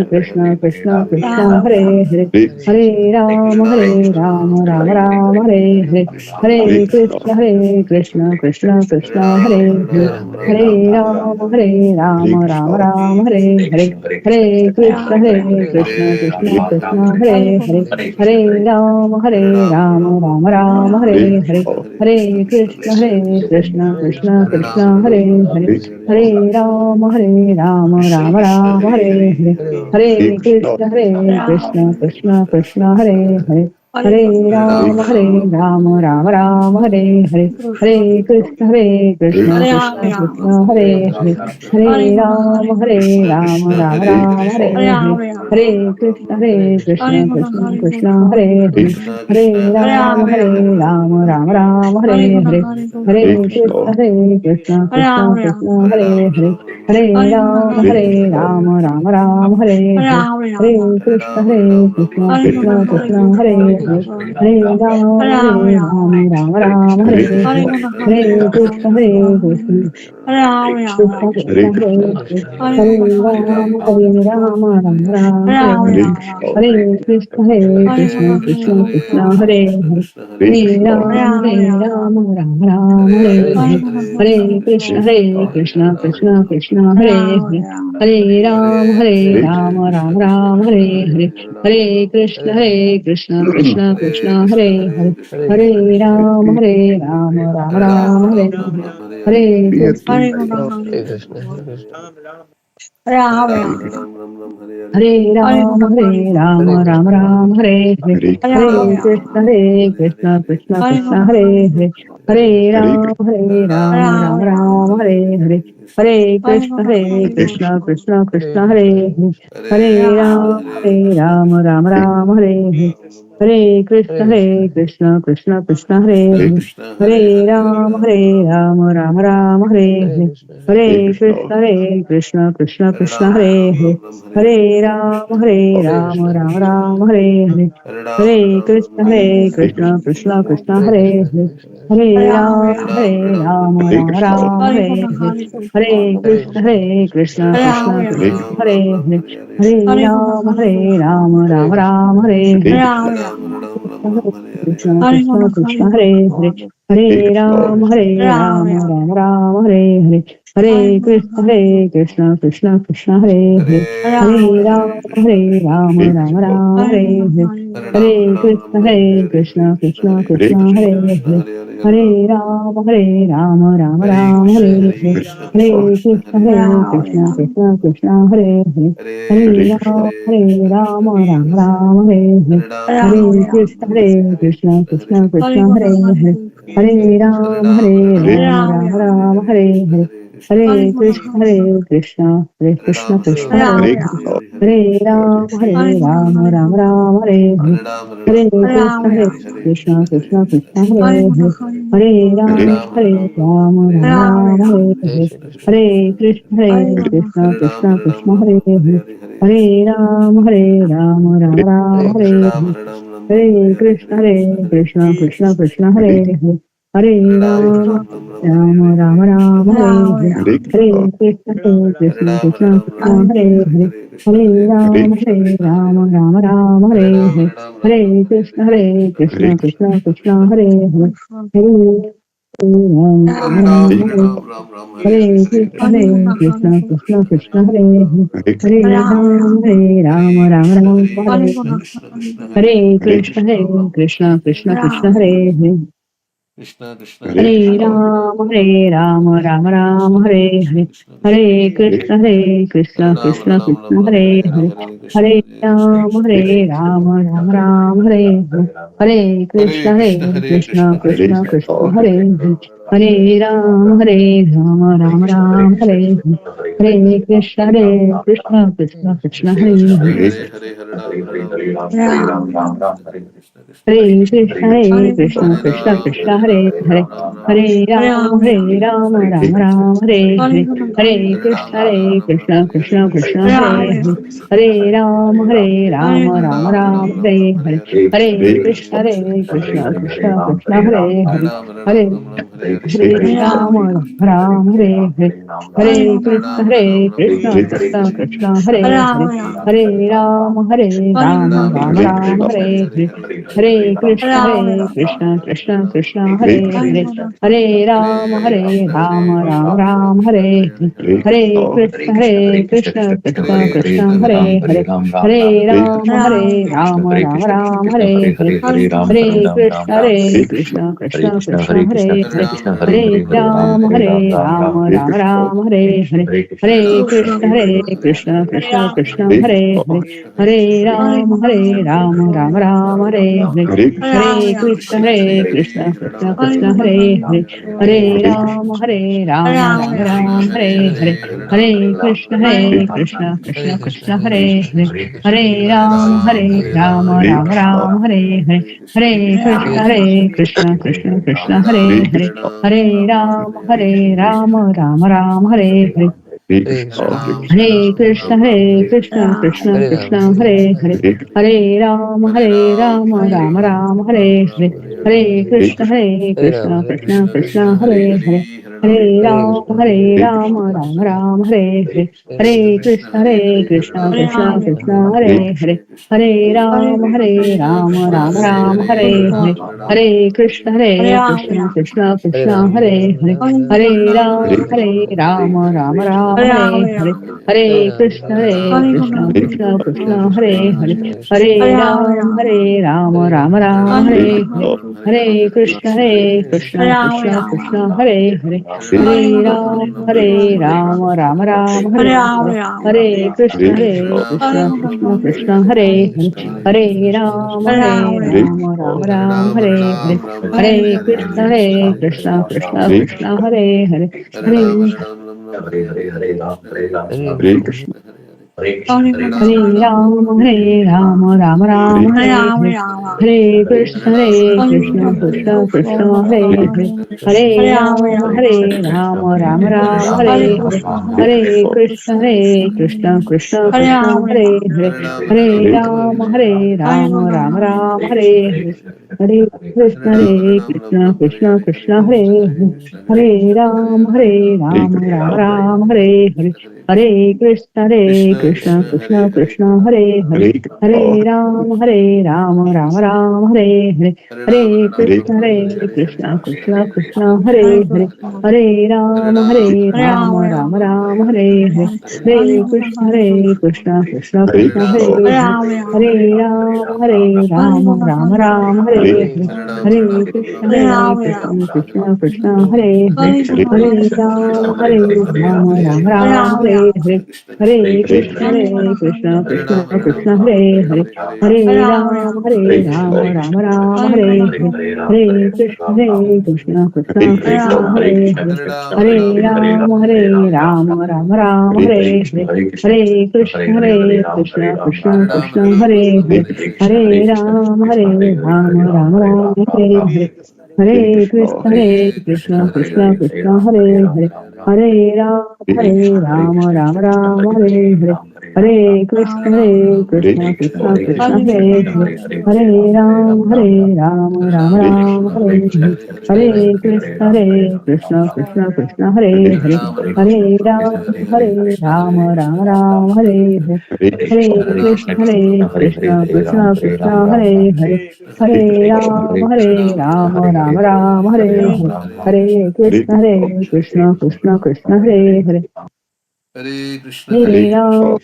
Krishna Krishna, Hare Hare, Hare Ram, Hare Hare, Hare Krishna, Krishna Krishna, Hare Hare, Hare Ram, Hare Hare, Hare Krishna, Krishna Krishna, Hare Hare, Hare Ram, Hare Hare, Hare Krishna, Krishna Krishna, Hare Hare, Hare Ram, Hare Hare, Hare Krishna, Krishna Krishna, Hare Hare, Hare Ram, Hare Hare, Hare Krishna, Krishna Krishna, Hare Hare, Hare Ram, Hare Hare, Hare Krishna, Krishna Krishna, Hare Hare, Hare Ram, Hare Hare, Hare Krishna, Krishna Krishna, Hare Hare, Hare Ram, Hare Hare, Hare Krishna, Krishna Krishna, Hare Hare, Hare Ram, Hare Hare, Hare Krishna, Krishna Krishna, Hare Hare, Hare Ram, Hare Hare, Hare Krishna, Krishna Krishna, Hare Hare, Hare Ram, Ram, Hare Hare, Hare Krishna, Krishna Krishna Krishna Hare Hare Hare Ram Ram Ram Hare Hare Hare Krishna Hare Ram Ram Hare Hare Hare Krishna Krishna Hare Hare Hare Ram Ram Hare Hare Hare Krishna Krishna Hare Hare Hare Ram Ram Hare Hare Hare Krishna Krishna Hare Hare Hare Ram Ram Hare Hare Hare Krishna Krishna Hare Hare Hare Ram Ram Hare Hare Hare Krishna Krishna Hare Hare Hare Ram Hare Hare Hare Krishna Krishna Hare Hare Hare Ram Hare Hare Krishna Hare Hare Hare Ram Ram Hare Hare Hare Krishna Krishna Hare Hare Hare Ram Ram Hare Hare Hare Krishna Krishna Hare Hare Hare Ram Ram Hare Hare Hare Krishna Hare Hare Hare Ram Ram Hare Hare Hare Krishna Hare Hare Hare Ram Hare Hare Hare Krishna Krishna Hare Hare Ram Ram Hare Hare Hare Krishna Hare Hare Hare Ram Hare Hare Hare Krishna Hare Hare Hare Ram Hare Hare Hare Krishna Hare Hare Hare Ram Hare Hare Krishna Hare Hare Hare Ram Hare Hare Hare Krishna Hare Hare Hare Hare Krishna Hare Ram Hare Hare Krishna Hare Hare Ram Hare Hare Hare Krishna Hare Hare Hare Ram Hare Krishna Hare Hare Hare Ram Hare Hare Krishna Hare Hare Krishna Hare Hare Ram Hare Hare Krishna Hare Hare Ram Hare Hare Krishna Hare Hare Ram Hare Hare Krishna Hare Hare Ram Hare Hare Krishna Hare Ram Hare Hare Krishna Hare Hare Ram Hare Hare Krishna Hare Hare Ram Hare Hare Krishna Hare Hare Ram Hare Hare Krishna Hare Hare Ram Hare Hare Krishna Hare Hare Ram Hare Hare Krishna Hare Hare Ram Hare Hare Hare Krishna Hare Ram Hare Hare Hare Krishna Krishna Hare Hare Hare Ram, Ram Ram, Hare Hare, Hare Krishna, Krishna Krishna, Hare Hare, Hare Ram, Ram Ram, Hare Hare, Hare Krishna, Krishna Krishna, Hare Hare, Hare Ram, Ram Ram, Hare Hare, Hare Krishna, Krishna Krishna, Hare Hare, Hare Ram, Ram Ram, Hare Hare, Hare Krishna, Krishna Krishna, Hare Hare, Hare Ram, Ram Ram, Hare Hare, Hare Krishna, Krishna Krishna, Hare Hare, Hare Ram, Ram Ram, Hare Hare, Hare Krishna, Krishna Krishna, Hare Hare, Hare Hare Ram, Ram Ram, Hare Hare, Hare Krishna, Krishna Krishna, Hare Hare, Hare Ram, Ram Ram, Hare Hare, Hare Krishna, Krishna Krishna, Hare Hare, Hare Ram, Ram Ram, Hare Hare, Hare Krishna, Krishna Krishna, Hare Hare, Hare Ram, Ram Ram, Hare Hare, Hare Krishna, Krishna Krishna, Hare Hare, Hare Ram, Ram Ram, Hare Hare, Hare Krishna, Krishna Krishna, Hare Hare, Hare Ram, Ram Ram, Hare Hare, Hare Krishna, Krishna Krishna, Hare Hare, Hare Ram, Ram Ram, Hare Hare, Hare Krishna, Krishna Krishna, Hare Hare, Hare Ram, Ram Ram, Hare Hare, Hare Krishna, Krishna Krishna, Hare Hare, Hare Ram, Ram Ram, Hare Hare, Hare Krishna, Krishna Krishna, Hare Hare, Hare Ram, Ram Ram, Hare Hare, Hare Krishna, Krishna Krishna, Hare Hare, Hare Ram, Ram Ram, Hare Hare, Hare Krishna, Krishna Krishna, Hare Hare, Hare Ram, Ram Ram, Hare Hare, Hare Krishna, Krishna Krishna, Hare Hare, Hare Ram, Ram Ram, Hare Hare, Hare Krishna, Krishna Krishna, Hare Hare, Hare Ram, Ram Ram, Hare Hare, Hare Krishna, Krishna Krishna, Hare Hare, Hare Ram, Ram Ram, Hare Hare, Hare Krishna, Krishna Krishna, Hare Hare, Hare Ram, Ram Ram, Hare Hare, Hare Krishna, Krishna Krishna, Hare Hare,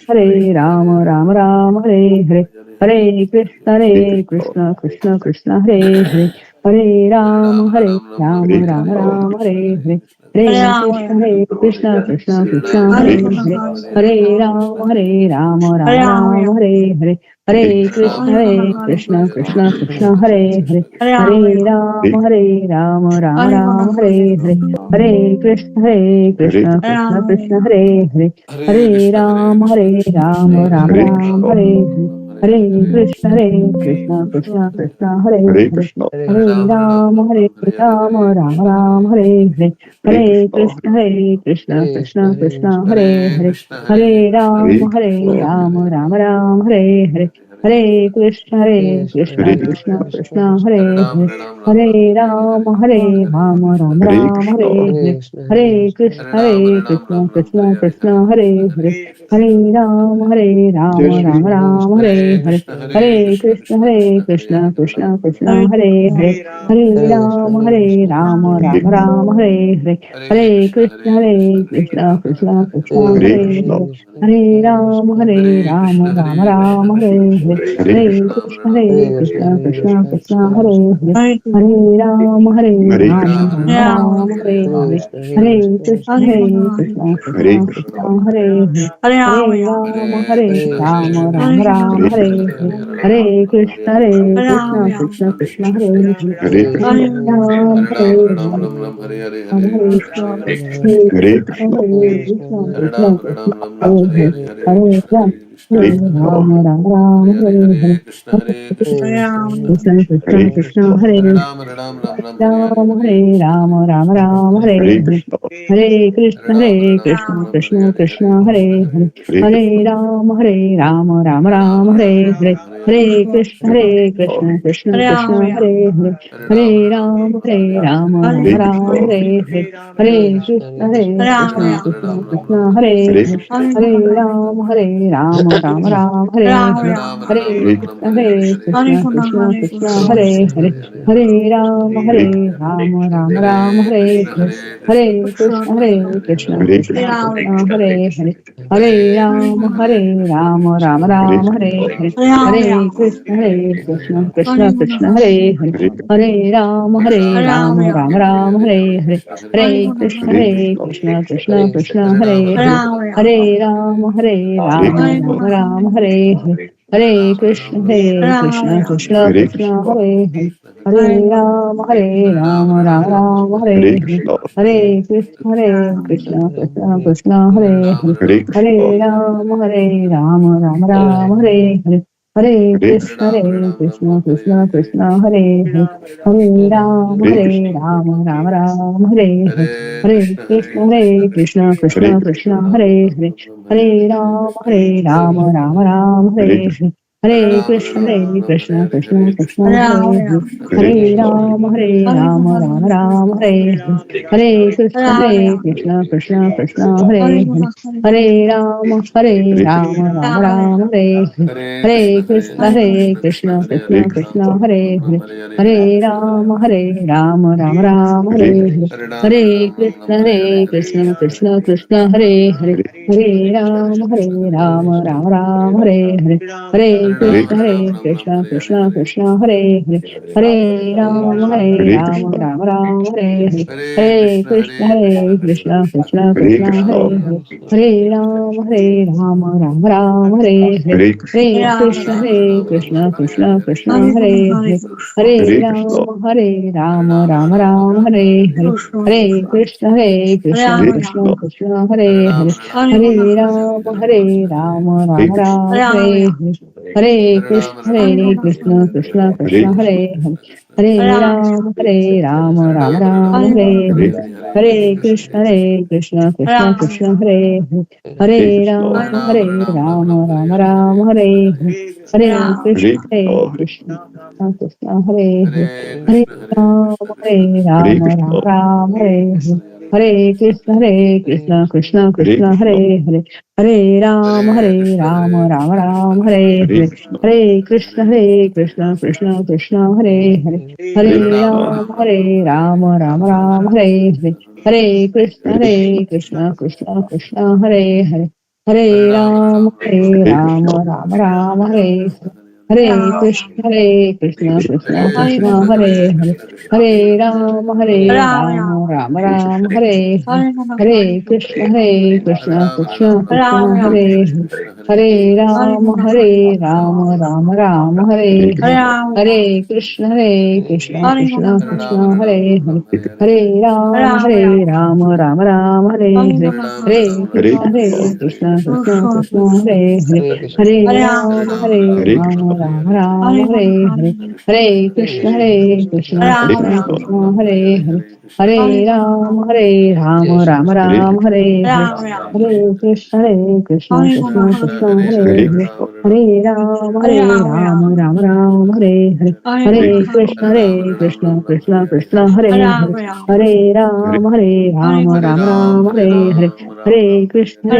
Hare Ram, Ram Ram, Hare Hare, Hare Krishna, Krishna Krishna, Hare Hare, Hare Ram, Ram Ram, Hare Hare, Hare Krishna, Krishna Krishna, Hare Hare, Hare Ram, Ram Ram, Hare Hare, Hare Krishna, Krishna Krishna, Hare Hare, Hare Ram, Ram Ram, Hare Hare, Hare Krishna, Krishna Krishna, Hare Hare, Hare Ram, Ram Ram, Hare Hare, Hare Krishna, Krishna Krishna, Hare Hare, Hare Ram, Ram Ram, Hare Hare, Hare Krishna, Krishna Krishna, Hare Hare, Hare Ram, Ram Ram, Hare Hare, Hare Krishna, Krishna Krishna, Hare Hare, Hare Ram, Ram Ram, Hare Hare, Hare Krishna, Krishna Krishna, Hare Hare, Hare Ram, Ram Ram, Hare Hare, Hare Krishna, Krishna Krishna, Hare Hare, Hare Ram, Ram Ram, Hare Hare, Hare Krishna, Krishna Krishna, Hare Hare, Hare Ram, Ram Ram, Hare Hare, Hare Krishna, Krishna Krishna, Hare Hare, Hare Ram, Ram Ram, Hare Hare, Hare Krishna, Krishna Krishna, Hare Hare, Hare Ram, Hare Krishna, Hare Krishna, Krishna Krishna, Hare Hare, Hare Ram, Krishna Hare Hare Ram, Ram Ram, Hare Hare. Krishna Krishna Krishna Krishna Krishna Hare Ram, Hare Ram, Ram Ram, Hare Hare. Hare Krishna Krishna Krishna Hare Hare. Hare Ram, Ram Ram, Hare Hare. Hare Krishna Krishna Krishna Hare Hare. Hare Ram, Ram Ram, Hare Hare. Hare Krishna Krishna Krishna Hare Hare. Hare Ram, Ram Ram, Hare Hare. Hare Krishna Krishna Hare Hare. Hare Ram, Ram Ram, Hare Hare. Hare Krishna Krishna Hare Hare. Hare Ram, Ram Ram, Hare Hare. Hare Krishna Krishna Hare Hare. Hare Ram, Ram Ram, Hare Hare. Hare Krishna Krishna Hare Hare. Hare Ram, Ram Ram, Hare Hare. Hare Krishna Krishna Krishna Hare Hare. Hare Ram, Ram Ram, Hare Hare. Hare Krishna Krishna Hare Hare. Hare Ram, Ram Ram, Hare Hare. Hare Krishna Krishna Hare Hare. Hare Ram, Ram Ram, Hare Hare. Hare Krishna Krishna Hare Hare. Hare Ram, Ram Ram, Hare Hare. Hare Krishna Krishna Hare Hare. Hare Ram, Ram Ram, Hare Hare. Hare Krishna Krishna Hare Hare. Hare Ram, Ram Ram, Hare Hare. Hare Krishna Krishna Hare Hare. Hare Ram, Ram Ram, Hare Hare. Hare Krishna Krishna Hare Hare. Hare Ram, Ram Ram, Hare Hare. Hare Krishna Krishna Hare Hare. Hare Ram, Ram Ram, Hare Hare. Hare Krishna Krishna Hare Hare. Hare Ram, Ram Ram, Hare Hare. Hare Krishna Krishna Hare Hare. Hare Ram, Ram Ram, Hare Hare. Hare Krishna Krishna Hare Hare. Hare Ram, Ram Ram, Hare Hare. Hare Krishna Krishna Hare Hare. Hare Ram, Ram Ram, Hare Hare. Hare Krishna Krishna Hare Hare. Hare Ram, Ram Ram, Hare Hare. Hare Krishna Krishna Hare Hare. Hare Ram, Ram Ram, Hare Hare. Hare Krishna Krishna Hare Hare. Hare Ram, Ram Ram, Hare Hare. Hare Krishna Krishna Hare Hare. Hare Ram, Ram Ram, Hare Hare. Hare Krishna Krishna Hare Hare. Hare Ram, Ram Ram, Hare Hare. Hare Krishna Krishna Hare Hare. Hare Ram, Ram Ram, Hare Hare. Hare Krishna Krishna Hare Hare. Hare Ram, Ram Ram, Hare Hare. Hare Krishna Krishna Hare Hare. Hare Ram, Ram Ram, Hare Hare. Hare Krishna Krishna Hare Hare. Hare Ram, Ram Ram, Hare Hare. Hare Krishna Krishna Hare Hare. Hare Ram, Ram Ram, Hare Hare. Hare Krishna Krishna Hare Hare. Hare Ram, Ram Ram, Hare Hare. Hare Krishna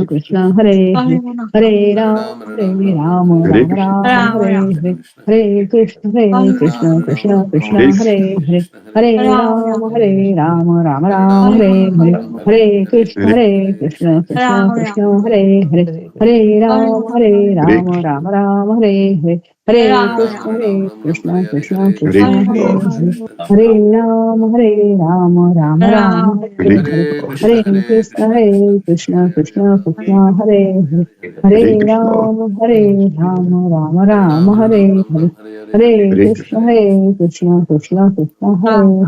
Krishna Hare Hare. Hare Ram, Ram Ram, Hare Hare. Hare Krishna Krishna Hare Hare. Hare Ram, Ram Ram, Hare Hare. Hare Krishna Krishna Hare Hare. Hare Ram, Ram Ram, Hare Hare. Hare Krishna Krishna Hare Hare. Hare Ram, Ram Ram, Hare Hare. Hare Krishna Krishna Hare Hare. Hare Ram, Ram Ram, Hare Hare. Hare Krishna Krishna Hare Hare. Hare Ram, Ram Ram, Hare Hare. Hare Krishna Krishna Hare Hare.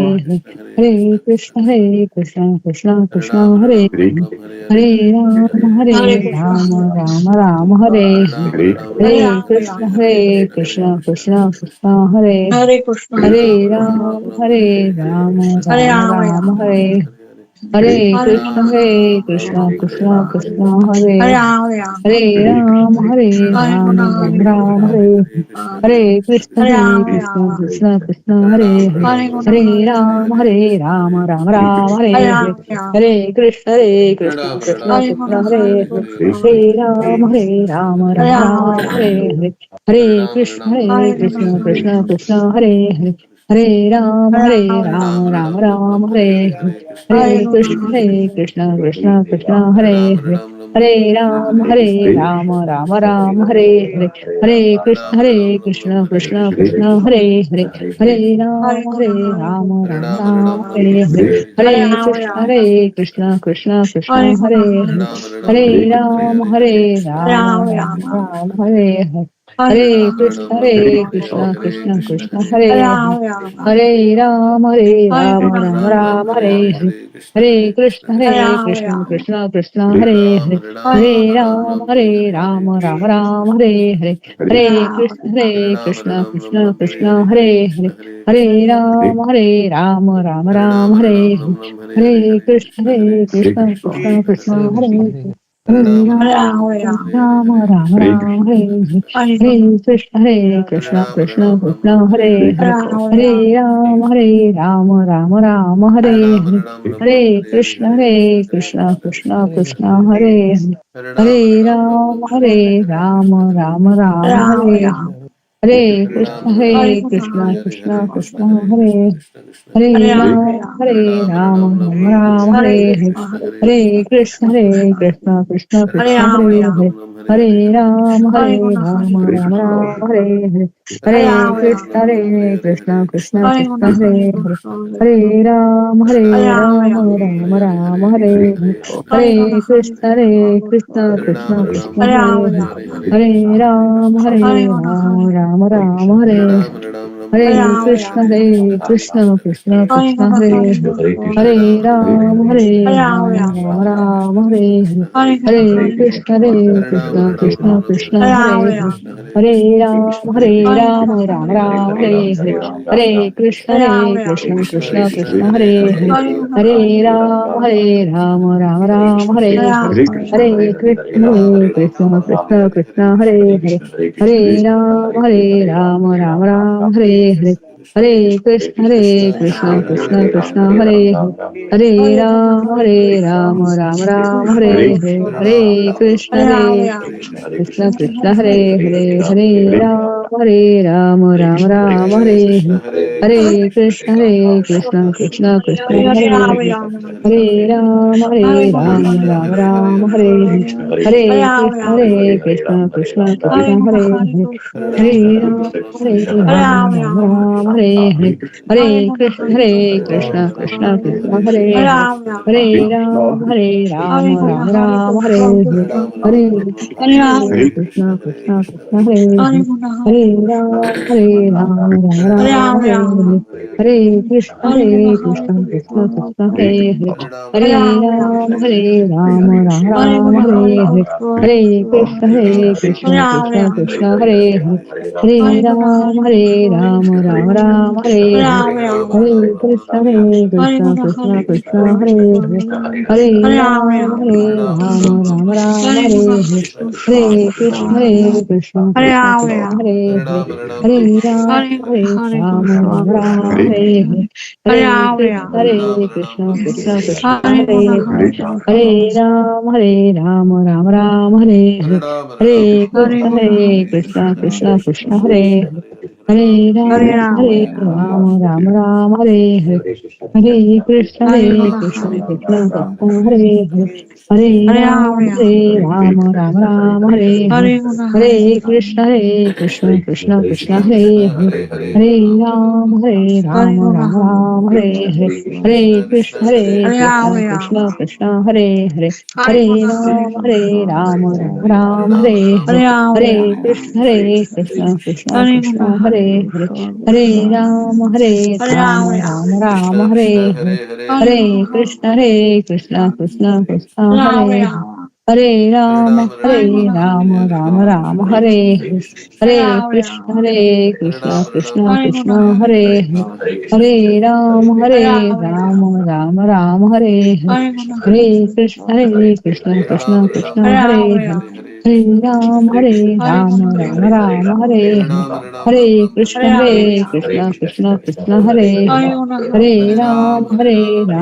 Hare Hare Krishna Krishna Krishna Hare Hare Rama Rama Rama Hare Hare Krishna Krishna Hare Hare Rama Rama Rama Hare Hare Krishna Krishna Krishna Hare Hare Rama Rama Rama Hare Hare Krishna Krishna Krishna Hare Hare Rama Rama Rama Hare Hare Krishna Krishna Krishna Hare Hare Rama Rama Rama Hare Hare Krishna Krishna Krishna Hare Hare Hare Ram, Ram Ram, Hare Krishna, Krishna Krishna, Hare Hare. Hare Ram, Ram Ram, Hare Krishna, Krishna Krishna, Hare Hare. Hare Ram, Ram Ram, Hare Krishna, Krishna Krishna, Hare Hare. Hare Ram, Ram Ram, Hare Hare. Hare Krishna, Krishna Krishna, Hare Hare. Hare Ram, Ram Ram, Hare Hare. Hare Krishna, Krishna Krishna, Hare Hare. Hare Ram, Ram Ram, Hare Hare. Hare Krishna, Krishna Krishna, Hare Hare. Hare Ram, Ram Ram, Hare Hare. Hare Krishna, Krishna Krishna, Hare Hare. Hare Ram, Ram Ram, Hare Hare. Hare Krishna, Krishna Krishna, Hare Hare. Hare Ram, Ram Ram, Hare Hare. Hare Krishna, Krishna Krishna, Hare Hare. Hare Ram, Ram Ram, Hare Hare. Hare Krishna, Krishna Krishna, Hare Hare. Hare Ram, Ram Ram, Hare Hare. Hare Krishna, Krishna Krishna, Hare Hare. Hare Ram, Ram Ram, Hare Hare. Hare Krishna, Krishna Krishna, Hare Hare. Hare Ram, Ram Ram, Hare Hare. Hare Krishna, Krishna Krishna, Hare Hare. Hare Ram, Ram Ram, Hare Hare. Hare Krishna, Krishna Krishna, Hare Hare. Hare Ram, Ram Ram, Hare Hare. Hare Krishna, Krishna Krishna, Hare Hare. Hare Ram, Ram Ram, Hare Hare. Hare Krishna, Krishna Krishna, Hare Hare. Hare Ram, Ram Ram, Hare Hare. Hare Krishna, Krishna Krishna, Hare Hare. Hare Ram, Ram Ram, Hare Hare. Hare Krishna, Krishna Krishna, Hare Hare. Hare Ram, Ram Ram, Hare Hare. Hare Krishna, Krishna Hare Hare. Hare Ram, Ram Ram, Hare Hare. Hare Krishna, Krishna Krishna, Hare Hare. Hare Ram, Ram Ram, Hare Hare. Hare Krishna, Krishna Krishna, Hare Hare. Hare Ram, Ram Ram, Hare Hare. Hare Krishna, Krishna Krishna, Hare Hare. Hare Ram, Ram Ram, Hare Hare. Hare Krishna, Krishna Krishna, Hare Hare. Hare Ram, Ram Ram, Hare Hare. Hare Krishna, Krishna Krishna, Hare Hare. Hare Ram, Ram Ram, Hare Hare. Hare Krishna, Krishna Krishna, Hare Hare. Hare Ram, Ram Ram, Hare Hare. Hare Krishna, Krishna Krishna, Hare Hare. Hare Ram, Ram Ram, Hare Hare. Hare Krishna, Krishna Krishna, Hare Hare. Hare Ram, Ram Ram, Hare Hare. Hare Krishna, Krishna Krishna, Hare Hare. Hare Ram, Ram Ram, Hare Hare. Hare Krishna, Krishna Krishna, Hare Hare. Hare Ram, Ram Ram, Hare Hare. Hare Krishna, Krishna Krishna, Hare Hare. Hare Ram, Ram Ram, Hare Hare. Hare Krishna, Krishna Krishna, Hare Hare. Hare Ram, Ram Ram, Hare Hare. Hare Krishna, Krishna Krishna, Hare Hare. Hare Ram, Ram Ram, Hare Hare. Hare Krishna, Krishna Krishna, Hare Hare. Hare Ram, Ram Ram, Hare Hare. Hare Krishna, Krishna Krishna, Hare Hare. Hare Ram, Ram Ram, Hare Hare. Hare Krishna, Krishna Krishna, Hare Hare. Hare Ram, Ram Ram, Hare Hare. Hare Krishna, Krishna Krishna, Hare Hare. Hare Ram, Hare Hare Ram, Guna, Ram Hare Ram, Guna, Hare Hare. Hare Krishna, Hare Hare Rama, Krishna, Rama, Krishna Krishna, Hare Hare. Hare Guna, Hare Hare Ram, Guna, Hare Ram, Ram Hare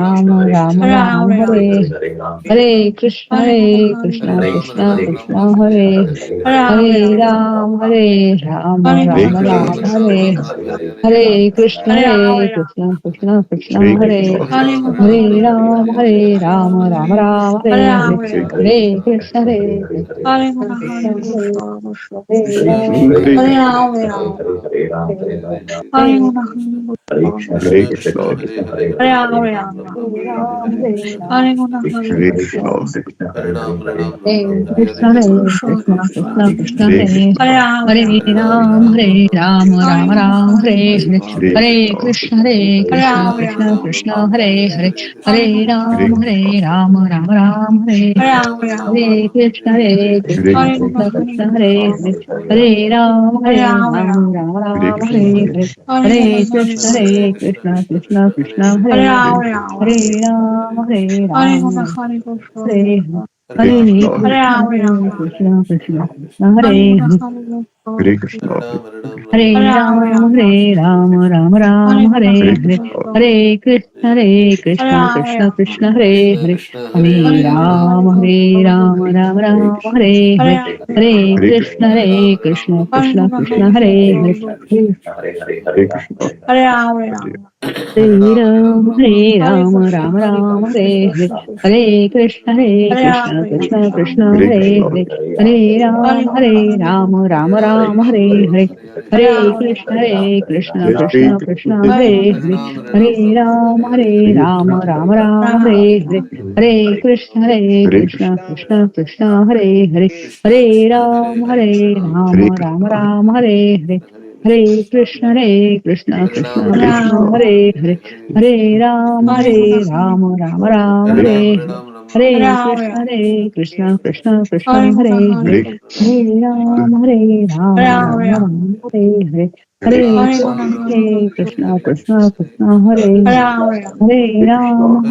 Ram, Rama, Hare Rama, Hare Krishna, Hare Guna, Hare Hare Krishna, Krishna Guna, Krishna, Hare Hare Rama, Hare Rama, Ram, Hare Ram, Hare Ram Guna, Hare Ram, Hare Krishna, Hare Krishna, Hare Hare Rama, Krishna, Krishna Krishna, Hare Hare Guna, Hare Hare Ram, Hare Ram, Ram Krishna, Ram, Hare Hare Rama, Rama, Hare Krishna, Hare Hare Krishna, Guna, Krishna Hare Hare Krishna, Krishna Hare Krishna, Ram, Hare Hare Rama, Rama, Hare Guna, Hare Krishna, Hare Rama, Rama, Ram, Hare Hare Ram. Guna, Hare Krishna, Krishna Hare Hare Krishna, Krishna Krishna Krishna Krishna Krishna, Hare Hare Rama, Hare Rama, Ram Hare Ram Guna, Ram Hare Hare Hare Krishna, Hare Krishna Hare Hare Krishna Rama, Krishna Rama, Krishna Hare Hare Hare Hare Guna, Hare Ram Ram Ram Hare Hare Hare Rama, Rama, Hare Krishna Hare Krishna Hare Guna, Krishna Hare Krishna Hare Krishna, Hare Krishna, Hare Hare Ram Rama, Ram Rama, Ram Ram Hare Hare Hare Guna, Hare Hare Krishna Hare Krishna, Krishna Krishna Krishna Hare Hare Hare Rama, Rama, Hare Hare Guna, Ram Hare Krishna, Hare Krishna, Hare Hare Krishna, Rama, Hare Rama, Krishna, Krishna Krishna, Hare Hare Guna, Hare Hare Krishna, Hare Hare Rama, Ram, Rama, Hare Ram, Ram Hare Ram, Guna, Hare Hare Hare Krishna, Hare Hare Krishna, Rama, Krishna Rama, Krishna, Hare Hare Hare Hare Guna, Ram, Hare Hare Krishna, Ram, Ram Ram, Hare Hare Hare Rama, Hare Rama, Krishna, Hare Krishna Guna, Krishna, Hare Hare Krishna, Hare Hare Rama, Rama, Hare Ram, Hare Hare Ram, Krishna, Ram Hare Ram, Krishna, Hare Hare Krishna, Krishna, Hare Hare Krishna, Rama, Krishna Rama, Krishna, Hare Hare Hare Guna, Hare Hare Ram, Ram Krishna, Ram, Hare Hare Hare Hare Rama, Krishna, Krishna Krishna Krishna, Hare Hare Guna, Hare Hare Hare Ram, Hare Ram, Ram Ram, Hare Hare Hare Krishna, Krishna Krishna, Hare Hare Hare Ram, Ram Ram, Hare Hare Hare Krishna, Krishna Krishna, Hare Hare Hare Ram, Ram Hare Hare Hare Krishna, Krishna Krishna, Hare Hare Hare Ram, Ram Hare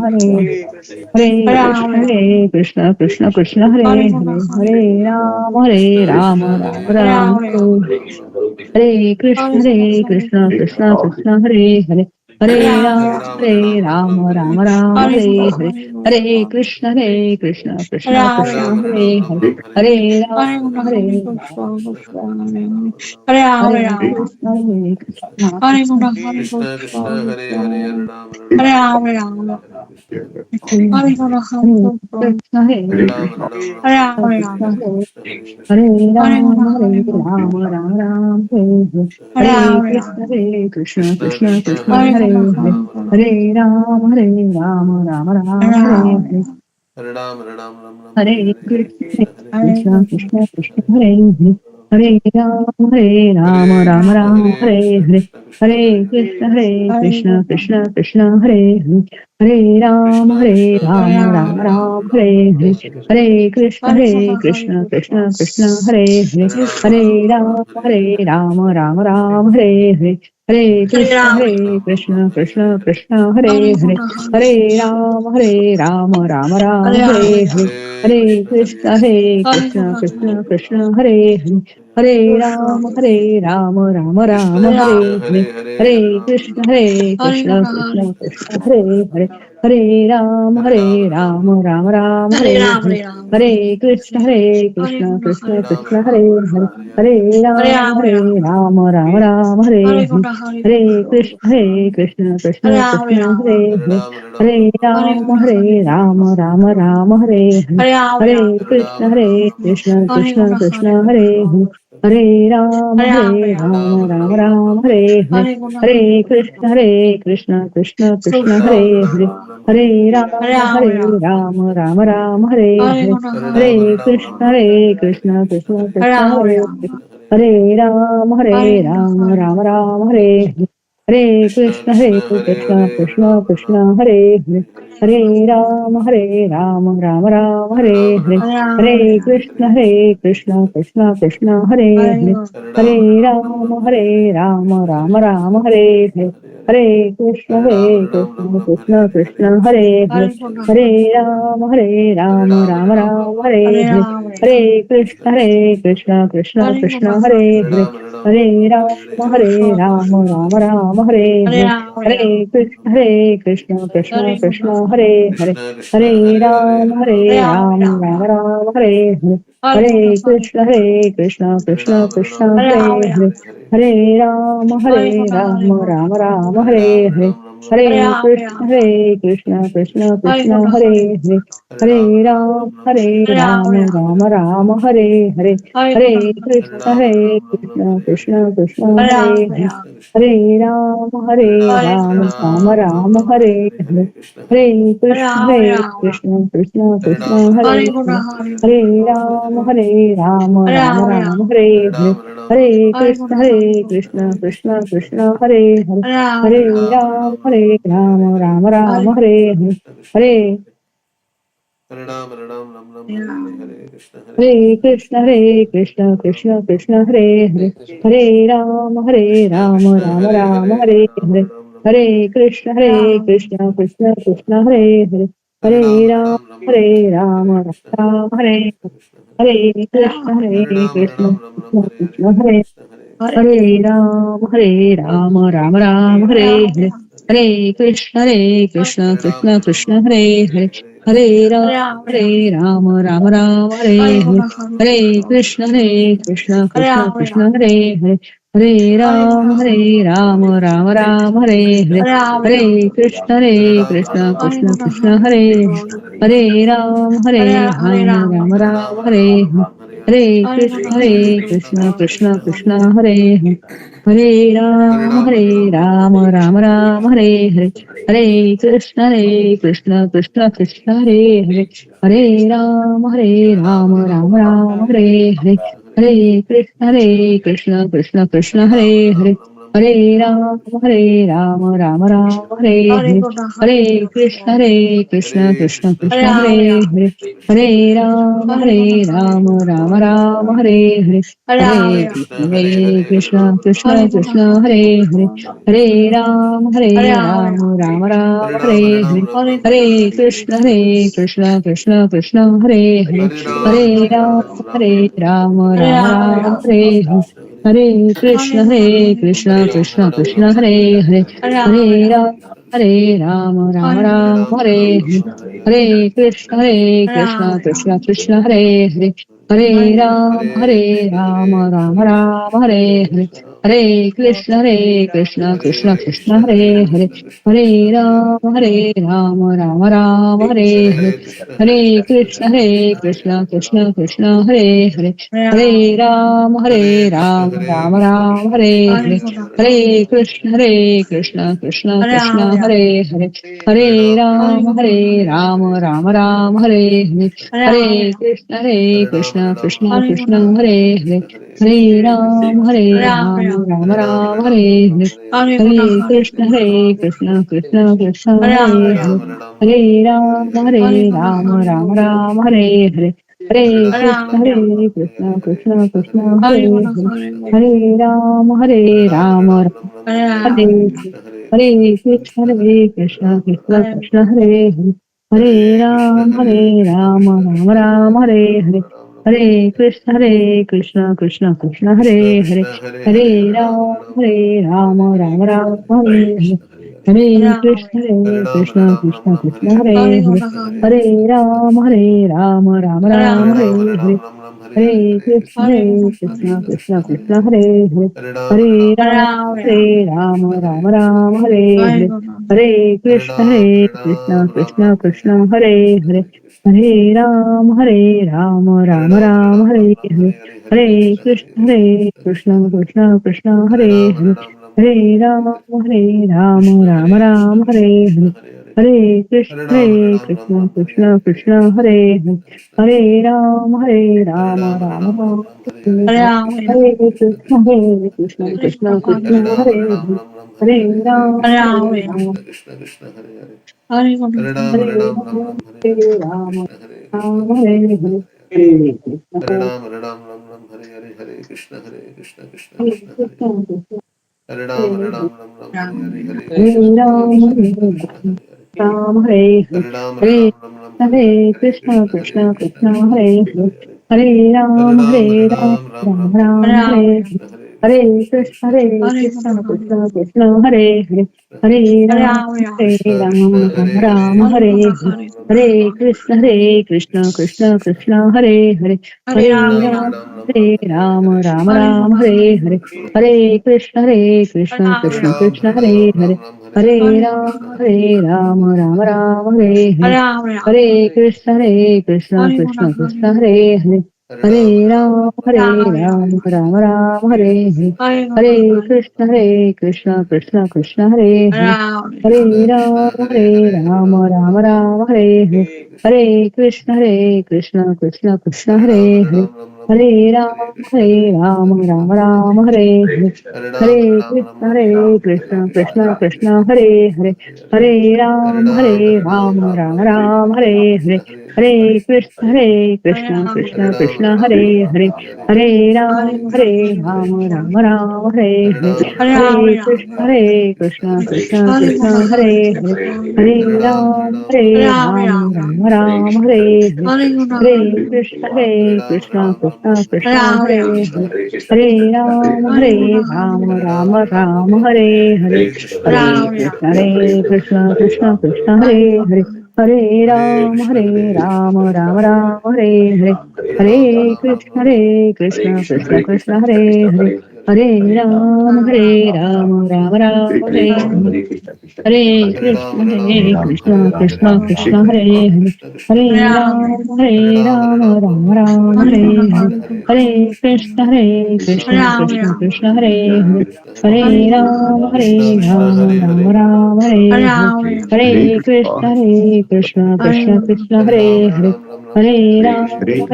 Hare Hare Krishna, Krishna Krishna, Hare Hare Hare Ram, Ram Hare Hare Hare Krishna, Krishna Krishna, Hare Hare Hare Ram, Ram Hare Hare Krishna, Krishna Krishna, Hare Hare Hare Ram, Ram Hare Hare Hare Krishna, Krishna Krishna, Hare Hare Hare Ram, Hare Krishna, Krishna Hare Krishna. Guna, Hare Krishna Krishna, Hare Hare Hare Ram Hare Ram Rama, Ram Rama, Hare Krishna Hare Guna, Hare Hare Krishna, Krishna, Hare Hare Ram Ram Ram Hare Ram Rama, Hare Rama, Hare Hare Krishna Hare Krishna Hare Hare Ram, Guna, Hare Hare Ram, Krishna, Ram Ram, Hare Hare Hare Rama, Krishna, Rama, Hare Krishna, Krishna Krishna Krishna Krishna, Hare Hare Hare Hare Guna, Hare Hare Hare Ram Ram Krishna, Hare Ram, Hare Ram, Ram Hare Ram, Hare Rama, Hare Hare Ram Ram Ram Ram Hare Hare Hare Hare Krishna, Krishna Hare Hare Krishna Krishna Krishna, Krishna Krishna Krishna, Krishna Hare Hare Hare Hare Ram, Hare Ram Rama, Ram, Hare Hare Krishna Hare Krishna Krishna Hare Hare Hare Krishna, Krishna Hare Hare Krishna, Guna, Krishna Krishna, Hare Hare Hare Ram, Krishna Hare Krishna Hare Hare Ram, Hare Ram Hare Rama, Ram Ram, Ram Hare Ram Hare Hare Hare Hare Krishna, Hare Hare Guna, Hare Krishna, Krishna Krishna, Krishna, Hare Hare Hare Ram Krishna, Ram Hare Ram Ram, Ram Hare Hare Hare Hare Ram, Krishna Ram Krishna Ram, Hare Hare Hare Hare Krishna, Rama, Hare Hare Ram Ram Ram Krishna, Hare Hare Krishna Hare Krishna, Hare Hare Hare Guna, Hare Hare Krishna, Ram, Hare Ram, Ram Ram, Hare Hare Rama, Hare Hare Hare Krishna Krishna, Hare Hare Hare Krishna, Guna, Krishna Hare Krishna, Hare Hare Hare Krishna, Ram, Hare Ram, Ram Ram, Krishna Hare Krishna Hare Rama, Hare Hare Hare Hare Hare Ram Krishna, Ram Ram Hare Hare Krishna, Guna, Hare Krishna Krishna, Krishna, Hare Hare Hare Ram, Hare Ram Hare Ram Ram, Ram Ram Ram Hare Ram, Hare Hare Hare Rama, Hare Krishna Hare Rama, Hare Krishna, Hare Hare Krishna, Guna, Hare Krishna Hare Ram Krishna, Ram Krishna, Ram Hare Ram Hare Hare Hare Hare Hare Ram, Rama, Hare Hare Rama, Ram, Ram Ram, Hare Hare Hare Guna, Hare Hare Krishna, Krishna, Hare Krishna, Hare Krishna Rama, Hare Krishna, Rama, Hare Hare Hare Ram Ram Hare Ram Ram Hare Ram, Guna, Hare Hare Hare Ram, Krishna, Ram Ram, Hare Hare Hare Rama, Hare Hare Rama, Hare Krishna, Ram Ram Hare Ram Ram Krishna, Hare Hare Krishna Guna, Hare Krishna, Hare Krishna, Hare Hare Ram, Hare Rama, Hare Hare Hare Rama, Ram, Ram Ram Ram Ram Ram, Ram Hare Hare Hare Hare Hare Guna, Hare Hare Krishna, Krishna, Hare Krishna, Krishna Hare Krishna, Krishna, Ram Hare Ram Hare Ram Krishna, Ram Hare Hare Hare Hare Ram, Rama, Hare Hare Rama, Ram, Ram Ram, Hare Hare Hare Guna, Hare Hare Ram Hare Ram Krishna, Ram Krishna, Ram Hare Hare Hare Hare Krishna, Krishna Krishna Hare Hare Krishna, Krishna Rama, Hare Hare Hare Krishna Rama, Hare Hare Ram, Hare Hare Guna, Ram, Hare Ram Krishna, Ram, Hare Hare Krishna Krishna, Krishna Hare Hare Krishna, Hare Hare Krishna Ram Ram Krishna, Ram Hare Hare Hare Hare Ram, Ram Ram, Hare Hare. Hare Krishna, Krishna Krishna, Hare Hare. Hare Ram, Ram Ram, Hare Hare. Hare Krishna, Krishna Krishna, Hare Hare. Hare Ram, Ram Ram, Hare Hare. Hare Krishna, Krishna Krishna, Hare Hare. Hare Ram, Ram Ram, Hare Hare. Hare Krishna, Krishna Krishna, Hare Hare. Hare Ram, Ram Ram, Hare Hare. Hare Krishna, Krishna Krishna, Hare Hare. Hare Ram, Ram Ram, Hare Hare. Hare Krishna, Krishna Krishna, Hare Hare. Hare Ram, Ram Ram, Hare Hare. Hare Krishna, Krishna Krishna, Hare Hare. Hare Ram, Ram Ram, Hare Hare. Hare Krishna, Krishna Krishna, Hare Hare. Hare Ram, Ram Ram, Hare Hare. Hare Krishna, Krishna Krishna, Hare Hare. Hare Ram, Ram Ram, Hare Hare. Hare Hare Ram, Ram Ram, Hare Krishna, Krishna Krishna, Hare Hare. Hare Ram, Ram Ram, Hare Hare. Hare Krishna, Krishna Krishna, Hare Hare. Hare Ram, Ram Ram, Hare Hare. Hare Krishna, Krishna Krishna, Hare Hare Ram, Ram Ram, Hare Hare. Hare Krishna, Krishna Krishna, Hare Hare. Hare Ram, Ram Ram, Hare Hare. Hare Krishna, Krishna Krishna, Hare Hare. Hare Ram, Ram Ram, Hare Hare. Hare Krishna, Krishna Krishna, Hare Hare. Hare Ram, Ram Ram, Hare Hare. Hare Krishna, Krishna Krishna, Hare Hare. Hare Ram, Ram Ram, Hare Hare. Hare Krishna, Krishna Krishna, Hare Hare. Hare Ram, Ram Ram, Hare Hare. Hare Krishna, Krishna Krishna, Hare Hare. Hare Ram, Ram Ram, Hare Hare. Hare Krishna, Krishna Krishna, Hare Hare. Hare Ram, Ram Ram, Hare Hare. Hare Krishna, Krishna Krishna, Hare Hare. Hare Ram, Ram Ram, Hare Hare. Hare Krishna, Krishna Krishna, Hare Hare. Hare Ram, Ram Ram, Hare Hare. Hare Krishna, Krishna Krishna, Hare Hare. Hare Ram, Ram Ram, Hare Hare. Hare Krishna, Krishna Krishna, Hare Hare. Hare Ram, Ram Ram, Hare Hare. Hare Krishna, Krishna Krishna, Hare Hare. Hare Ram, Ram Ram, Hare Hare. Hare Krishna, Krishna Krishna, Hare Hare. Hare Ram, Ram Ram, Hare Hare. Hare Krishna, Krishna Krishna, Hare Hare. Hare Ram, Ram Ram, Hare Hare. Hare Krishna, Krishna Krishna, Hare Hare. Hare Ram, Ram Ram, Hare Hare. Hare Krishna, Krishna Krishna, Hare Hare. Hare Ram, Ram Ram, Hare Hare. Hare Krishna, Krishna Krishna, Hare Hare. Hare Ram, Ram Hare Hare Krishna, Krishna Krishna, Hare Hare. Hare Ram, Ram Ram, Hare Hare. Hare Krishna, Krishna Krishna, Hare Hare. Hare Ram, Ram Ram, Hare Hare. Hare Krishna, Krishna Krishna, Hare Hare. Hare Ram, Ram Ram, Hare Hare. Hare Krishna, Krishna Hare Hare. Hare Ram, Ram Ram, Hare Hare. Hare Krishna, Krishna Hare Hare. Hare Ram, Ram Ram, Hare Hare. Hare Krishna, Krishna Hare Hare. Hare Ram, Ram Ram, Hare Hare. Hare Krishna, Krishna Hare Hare. Hare Ram, Ram Ram, Hare Hare. Hare Krishna, Krishna Hare Hare. Hare Hare Hare Ram, Krishna Hare Hare Ram, Krishna Krishna Krishna Hare Hare Hare Hare Ram Hare Hare Ram Ram Ram, Ram Hare Hare Hare Hare Ram, Krishna Hare Krishna Ram Krishna Hare Krishna Hare, Hare Hare Hare Krishna, Hare Ram Ram Ram Hare Hare Hare Krishna Krishna Hare Krishna Hare Krishna, Krishna, Hare Hare Ram Hare, Ram Ram Hare Hare Hare Krishna Hare Ram, Krishna Hare Krishna Krishna Ram, Hare Hare Ram Hare Hare, Hare Ram Hare Ram Hare Hare Hare Hare Krishna, Krishna Krishna Krishna Krishna, Krishna Hare Krishna Hare, Hare Hare Hare Hare Ram, Hare Ram, Ram Ram Ram Ram, Hare Hare Krishna Hare, Hare Krishna Hare Krishna Krishna, Krishna Hare Krishna, Krishna Krishna, Hare Hare, Hare Hare Ram, Hare Krishna Ram, Krishna Ram Hare Ram, Hare Hare Ram Hare, Ram Ram Hare Hare Hare Krishna, Hare Krishna, Krishna Krishna, Hare Hare, Hare Hare Ram Ram, Ram Hare Ram, Hare Ram Krishna Ram, Krishna Hare Krishna Hare, Krishna Hare Hare Krishna, Hare Krishna, Hare Krishna Ram Krishna, Hare Hare, Ram Hare Hare Hare Ram, Krishna Hare Hare Ram, Ram Ram, Hare Hare, Hare Krishna, Hare Krishna, Krishna Krishna, Hare Hare, Hare Hare Ram Ram, Hare Ram, Ram Ram, Hare Hare, Hare Krishna, Hare Krishna, Krishna Krishna, Hare Hare, Hare Krishna Ram, Hare Hare Hare Ram, Ram Ram Ram Ram, Hare Hare, Hare Krishna, Hare Krishna, Krishna Krishna, Hare Ram Hare Hare, Ram Hare Hare Ram, Krishna Hare Hare Ram, Krishna Krishna Ram Krishna Ram, Hare Hare, Hare Hare Ram Krishna, Hare Hare Krishna, Krishna Hare Krishna, Krishna Hare Hare, Hare Hare Hare Ram, Ram Hare Ram, Ram Ram, Hare Hare, Hare Krishna, Hare Krishna, Krishna Krishna, Hare Hare, Hare Ram, Hare Ram, Ram Ram, Hare Hare, Hare Krishna, Hare Krishna, Krishna Krishna, Hare Hare, Hare Ram, Hare Ram, Ram Ram, Hare Hare, Hare Krishna, Hare Krishna, Krishna Krishna, Hare Hare, Hare Ram, Hare Ram, Ram Ram, Hare Hare, Hare Krishna, Hare Krishna, Krishna Krishna, Hare Hare, Hare Ram, Hare Ram, Ram Ram, Hare Hare, Hare Krishna, Hare Krishna, Krishna Krishna, Hare Hare, Hare Ram, Hare Ram, Ram Ram, Hare Hare, Hare Krishna, Hare Krishna, Krishna Krishna, Hare Hare, Hare Ram,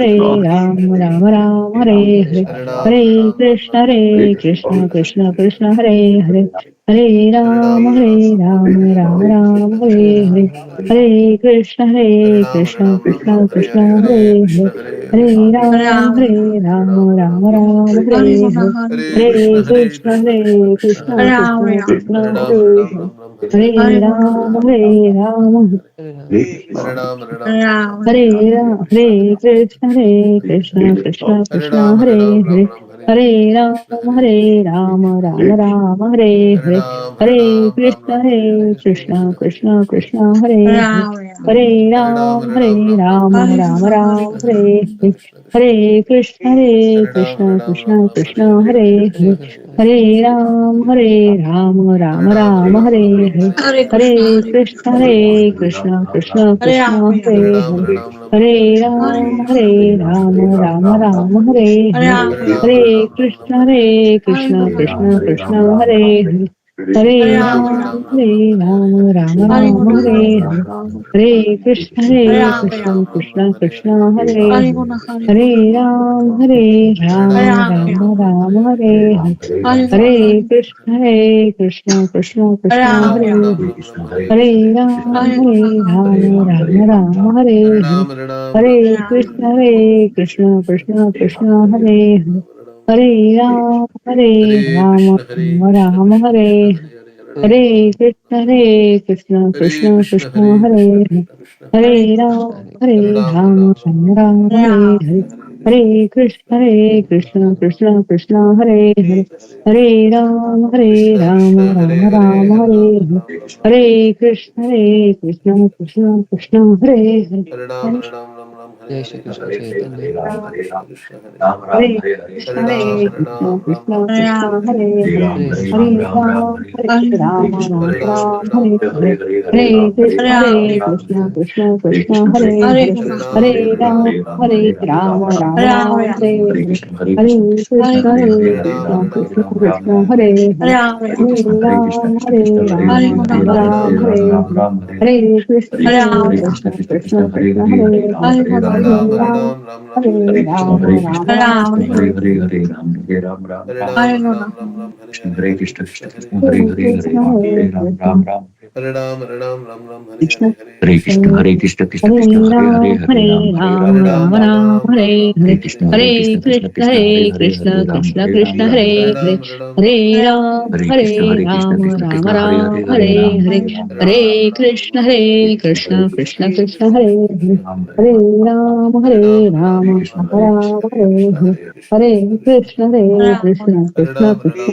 Hare Ram, Ram Ram, Hare Hare, Hare Krishna, Hare Krishna, Krishna Krishna, Hare Hare, Hare Ram, Hare Ram, Ram Ram, Hare Hare, Hare Krishna, Hare Krishna, Krishna Krishna, Hare Hare, Hare Ram, Hare Ram, Ram Ram, Hare Hare, Hare Krishna, Hare Krishna, Krishna Krishna, Hare Hare, Hare Ram, Hare Ram, Ram Ram, Hare Hare, Hare Krishna, Hare Krishna, Krishna Krishna, Hare Hare, Hare Ram, Hare Ram, Ram Ram, Hare Hare, Hare Krishna, Hare Krishna, Krishna Krishna, Hare Hare, Hare Ram, Hare Ram, Hare Ram, Hare Krishna, Hare Krishna, Krishna Krishna, Hare Hare, Hare Ram, Hare Ram, Ram Ram, Hare Hare, Hare Krishna, Hare Krishna, Krishna Krishna, Hare Hare, Hare Ram, Hare Ram, Ram Ram, Hare Hare, Hare Krishna, Hare Krishna, Krishna Krishna, Hare Hare, Hare Ram, Hare Ram, Ram Ram, Hare Hare, Hare Krishna, Hare Krishna, Krishna Krishna, Hare Hare, Hare Ram, Hare Ram, Ram Ram, Hare Hare, Hare Krishna, Hare Krishna, Krishna Krishna, Hare Hare, Hare Ram, Hare Ram, Ram Ram, Hare Hare, Hare Krishna, Hare Krishna, Krishna Krishna, Hare Hare, Hare Ram, Hare Ram, Ram Ram, Hare Hare, Hare Krishna, Hare Krishna, Krishna Krishna, Hare Hare, Hare Ram, Hare Ram, Ram Ram, Hare Hare, Hare Krishna, Hare Krishna, Krishna Krishna, Hare Hare, Hare Ram, Hare Ram, Ram Ram, Hare Hare, Hare Krishna, Hare Krishna, Krishna Krishna, Hare Hare, Hare Ram, Hare Ram, Ram Ram, Hare Hare, Hare Krishna, Hare Krishna, Krishna Krishna, Hare Hare, Hare Ram, Hare Ram, Ram Ram, Hare Hare, Hare Krishna, Hare Krishna, Krishna Krishna, Hare Hare. Hare Ram, Hare Hare Ram, Ram Ram, Hare जय Hare, Shri Hare Krishna Krishna, Chaitanya Hare Krishna, Krishna, Krishna Krishna, Hare Hare. Hare Hare Krishna, Ram, Hare Hare Krishna, Ram, Ram Ram, Krishna Hare Krishna, Hare, Hare Hare Hare, Krishna, Hare Hare Krishna Hare Krishna, Hare Hare Ram, Krishna Hare. Hare Ram, Hare Ram Ram, Hare Ram, Ram, Hare Ram Hare, Ram, Hare Hare, Hare Hare Krishna, Krishna, Hare Hare Krishna, Krishna, Hare Krishna. Krishna Krishna, Hare Hare, Hare Ram, Hare Hare Ram, Ram, Ram Ram, Hare Hare Ram, Hare, Hare Ram Krishna, Ram, Hare Hare Krishna, Hare, Krishna Krishna. Hare Krishna, Hare Hare Ram, Krishna, Hare Ram, Krishna Ram Ram, Hare Krishna, Hare, Hare Hare Hare, Krishna, Hare Hare Krishna, Hare Ram, Krishna. Hare Ram, Ram Hare Ram, Ram, Hare Hare Ram, Hare, Ram Ram, Hare Hare Hare, Krishna, Hare Hare Krishna, Krishna, Krishna Krishna, Krishna Hare Krishna, Hare, Hare Hare Hare, Ram, Hare Ram, Ram Ram Ram Ram Hare Hare Ram, Krishna Ram Krishna Ram, Krishna Hare Hare Hare, Hare Hare Ram Hare Ram Hare, Ram Ram Hare Hare Hare Hare Krishna Hare Hare Hare Krishna, Hare Hare Krishna, Hare Ram Ram Ram Hare Krishna Hare Hare Krishna Hare Hare Krishna Hare Ram, Hare Hare Ram, Ram Ram Ram, Ram Ram Hare Ram Hare, Ram Hare Hare Hare Krishna Krishna, Krishna Hare Krishna Krishna, Krishna Krishna Krishna,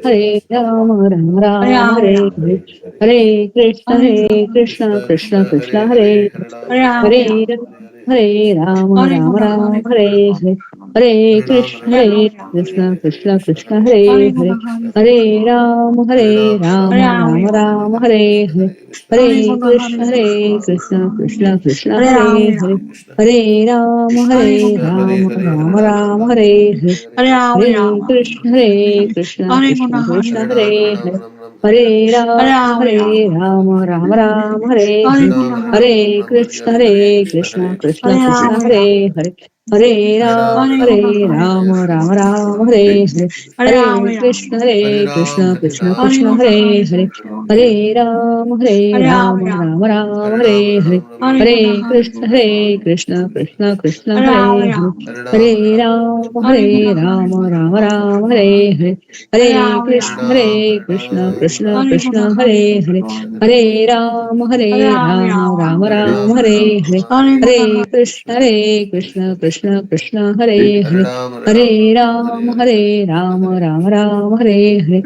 Hare Hare Hare, Ram Ram Ram Hare Hare Ram, Hare Hare Ram, Ram Ram, Hare Hare, Hare Krishna, Hare Krishna, Krishna Krishna, Hare Hare, Hare Ram, Hare Ram, Ram Ram, Hare Hare, Hare Krishna, Hare Krishna, Krishna Krishna, Hare Hare, Hare Ram, Hare Ram, Ram Ram, Hare Hare, Hare Krishna, Hare Krishna, Krishna Krishna, Hare Hare, Hare Ram, Hare Ram, Ram Ram, Hare Hare, Hare Krishna, Hare Krishna, Krishna Krishna, Hare Hare, Hare Ram, Hare Ram, Ram Ram, Hare Hare, Hare Krishna, Hare Krishna, Krishna Krishna, Hare Hare, Hare Ram, Hare Ram, Ram Ram, Hare Hare, Hare Krishna, Hare Krishna, Krishna Krishna, Hare Hare, Hare Ram, Hare Ram, Ram Ram, Hare Hare, Hare Krishna, Hare Krishna, Krishna Krishna, Hare Hare, Hare Ram, Hare Ram, Ram Ram, Hare Hare, Hare Krishna, Hare Krishna, Krishna Krishna, Hare Hare, Hare Ram, Hare Ram, Ram Ram, Hare Hare, Hare Krishna, Hare Krishna, Krishna Krishna, Hare Hare, Hare Ram, Hare Ram, Ram Ram, Hare Hare, Hare Krishna, Hare Krishna, Krishna Krishna, Hare Hare, Hare Ram, Hare Ram, Ram Ram, Hare Hare, Hare Krishna, Hare Krishna, Krishna Krishna, Hare Hare, Hare Ram, Hare Ram, Ram Ram, Hare Hare,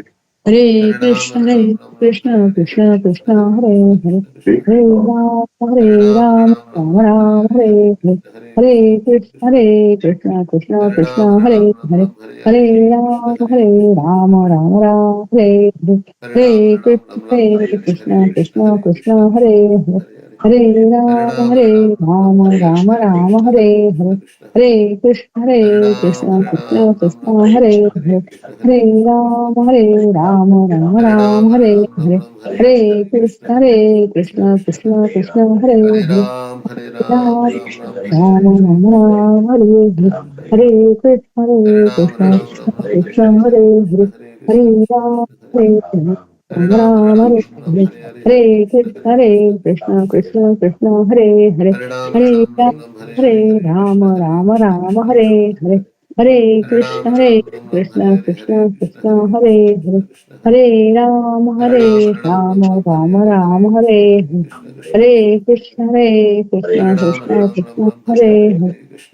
Hare Krishna, Hare Krishna, Krishna Krishna, Hare Hare, Hare Ram, Ram Ram, Hare Hare, Hare Krishna, Hare Krishna, Krishna Krishna, Hare Hare, Hare Ram, Hare Ram, Ram Ram, Hare Hare, Hare Krishna, Hare Krishna, Krishna Krishna, Hare Hare, Hare Ram, Hare Ram, Ram Ram, Hare Hare, Hare Krishna, Hare Krishna, Krishna Krishna, Hare Hare, Hare Ram, Hare Ram, Ram Ram, Hare Hare, Hare Krishna, Hare Krishna, Krishna Krishna, Hare Hare, Hare Ram Ram, Ram Ram Hare Ram Hare Ram Ram, Hare Hare, Hare Krishna, Hare Krishna, Krishna Krishna, Hare Hare, Hare Ram, Hare Ram, Ram Ram, Hare Hare, Hare Krishna, Hare Krishna, Krishna Krishna, Hare Hare, Hare Ram, Hare Ram, Ram Ram, Hare Hare, Hare Krishna, Hare Krishna, Krishna Krishna, Hare Hare, Hare Ram, Hare Ram, Ram Ram, Hare Hare, Hare Krishna, Hare Krishna, Krishna Krishna, Hare Hare, Hare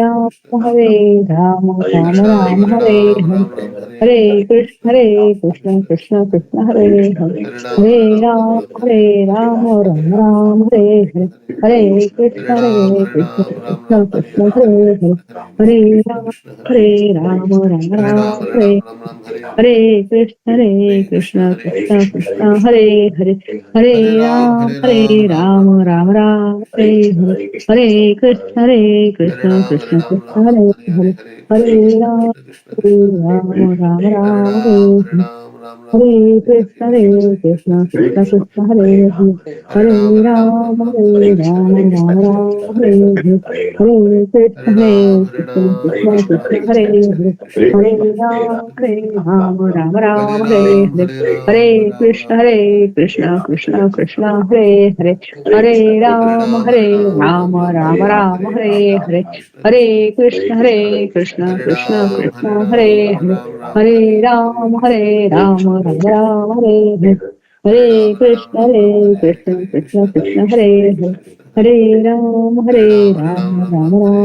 Ram, Hare Ram, Ram Ram, Hare Hare, Hare Krishna, Hare Krishna, Krishna Krishna, Hare Hare, Hare Ram, Hare Ram, Ram Ram, Hare Hare, Hare Krishna, Hare Krishna, Krishna Krishna, Hare Hare, Hare Ram, Hare Ram, Ram Ram, Hare Hare Krishna, Hare Krishna, Krishna Krishna, Hare Hare, Hare Ram, Hare Ram, Ram Ram, Hare Hare, Hare Krishna, Hare Krishna, Krishna Krishna, Hare Hare, Hare Ram, Hare Ram, Ram Ram, Hare Hare, Hare Krishna, Hare Krishna, Krishna Krishna, Hare Hare, Hare Ram, Hare Ram, Ram Ram, Hare Hare, Hare Krishna, Hare Krishna, Krishna Krishna, Hare Hare, Hare Ram, Hare Ram, Ram Ram, Hare Hare, Hare Krishna, Hare Krishna, Krishna Krishna, Hare Hare, Hare Ram, Hare Ram, Ram Ram, Hare Hare, Hare Krishna, Hare Krishna, Krishna Krishna, Hare Hare, Hare Ram, Hare Ram, Ram Ram, Hare Hare, Hare Krishna, Hare Krishna, Krishna Krishna, Hare Hare, Hare Ram, Hare Ram, Ram Ram, Hare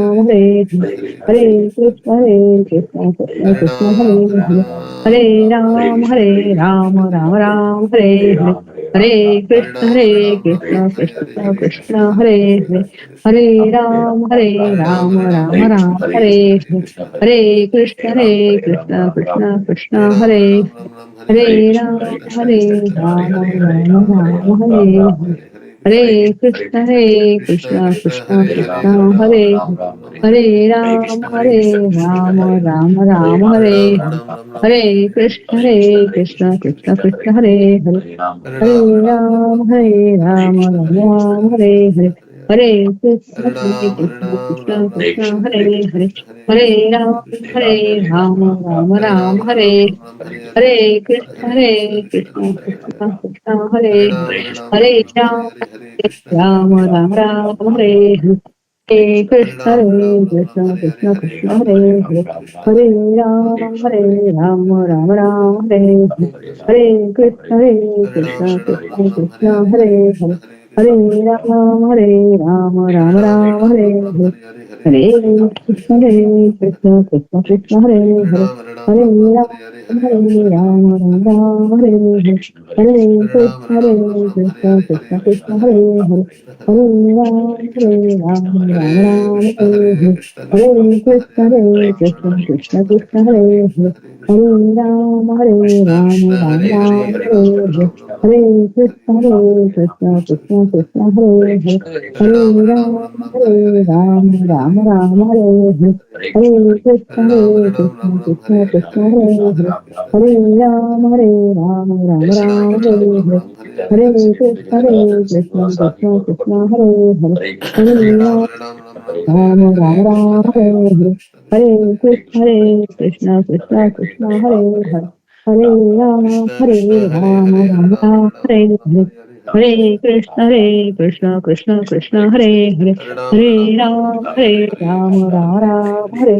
Hare, Hare Krishna, Hare Krishna, Krishna Krishna, Hare Hare, Hare Ram, Hare Ram, Ram Ram, Hare Hare, Hare Krishna, Hare Krishna, Krishna Krishna, Hare Hare, Hare Ram, Hare Ram, Ram Ram, Hare Hare, Hare Krishna, Hare Krishna, Krishna Krishna, Hare Hare, Hare Ram, Hare Ram, Ram Ram, Hare Hare, Hare Krishna, Hare Krishna, Krishna Krishna, Hare Hare, Hare Ram, Hare Ram, Ram Ram, Hare Hare, Hare Krishna, Hare Krishna, Krishna Krishna, Hare Hare, Hare Ram, Hare Ram, Ram Ram, Hare Hare, Hare Krishna Krishna Krishna Hare Hare Hare Ram Ram Ram Hare Hare Krishna Krishna Krishna Hare Hare Ram Ram Ram Hare Hare Krishna Krishna Krishna Krishna Hare Hare Hare Ram Ram Ram Hare Hare Krishna Krishna Krishna Hare Hare Hare Ram Ram Ram Hare Hare Hare Krishna Krishna Krishna Hare Hare Hare Ram Ram Ram Hare Hare Hare Krishna Krishna Krishna Hare Hare Hare Ram Ram Ram Hare Hare Hare Krishna Krishna Krishna Hare Hare Hare Ram Ram Ram Hare Hare Hare Krishna Krishna Krishna Hare Hare Hare Ram Ram Ram Hare Hare Hare Krishna Krishna Krishna Hare Hare Hare Ram Ram Ram Hare Hare Hare Krishna Krishna Krishna Hare Hare Hare Ram Ram Ram Hare Hare Hare Krishna Krishna Krishna Hare Hare Hare Ram Ram Hare Hare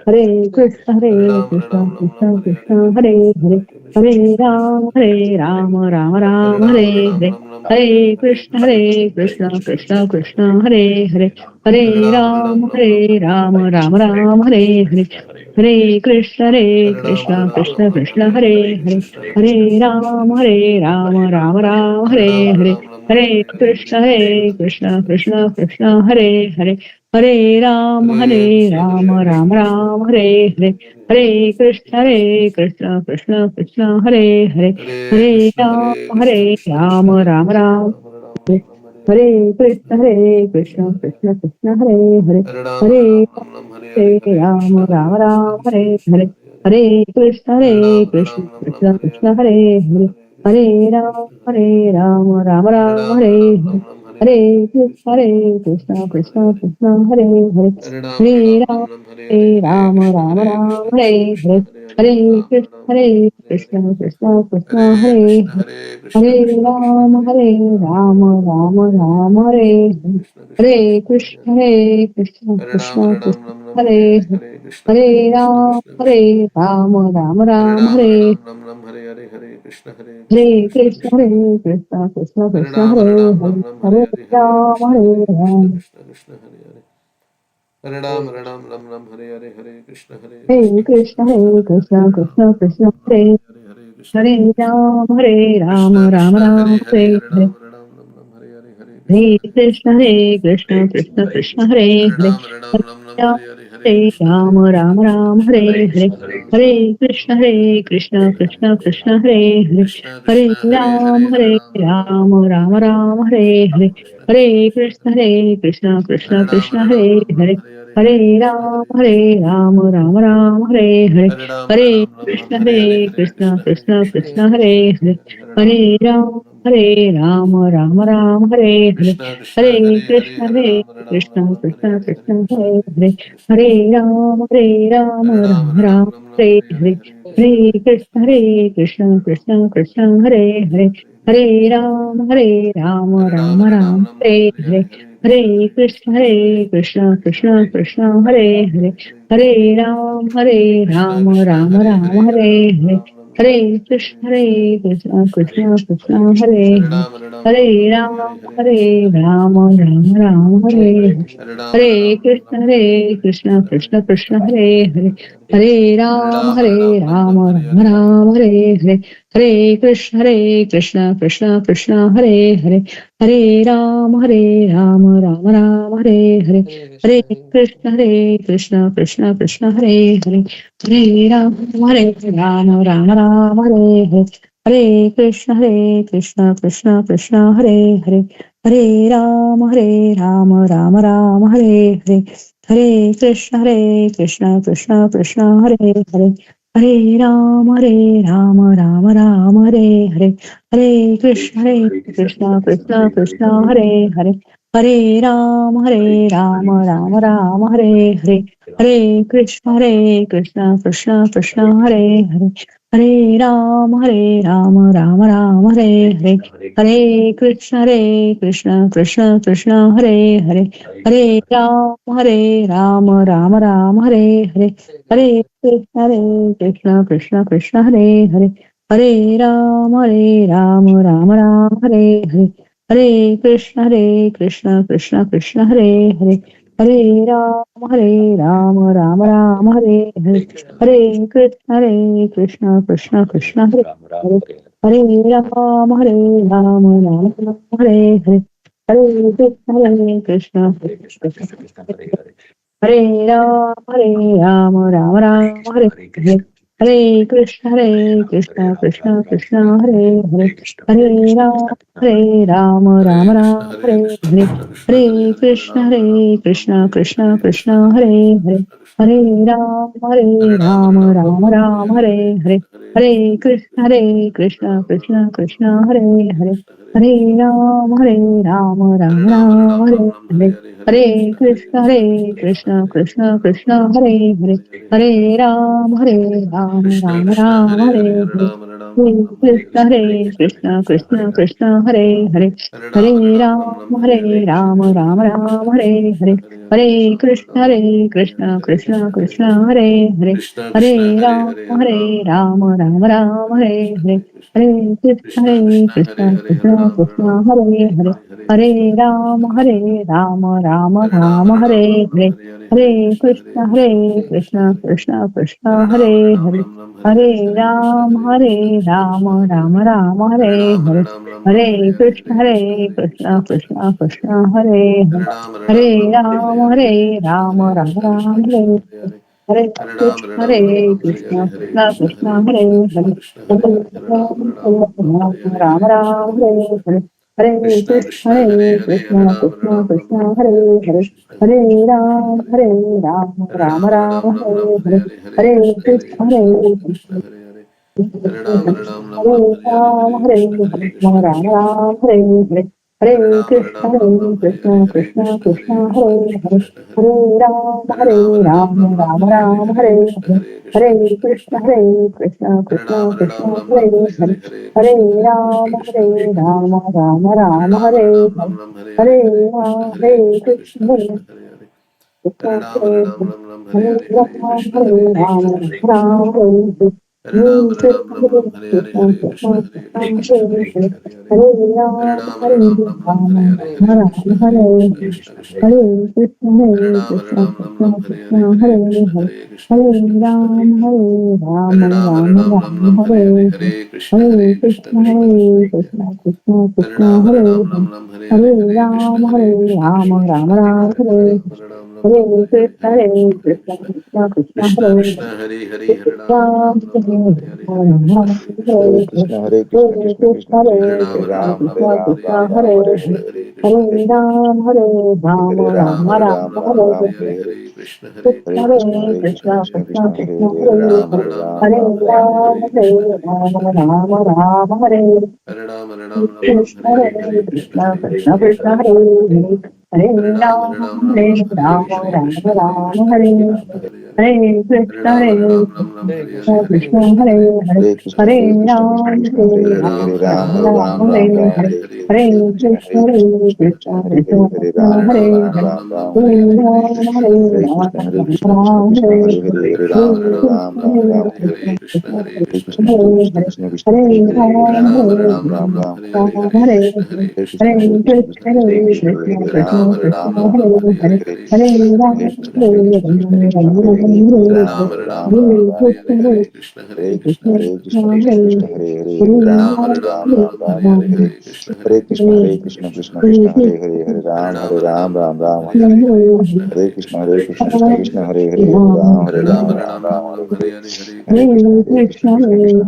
Hare Krishna Krishna Krishna Hare Hare Hare Ram Ram Hare Hare Hare Krishna Krishna Krishna Hare Hare Hare Ram Ram Hare Hare Hare Krishna Krishna Krishna Hare Hare Hare Ram Ram Hare Hare Hare Krishna Krishna Krishna Hare Hare Hare Ram Ram Ram Hare Hare Hare Krishna Krishna Krishna Hare Hare Hare Ram Ram Ram Hare Hare Hare Krishna Krishna Krishna Hare Hare Hare Ram Ram Ram Hare Krishna Krishna Krishna Hare Hare Hare Ram Ram Ram Hare Hare Hare Krishna Krishna Krishna Hare Hare Hare Ram Ram Ram Hare Hare Hare Krishna Krishna Krishna Hare Hare Hare Ram Ram Ram Hare Hare Hare Krishna Krishna Krishna Hare Hare Hare Ram Ram Ram Hare Hare Hare Krishna Krishna Krishna Hare Hare Hare Ram Ram Hare Hare Krishna Krishna Krishna Hare Hare Hare Ram Ram Hare Krishna Krishna Krishna Hare Hare Ram Ram Ram Hare Hare Hare Krishna Krishna Krishna Hare Hare Hare Ram Ram Hare Hare Hare Krishna Krishna Krishna Hare Hare Hare Ram Ram Hare Hare Hare Krishna Krishna Krishna Hare Hare Hare Ram Ram Hare Hare Hare Krishna Krishna Krishna Hare Hare Hare Ram Ram Hare Hare Hare Krishna Krishna Krishna Hare Hare Hare Ram Ram Ram Hare Hare Hare Krishna Krishna Krishna Hare Hare Hare Ram Ram Ram Hare Hare Hare Krishna Krishna Krishna Hare Hare Hare Ram Ram Ram Hare Hare Hare Krishna Krishna Krishna Hare Hare Hare Ram Ram Ram Hare Hare Hare Krishna Krishna Krishna Hare Hare Hare Ram Ram Ram Hare Hare Hare Krishna Krishna Krishna Hare Hare Hare Ram Ram Ram Hare Hare Hare Krishna Krishna Krishna Hare Hare Hare Ram Ram Ram Hare Hare Hare Krishna Krishna Krishna Hare Hare Hare Ram Ram Ram Hare Hare Hare Krishna Krishna Krishna Hare Hare Hare Ram Ram Ram Hare Hare Hare Krishna Krishna Krishna Hare Hare Hare Ram, Ram Ram, Hare Hare, Hare Krishna, Krishna Krishna, Hare Hare, Hare Ram, Ram Ram, Hare Hare, Hare Krishna, Krishna Krishna, Hare Hare, Hare Ram, Ram Ram, Hare Hare, Hare Krishna, Krishna Krishna, Hare Hare, Hare Ram, Ram Ram, Hare Hare. Hare Krishna, Krishna Krishna, Hare Hare, Hare Ram, Ram Ram, Hare Hare, Hare Krishna, Krishna Krishna, Hare Hare, Hare Ram, Ram Ram, Hare Hare, Hare Krishna, Hare Ram, Ram Ram, Hare Hare, Hare Krishna, Krishna Krishna, Hare Hare, Hare Ram, Ram Ram, Hare Hare, Hare Krishna, Krishna Krishna, Hare Hare, Hare Ram, Ram Ram, Hare Hare, Hare Krishna, Krishna Krishna, Hare Hare, Hare Ram, Ram Ram, Hare Hare, Hare Krishna, Krishna Krishna, Hare Hare, Hare Ram, Krishna Ram Krishna Ram, Hare Hare Hare Hare Hare. Ram Ram Hare Ram Hare Krishna, Krishna Hare Krishna Hare Krishna, Hare Hare, Hare Hare Ram Ram Ram, Ram Ram, Hare Hare, Hare Krishna, Krishna Krishna, Hare Hare, Krishna Krishna Hare Hare Hare Hare Ram Ram, Ram Ram, Hare Hare, Hare Krishna Krishna Hare Krishna, Hare Hare Krishna Ram Krishna, Ram Hare Hare, Hare Ram, Ram Hare Ram, Ram Ram Hare Ram Ram Hare, Hare Krishna, Krishna Krishna, Hare Ram Hare Hare Ram Hare, Ram Ram Hare Hare Hare Hare Krishna Hare Krishna Krishna Ram, Krishna Hare Ram Hare Ram, Hare Hare Ram Hare, Hare Ram Ram Ram Hare Hare Hare Hare Krishna Hare Krishna, Krishna Krishna Krishna Krishna Hare Krishna, Hare Hare Hare, Hare Ram Hare Ram Hare Ram Ram Hare Hare Hare Krishna Ram, Hare Ram Krishna Ram, Krishna Hare Krishna Hare Hare Hare Hare Ram Hare Ram Ram Ram Hare Hare Hare Krishna Hare Krishna Krishna Krishna Hare Hare Hare Ram Hare Ram Ram Ram Hare Hare Ram Hare Krishna Ram, Hare Krishna Krishna Krishna Hare Hare Hare Ram Hare Ram Ram Ram Hare Hare Krishna Hare Krishna Krishna Hare Hare Ram Ram Hare Ram, Ram Ram Ram Hare Hare Hare Hare Hare, Krishna Hare Krishna Krishna Hare Hare Hare Hare Ram Hare Ram Ram Ram Hare Hare Ram, Hare Hare Krishna Hare Krishna Ram Krishna Ram, Krishna Hare Hare, Hare Hare Ram Ram Ram Hare Hare Hare Krishna, Krishna Krishna Hare Krishna Krishna Hare Krishna Hare, Hare Hare Ram Hare Ram Ram Ram Ram Hare Hare Ram, Hare Hare Krishna Hare, Krishna Hare Krishna Hare Krishna Hare Krishna, Hare Krishna Ram Hare Ram Krishna, Ram Ram Hare Hare Hare, Hare Hare Hare Krishna Hare Krishna Ram, Krishna Hare Krishna Hare Ram, Ram Hare Ram, Ram Hare Hare Ram Hare, Ram Ram Hare Hare Hare Krishna Hare Hare Krishna Krishna Krishna, Krishna Hare Hare Hare Krishna Ram Hare Ram Hare Ram Ram Hare Hare Hare Hare Ram, Krishna Hare Hare Ram, Krishna Krishna Ram Hare Hare Hare Hare Ram Hare Ram Ram Ram Hare Hare Hare Krishna Hare Krishna Krishna Krishna Hare Hare Hare Ram Hare Ram Ram Ram Hare Hare Hare Krishna Hare Krishna Krishna Krishna Hare Hare Hare Ram Hare Ram Ram Ram Hare Hare Hare Krishna Hare Krishna Krishna Krishna Hare Hare Hare Ram Hare Ram Ram Ram Hare Hare Hare Krishna Hare Krishna Krishna Krishna Hare Hare Hare Ram Hare Ram Ram Ram Hare Hare Hare Krishna Hare Krishna Krishna Krishna Hare Hare Hare Ram Hare Ram Ram Ram Hare Hare Hare Krishna Hare Krishna Krishna Krishna Hare Hare Hare Ram Hare Ram Ram Ram Hare Hare Hare Krishna Hare Krishna Krishna Krishna Hare Hare Krishna, Krishna Krishna, Hare Hare Hare, Ram Hare Hare Ram Ram, Ram Hare Ram Ram, Hare Ram Hare Ram, Hare Hare Krishna Hare, Hare Krishna Krishna Krishna Hare Hare Hare Ram, Ram Hare Hare Ram, Ram Ram Ram Ram Ram, Hare Hare Hare Hare, Hare Krishna Hare Hare Krishna Krishna, Krishna Hare Krishna Krishna, Krishna Krishna Krishna Krishna, Hare Hare, Hare Hare Ram Ram, Hare Hare Ram Ram, Ram Ram Ram Hare Ram, Hare Hare Hare Hare, Krishna Hare Krishna Krishna Krishna Hare Hare Ram Hare Ram Ram Ram Hare Hare Krishna Krishna, Hare Krishna Krishna Krishna, Krishna Hare Krishna Hare, Hare Ram Hare Ram Ram Ram Hare Ram, Krishna Krishna Ram, Krishna Ram, Hare Hare, Krishna Hare Hare Hare Hare Krishna, Ram Hare Hare Ram Ram Ram Hare Hare Krishna, Hare Krishna, Krishna Hare Hare Hare, Krishna Hare Krishna Krishna, Krishna Hare Hare Krishna, Krishna Krishna Ram, Krishna, Hare Hare Hare, Ram Hare Hare Ram, Ram Hare Ram Ram, Ram Ram Ram Ram, Hare Hare Hare Krishna, Krishna Hare Hare Krishna, Krishna Hare Krishna Krishna, Krishna Krishna Hare Krishna, Hare Hare, Hare Hare Ram, Hare Ram Ram, Ram Ram Ram Ram Ram, Hare Hare Hare Hare, Hare Krishna Hare Hare Krishna Krishna, Hare Hare Krishna Krishna, Krishna Krishna Krishna Krishna, Hare Hare, Hare Hare Ram, Ram Hare Hare Ram Ram, Ram Ram Ram Ram, Hare Hare Hare Hare, Krishna Hare Hare Krishna Krishna, Krishna Hare Krishna Krishna, Krishna Krishna, Hare Hare, Hare Hare Ram Ram, Hare Hare Ram Ram, Ram Ram Ram Ram, Hare Hare Hare Hare, Hare Krishna Hare Hare Krishna Krishna, Hare Hare Krishna Krishna, Krishna Hare Krishna, Krishna Hare Hare Hare, Ram Hare Ram, Hare Ram Ram, Ram Ram Ram Ram, Hare Hare Hare Hare, Hare Krishna Hare Hare Krishna Krishna, Hare Hare Krishna, Krishna Krishna Hare Krishna, Krishna Hare Hare, Hare Ram Ram, Hare Hare Ram Ram, Ram Ram Ram Ram, Hare Hare Hare Hare, Hare Krishna Hare Hare Krishna Krishna, Hare Krishna Krishna, Krishna Krishna Krishna Krishna, Hare Hare Hare, Hare Ram, Ram Hare Hare Ram Ram, Ram Ram Ram Ram, Hare Hare Hare Hare, Hare Krishna Hare Hare Krishna, Krishna Hare Krishna Krishna, Krishna Krishna Hare Krishna, Hare Hare Hare, Hare Hare Ram, Hare Ram Hare Ram, Ram Ram Ram Ram Ram, Hare Hare Hare Hare, Hare Krishna Hare Hare Krishna, Krishna Hare Hare Krishna, Krishna Krishna Hare Krishna, Hare Hare Hare, Ram, Hare Hare Ram Ram, Hare Ram Ram Ram, Ram Hare Ram Hare, Hare Hare Hare Hare Krishna Krishna, Hare Hare Krishna Krishna, Krishna Krishna Krishna, Krishna Hare Hare Hare, Hare Ram, Hare Hare Ram, Ram Ram Hare Ram, Hare Hare, Ram Ram Ram Hare Hare Hare Krishna Krishna, Hare Krishna Krishna, Hare Krishna Krishna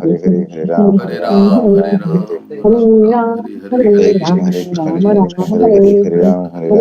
Krishna, Hare Hare Hare Krishna, Hare Krishna Hare, Hare Hare Ram, Hare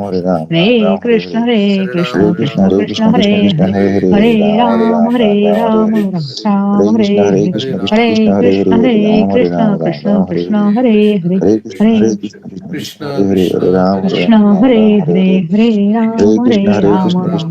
Hare Krishna, Hare Krishna, Krishna Krishna, Hare Hare, Hare Ram, Ram, Hare Hare, Hare Krishna, Hare Krishna, Krishna Krishna, Hare Hare, Hare Krishna Krishna Hare Krishna, Hare Hare Hare, Hare Ram, Ram,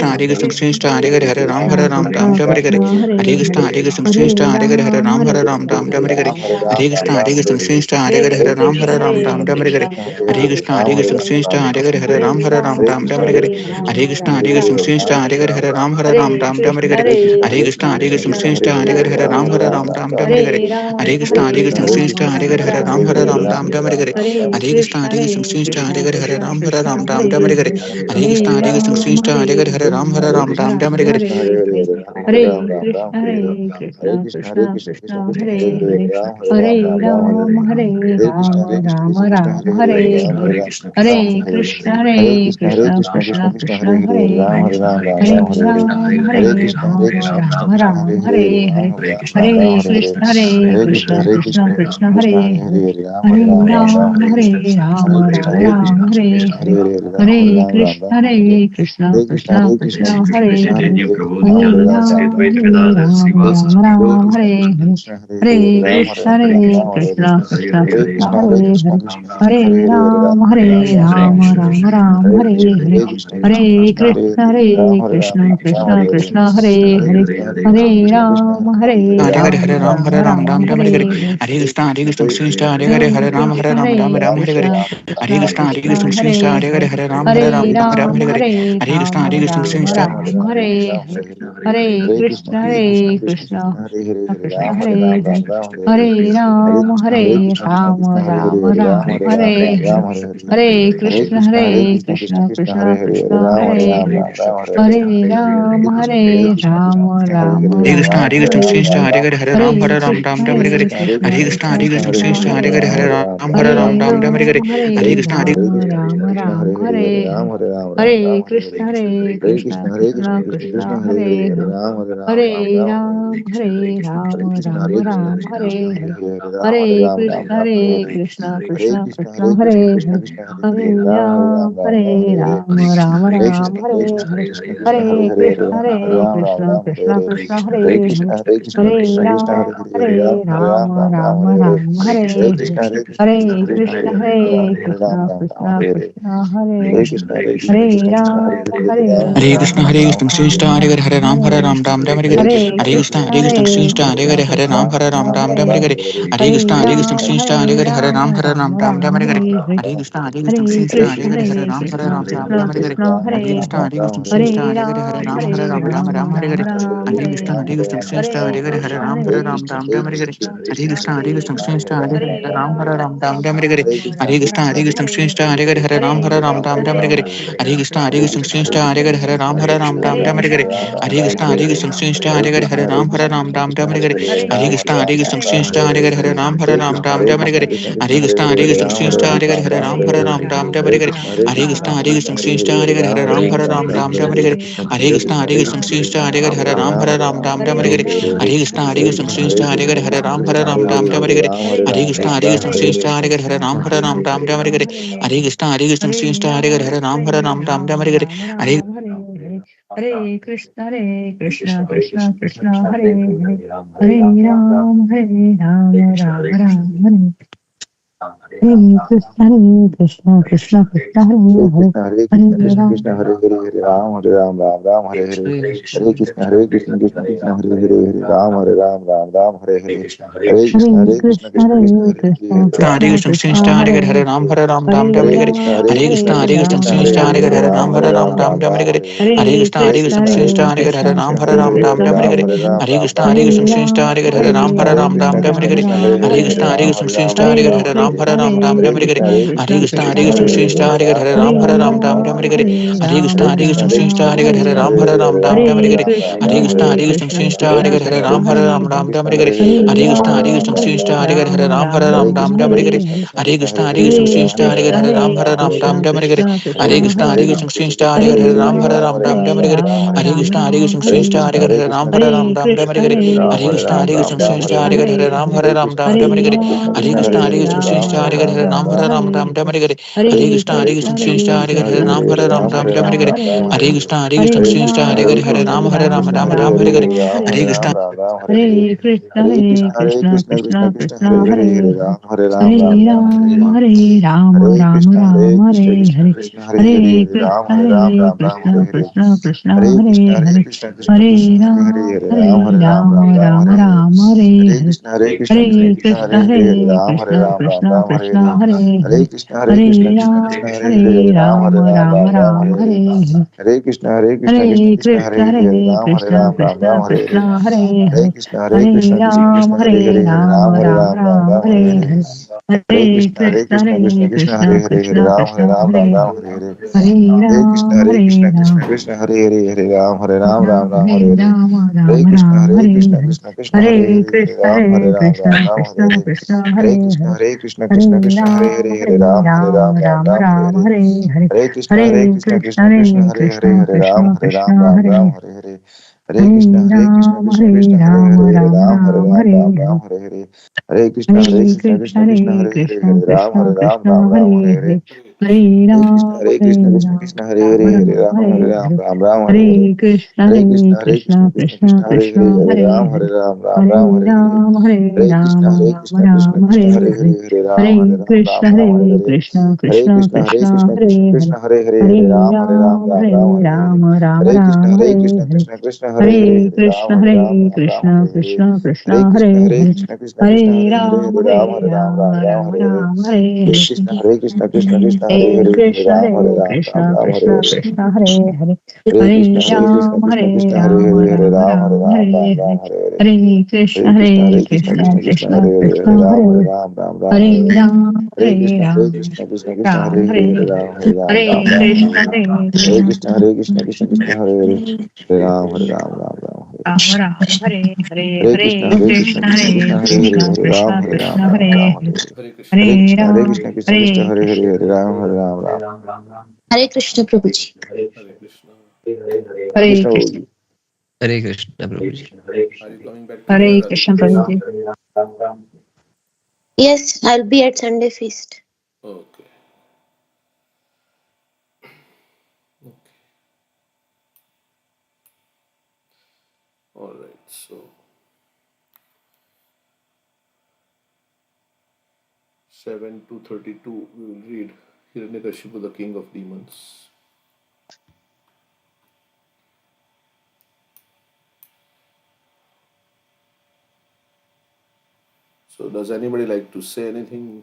Krishna Hare Krishna Krishna Hare Hare Hare Ram Hare Ram Krishna Ram Ram Hare Krishna Hare Hare Hare Krishna Hare Hare Krishna Hare Krishna Hare Hare Hare Ram Ram Hare Hare Ram Ram Ram Hare Hare Hare Krishna Hare Krishna Krishna Hare Hare Hare Ram Hare Ram Ram Ram Hare Hare Hare Krishna Hare Krishna Krishna Hare Hare Hare Ram Hare Ram Ram Ram Hare Hare Hare Krishna Hare Krishna Krishna Hare Hare Hare Ram Hare Ram Ram Ram Hare Hare Hare Krishna Hare Krishna Krishna Hare Hare Hare Ram Hare Ram Ram Ram Hare Hare Hare Krishna Hare Krishna Krishna Hare Hare Hare Ram Hare Ram Ram Ram Hare Hare Hare Krishna Hare Krishna Krishna Hare Hare Hare Ram Hare Ram Ram Ram Hare Hare Hare Krishna Hare Krishna Krishna Hare Hare Hare Ram Hare Ram Ram Ram Hare Hare Hare Krishna Krishna Krishna Hare Hare Hare Ram Ram Hare Hare Hare Krishna Krishna Krishna Hare Hare Hare Ram Ram Hare Hare Hare Krishna Krishna Krishna Hare Hare Hare Ram Ram Hare Hare Hare Krishna Krishna Krishna Hare Hare Hare Ram Hare Hare Hare Krishna Krishna Krishna Hare Hare Hare Ram Ram Hare Hare Hare Krishna, Hare Krishna, Krishna Krishna, Hare Hare, Hare Hare Hare Ram, Hare Ram Ram Ram Ram Hare Hare Hare Hare. Hare Krishna Krishna Hare Hare Hare Hare Ram Hare Krishna, Ram Ram Hare Ram Hare Hare Krishna, Hare Krishna Krishna Krishna, Krishna Hare Hare Hare Hare. Hare Ram Hare Ram Hare Ram Ram, Hare Hare Hare Hare Ram, Krishna Ram Krishna Ram, Hare Hare. Hare Krishna, Hare Krishna, Krishna Krishna, Hare Hare. Hare Ram, Hare Ram, Ram Ram, Hare Hare. Hare Krishna, Hare Krishna, Krishna Krishna, Hare Hare. Hare Ram, Hare Ram, Ram Ram, Hare Krishna Hare Krishna Hare. Hare Hare Hare Ram Hare Hare Ram Ram Krishna, Ram Hare Hare Hare Krishna, Hare Krishna Krishna Hare Krishna Krishna, Krishna Hare Hare Hare Hare Hare. Ram Hare Ram Hare Ram Ram Hare Ram, Hare Hare Hare Krishna Ram, Ram Ram, Hare Hare. Hare Krishna, Hare Krishna, Krishna Krishna, Hare Hare. Hare Ram, Ram Ram, Hare Hare. Hare Krishna, Hare Krishna, Krishna Krishna, Hare Hare. Hare Ram, Ram Ram, Hare Hare. Hare Krishna, Hare Krishna, Krishna Krishna, Hare Hare. Hare Ram, Ram Hare Hare. Hare Krishna, Hare Krishna, Krishna Krishna, Hare Hare. Hare Ram, Hare Krishna Ram Krishna Hare Hare Hare Ram, Ram Hare Hare Ram Ram Ram Hare Hare Hare Hare Krishna Krishna, Krishna Hare Hare Hare Krishna, Hare Ram Krishna Hare Ram Krishna, Ram Ram Hare Hare Hare. Hare Hare Hare Krishna Ram, Krishna Hare Hare Ram Hare Ram Ram Ram Ram, Hare Hare Hare Hare. Hare Krishna Hare Krishna Hare Krishna, Hare Hare Ram Hare Krishna, Ram Ram Krishna Ram Hare Hare Krishna, Hare Hare Krishna Hare. Krishna Hare Hare Hare Ram, Ram Hare Ram Ram Ram Hare Hare Ram, Hare Hare Krishna Hare. Krishna Hare Hare Hare Krishna, Ram Hare Hare Ram Ram Ram Krishna, Hare Hare Krishna Hare Krishna, Krishna Hare Krishna Hare. Krishna Hare Hare Hare Ram Hare Ram Ram, Ram Ram Hare Hare Hare Krishna Krishna Hare Krishna Hare. Hare Hare Ram Hare Hare Ram Ram Krishna, Ram Hare Hare Hare Hare Krishna, Krishna Hare Krishna Krishna Krishna, Hare Hare Hare Hare. Ram Hare Ram Ram Hare Ram Hare Hare Ram, Hare Krishna Hare Hare Krishna Ram, Krishna Hare Hare Ram Hare Ram Ram Ram Hare Hare Hare Hare Krishna Hare Krishna, Krishna Hare Krishna Hare Hare Krishna, Ram Hare Krishna Ram Ram Krishna, Ram Hare Hare Hare Hare. Hare Krishna Hare Krishna Krishna Hare Hare Hare Krishna, Ram Hare Hare Ram Ram Krishna, Hare Hare Krishna Hare Krishna, Krishna Hare Hare Krishna Hare. Krishna Hare Hare Ram Hare Hare Ram Ram Krishna, Ram Hare Hare Hare Hare Krishna, Krishna Hare Krishna Krishna Krishna Krishna, Hare Hare Hare Ram Hare. Hare Ram Ram Ram Hare Hare Hare Hare Ram, Krishna Hare Hare Krishna Krishna Ram, Hare Hare Hare Ram Hare Ram Krishna, Ram Ram Krishna Hare Hare Krishna, Hare Hare Krishna Hare. Hare Krishna Hare Krishna Hare Hare Krishna, Ram Hare Hare Ram Ram Ram Hare Krishna, Hare Hare Hare Hare. Krishna Hare Krishna Hare Krishna Hare Ram, Hare Ram Hare Ram Ram Ram Ram, Hare Hare Ram Hare Ram, Hare Hare. Hare Krishna, Hare Krishna, Krishna Krishna, Hare Hare. Hare Ram, Ram Ram, Hare Hare Krishna, Krishna Krishna, Hare Hare. Hare Ram. Hare Krishna, Hare Krishna, Krishna Hare Krishna Krishna Krishna, Krishna Hare Hare Hare Hare Hare. Ram Hare Ram Ram Ram Hare Hare Hare Ram, Hare Krishna Hare Hare Krishna Ram, Krishna Hare Ram Hare Hare Ram Hare Ram, Ram Hare Ram Hare. Ram Hare Hare Hare Hare Krishna Hare Krishna, Krishna Krishna Hare Hare Hare Krishna, Ram Hare Krishna Ram Ram Krishna, Ram Hare Hare Hare Hare. Hare Krishna Hare Hare Krishna Krishna Ram, Hare Hare Ram Hare Hare Ram Ram, Ram Ram Hare Ram Hare Ram, Hare Hare Krishna Hare. Hare Krishna Krishna Hare Hare Hare Ram Hare Krishna, Ram Ram Hare Ram Hare Hare Krishna, Hare Krishna Krishna Hare Krishna, Krishna Hare Krishna Hare. Hare Hare Ram Hare Hare Ram Ram Ram Ram, Hare Hare Hare Hare Ram, Krishna Hare Krishna Ram Krishna Ram, Hare Hare Hare Ram Hare. Hare Ram Ram Ram Hare Hare Hare Krishna, Hare Krishna Hare Hare Krishna Krishna, Krishna Hare Krishna Hare Krishna, Ram Hare Hare Ram Hare. Ram Ram Hare Hare Hare Hare Krishna Hare Ram, Krishna Krishna Hare Hare Hare Ram, Ram Hare Ram Ram Ram, Ram Ram Hare Hare Hare Hare. Hare Krishna Hare Krishna Hare Krishna Hare Krishna, Hare Ram Hare Hare Ram Ram Krishna, Ram Hare Hare Krishna Hare Krishna, Krishna Hare Hare Hare. Krishna Krishna Hare Hare Hare Ram Hare Ram, Ram Ram Ram Hare Hare Hare Ram, Hare Ram Krishna Hare Ram, Krishna Hare Krishna Hare. Hare Hare Ram Hare Ram Hare Ram Ram Krishna, Hare Hare Hare Hare Krishna, Krishna Hare Krishna Krishna Krishna Krishna, Hare Hare Hare Hare. Ram Hare Ram Ram Ram Hare Hare Hare Ram, Hare Krishna Hare Hare Krishna Ram, Krishna Hare Hare Ram Ram Hare Ram, Ram Hare Ram Ram Hare. Hare Hare Hare Hare Krishna Hare Krishna, Krishna Krishna Hare Hare Hare Krishna, Ram Hare Krishna Ram Ram Ram Krishna, Hare Hare Hare Hare Hare. Krishna Hare Krishna Hare Krishna Hare Ram, Hare Ram Hare Hare Ram Ram, Ram Ram Ram Hare Hare Ram, Hare Hare Krishna Krishna. Hare Krishna, Hare Krishna, Krishna Krishna, Hare Hare. Hare Ram, Hare Ram, Ram Ram, Hare Hare. Hare Krishna, Hare Krishna, Krishna Krishna, Hare Hare. Hare Ram, Hare Ram, Ram Ram, Hare Hare. Hare Krishna, Hare Krishna, Krishna Krishna, Hare Hare. Hare Ram, Hare Ram, Ram Ram, Hare Hare. Hare Krishna, Hare Krishna, Krishna Krishna, Hare Hare. Hare Ram, Hare Ram, Ram Ram, Hare Hare. Hare Krishna, Hare Krishna, Krishna Krishna, Hare Hare. Hare Ram, Hare Ram. Hare Ram, Ram Ram, Hare Hare. Hare Krishna, Hare Krishna, Krishna Krishna, Hare Hare. Hare Ram, Hare Ram, Ram Ram, Hare Hare. Hare Krishna, Hare Krishna, Krishna Krishna, Hare Hare. Hare Ram, Hare Ram, Ram Ram, Hare Hare. Hare Krishna, Hare Krishna, Krishna Krishna, Hare Hare. Hare Ram, Hare Hare Krishna, Krishna Ram, Krishna, Hare Ram Hare, Hare Ram, Rama, Hare Hare Ram, Hare. Ram Ram, Hare Hare. Hare Krishna, Hare Hare Krishna, Hare Krishna, Krishna, Krishna Krishna, Krishna Hare Hare, Krishna, Hare Hare Ram, Hare. Hare Ram, Ram Hare Ram, Hare Hare. Ram, Hare Hare Krishna, Ram, Hare Ram Krishna, Krishna Ram, Krishna, Hare Hare Hare. Hare, Hare Ram, Hare Hare Ram, Krishna, Ram Ram, Hare Hare Hare. Krishna, Hare Krishna Krishna, Hare Krishna, Krishna, Krishna Hare Hare. Krishna, Hare Hare, Hare Hare Ram, Hare Ram, Ram, Ram Hare Ram, Hare Hare. Ram, Ram Hare Krishna, Ram, Hare Hare Krishna, Hare. Krishna Krishna, Hare Hare, Hare Hare Ram, Krishna, Hare Ram, Hare Ram Ram, Krishna, Hare Hare. Krishna Hare Krishna, Krishna, Hare Hare Hare. Krishna, Krishna Krishna, Hare Hare Hare, Ram, Hare Ram, Hare Hare Ram, Ram, Ram Ram, Ram Hare Hare. Ram, Hare Hare Hare. Krishna, Hare Krishna, Krishna Krishna, Hare Hare Hare, Hare Krishna, Ram, Hare Hare Ram, Ram Krishna, Ram, Hare Krishna Hare. Krishna, Hare Hare. Hare Krishna, Hare Hare Krishna, Ram, Krishna Hare Krishna, Hare Ram, Hare, Hare Ram Ram, Hare Ram, Ram, Hare Ram Hare. Ram, Hare Hare. Hare Krishna, Hare Krishna, Hare Hare Krishna, Krishna, Krishna Krishna, Krishna Hare Hare, Hare Krishna, Ram, Hare Hare Ram, Ram Ram, Hare Hare Hare. Ram, Hare Hare Krishna, Hare Ram, Krishna, Krishna Krishna, Hare Ram, Hare, Hare Hare Hare. Ram, Hare Ram, Hare Ram Ram, Hare Krishna, Hare. Hare Hare Krishna, Krishna, Hare Krishna, Krishna Krishna, Hare Hare, Hare Ram, Hare Ram, Ram Ram, Hare Hare. Ram Ram, Hare Hare, Hare Krishna, Hare Hare Krishna, Krishna, Krishna Hare Krishna, Hare Hare, Krishna, Hare Ram, Krishna Hare Ram, Krishna, Ram Hare Ram, Hare. Hare Hare. Hare Krishna. Hare Hare Krishna, Hare Ram, Krishna, Krishna Krishna, Hare Hare Hare, Krishna. Hare Ram, Hare Ram, Ram. Hare Krishna Prabhuji. Hare Krishna. Hare Krishna Krishna. Prabhuji. Hare Krishna, Prabhuji. Are you coming back today, Hare Radhika? Krishna, Prabhuji. Yes, I'll be at Sunday feast. Okay. Okay. All right. So 7 to 32, we will read Hiranyakashipu, the king of demons. So does anybody like to say anything?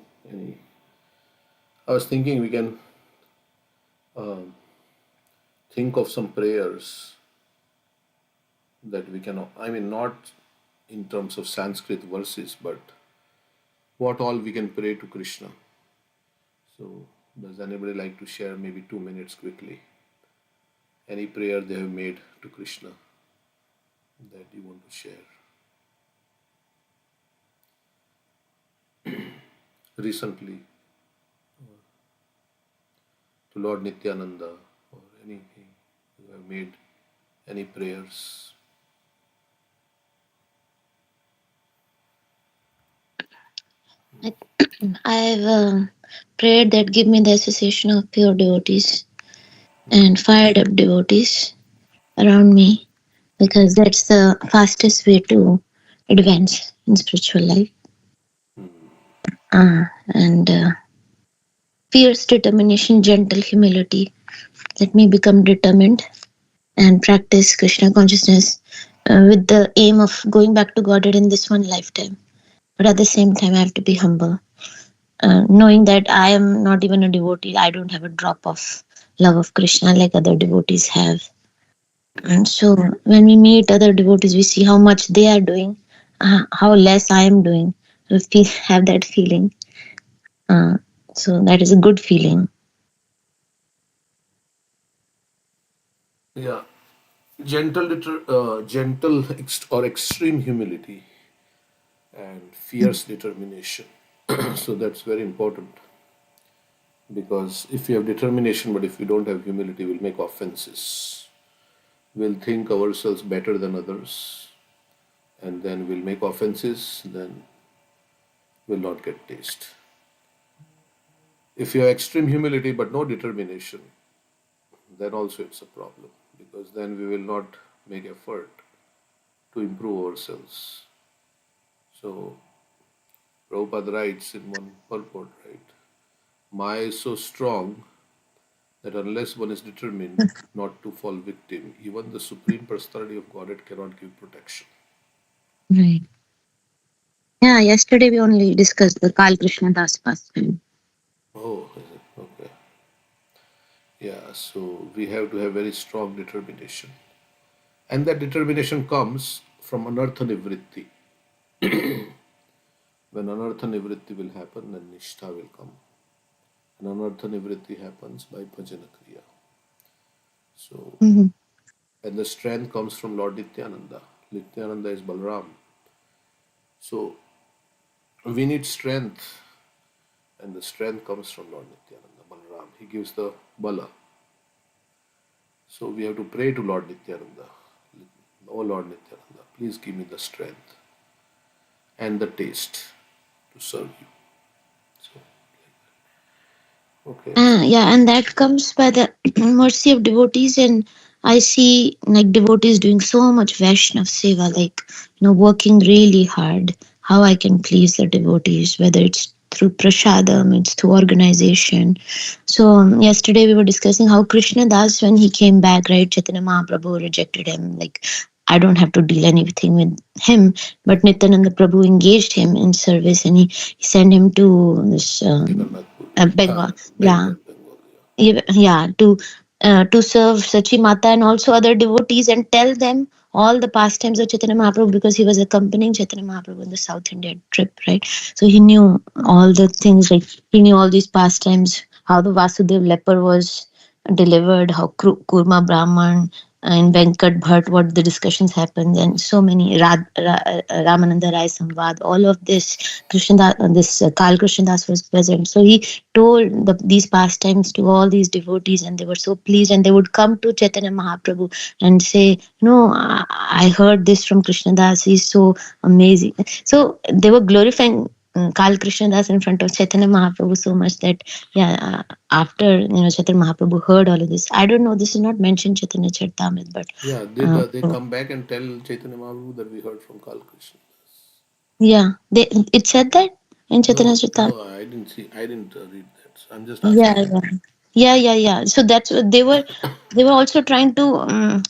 I was thinking we can um, think of some prayers that we can, I mean, not in terms of Sanskrit verses, but what all we can pray to Krishna. So, does anybody like to share maybe 2 minutes quickly? Any prayer they have made to Krishna that you want to share? Recently, to Lord Nityananda or anything, you have made any prayers? I've prayed that give me the association of pure devotees and fired up devotees around me, because that's the fastest way to advance in spiritual life. And fierce determination, gentle humility. Let me become determined and practice Krishna consciousness with the aim of going back to Godhead in this one lifetime. But at the same time, I have to be humble, knowing that I am not even a devotee. I don't have a drop of love of Krishna like other devotees have. And so when we meet other devotees, we see how much they are doing, how less I am doing. We have that feeling. So that is a good feeling. Yeah, or extreme humility and fierce determination. So that's very important, because if you have determination but if you don't have humility, we'll make offenses. We'll think ourselves better than others, and then we'll make offenses, then we'll not get taste. If you have extreme humility but no determination, then also it's a problem, because then we will not make effort to improve ourselves. So Prabhupada writes in one purport, right? Maya is so strong that unless one is determined not to fall victim, even the Supreme Personality of Godhead cannot give protection. Right. Yeah, yesterday we only discussed the Kal Krishna Das pastime. Oh, is it? Okay. Yeah, so we have to have very strong determination. And that determination comes from anartha nivritti. When anartha nivritti will happen, then nishtha will come. And anartha nivritti happens by bhajana kriya. So, Mm-hmm. and the strength comes from Lord Nityananda. Nityananda is Balram. So, we need strength, and the strength comes from Lord Nityananda, Balram. He gives the bala. So, we have to pray to Lord Nityananda. Oh Lord Nityananda, please give me the strength and the taste to serve you. So, Okay. Yeah, and that comes by the mercy of devotees. And I see like devotees doing so much Vaishnav seva, like, working really hard. How I can please the devotees, whether it's through prasadam, it's through organization. So yesterday we were discussing how Krishna Das, when he came back, right, Chaitanya Mahaprabhu rejected him. Like, I don't have to deal anything with him, but Nityananda Prabhu engaged him in service, and he sent him to this Bengal. Yeah, Bengal, yeah. yeah, to serve Sachi Mata and also other devotees and tell them all the pastimes of Chaitanya Mahaprabhu, because he was accompanying Chaitanya Mahaprabhu in the South India trip, right? So he knew all the things, like he knew all these pastimes, how the Vasudev leper was delivered, how Kurma Brahman and Venkat Bhatt, what the discussions happened, and so many Ramananda Rai Samvad, all of this Kal Krishnadas was present. So he told these pastimes to all these devotees, and they were so pleased, and they would come to Chaitanya Mahaprabhu and say, I heard this from Krishnadas, he's so amazing. So they were glorifying Kal Krishnadas in front of Chaitanya Mahaprabhu so much that, after Chaitanya Mahaprabhu heard all of this, I don't know, this is not mentioned Chaitanya Charitamrita, but Yeah, did they come back and tell Chaitanya Mahaprabhu that we heard from Kal Krishna? yeah, it said that in Chaitanya No, Charitamrita. no, I didn't see. I didn't read that. So I'm just Yeah, asking. yeah. So that's what they were also trying to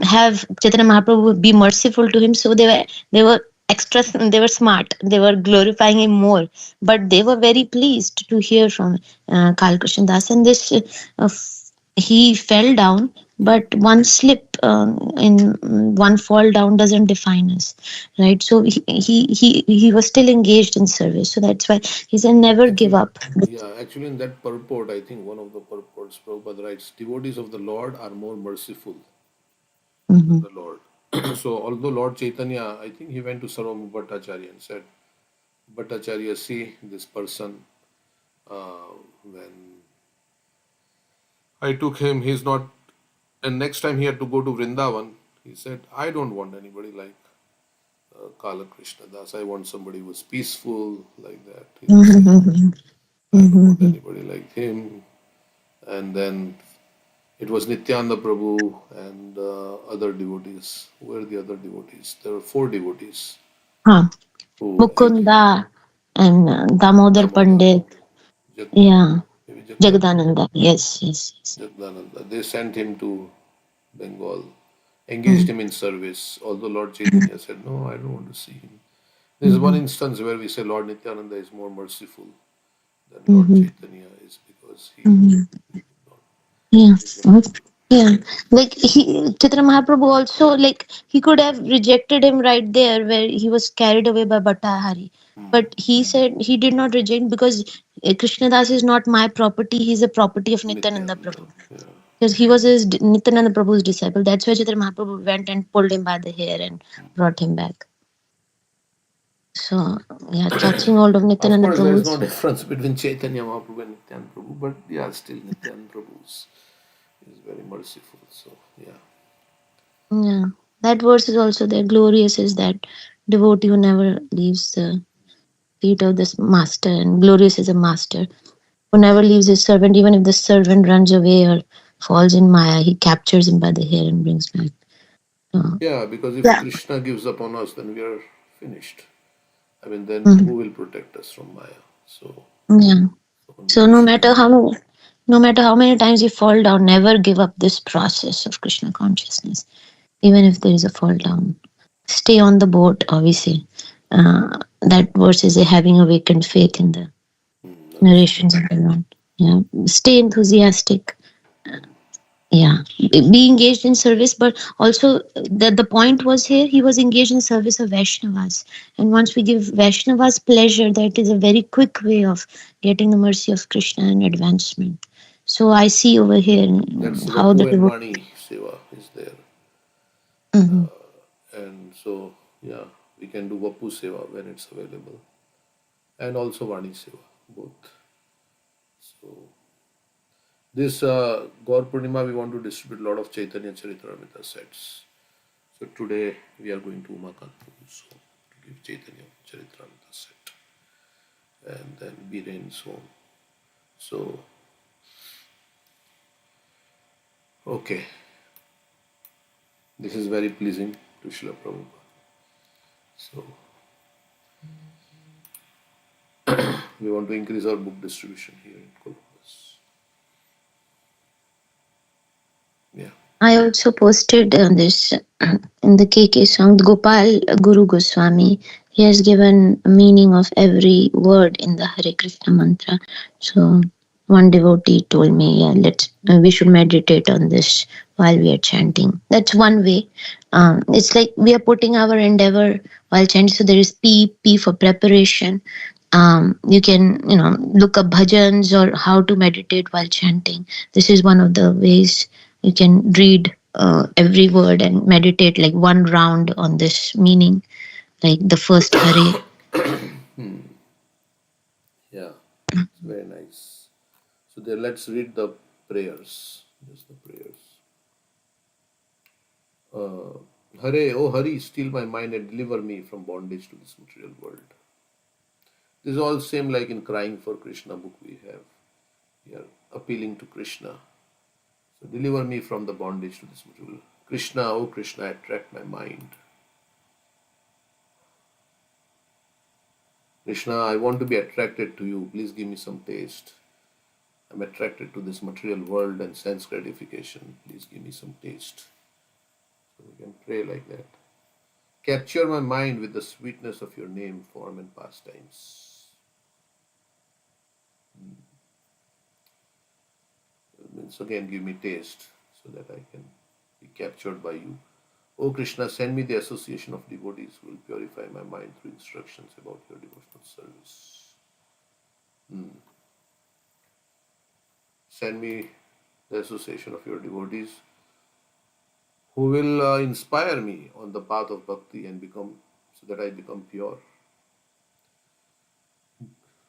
have Chaitanya Mahaprabhu be merciful to him. So they were extra. They were smart. They were glorifying him more. But they were very pleased to hear from Kal Krishna Das. And this he fell down. But one slip in one fall down doesn't define us, right? So he was still engaged in service. So that's why he said, never give Actually, up. yeah, actually, in that purport, I think one of the purports, Prabhupada writes, devotees of the Lord are more merciful than Mhm. the Lord. So, although Lord Chaitanya, I think he went to Sarvabhauma Bhattacharya and said, Bhattacharya, see this person, when I took him, he's not, and next time he had to go to Vrindavan, he said, I don't want anybody like Kala Krishna Das. I want somebody who was peaceful, like that. He was saying, Mhm. I don't want Mhm. anybody like him. And then it was Nityananda Prabhu and other devotees. Who were the other devotees? There were four devotees Huh. who Mukunda and Damodar Damodar, Pandit. Jagdananda, Yeah. maybe Jagadananda. Yes. Jagdananda. They sent him to Bengal, engaged Mm. him in service. Although Lord Chaitanya said, no, I don't want to see him. There is one Mhm. instance where we say Lord Nityananda is more merciful than Lord Mhm. Chaitanya is because he Mhm. did not Yeah. get Yeah. Like Chaitanya Mahaprabhu also, like he could have rejected him right there where he was carried away by Bhattahari. But he said he did not reject because Krishnadas is not my property. He's a property of Nityananda Nityananda. Prabhu. Yeah. Because he was his Nityananda Prabhu's disciple. That's why Chaitanya Mahaprabhu went and pulled him by the hair and brought him back. So yeah, catching hold of Of Nityananda course, there is no Prabhu's. difference between Chaitanya Mahaprabhu and Nityananda Prabhu, but yeah, still Nityananda Prabhu is very merciful. So yeah. Yeah, that verse is also there. Glorious is that devotee who never leaves the feet of this master, and glorious is a master who never leaves his servant, even if the servant runs away or falls in Maya, he captures him by the hair and brings back. So, Yeah, because if yeah. Krishna gives up on us, then we are finished. I mean, then Mhm. who will protect us from Maya? So Yeah. only So no Krishna. matter how many times you fall down, never give up this process of Krishna consciousness. Even if there is a fall down, stay on the boat. Obviously, that verse is having awakened faith in the narrations of the Lord. Yeah, stay enthusiastic. Yeah, be engaged in service, but also the point was here he was engaged in service of Vaishnavas, and once we give Vaishnavas pleasure, that is a very quick way of getting the mercy of Krishna and advancement. So I see over here That's how the Vapu and Vani Seva is there. Mhm. And so, yeah, we can do Vapu Seva when it's available. And also Vani Seva, both. So, this Gaur Purnima, we want to distribute a lot of Chaitanya Charitamrita sets. So, today we are going to Umakantpur, so to give Chaitanya Charitamrita set. And then Biren's home. So, Okay, this is very pleasing to Srila Prabhupada. So, we want to increase our book distribution here in Columbus. Yeah. I also posted this in the KK song, Gopal Guru Goswami. He has given a meaning of every word in the Hare Krishna mantra. So one devotee told me, yeah, we should meditate on this while we are chanting. That's one way. It's like we are putting our endeavor while chanting. So there is P for preparation. You can, look up bhajans or how to meditate while chanting. This is one of the ways you can read every word and meditate like one round on this meaning, like the first Hare. Yeah, it's very nice. So there, let's read the prayers. Just the prayers. Hare, oh Hari, steal my mind and deliver me from bondage to this material world. This is all same like in Crying for Krishna book we have. We are appealing to Krishna. So deliver me from the bondage to this material. Krishna, oh Krishna, attract my mind. Krishna, I want to be attracted to you. Please give me some taste. I'm attracted to this material world and sense gratification. Please give me some taste. So we can pray like that. Capture my mind with the sweetness of your name, form, and pastimes. Means again, give me taste so that I can be captured by you. O Krishna, send me the association of devotees who will purify my mind through instructions about your devotional service. Send me the association of your devotees who will inspire me on the path of bhakti and become, so that I become pure,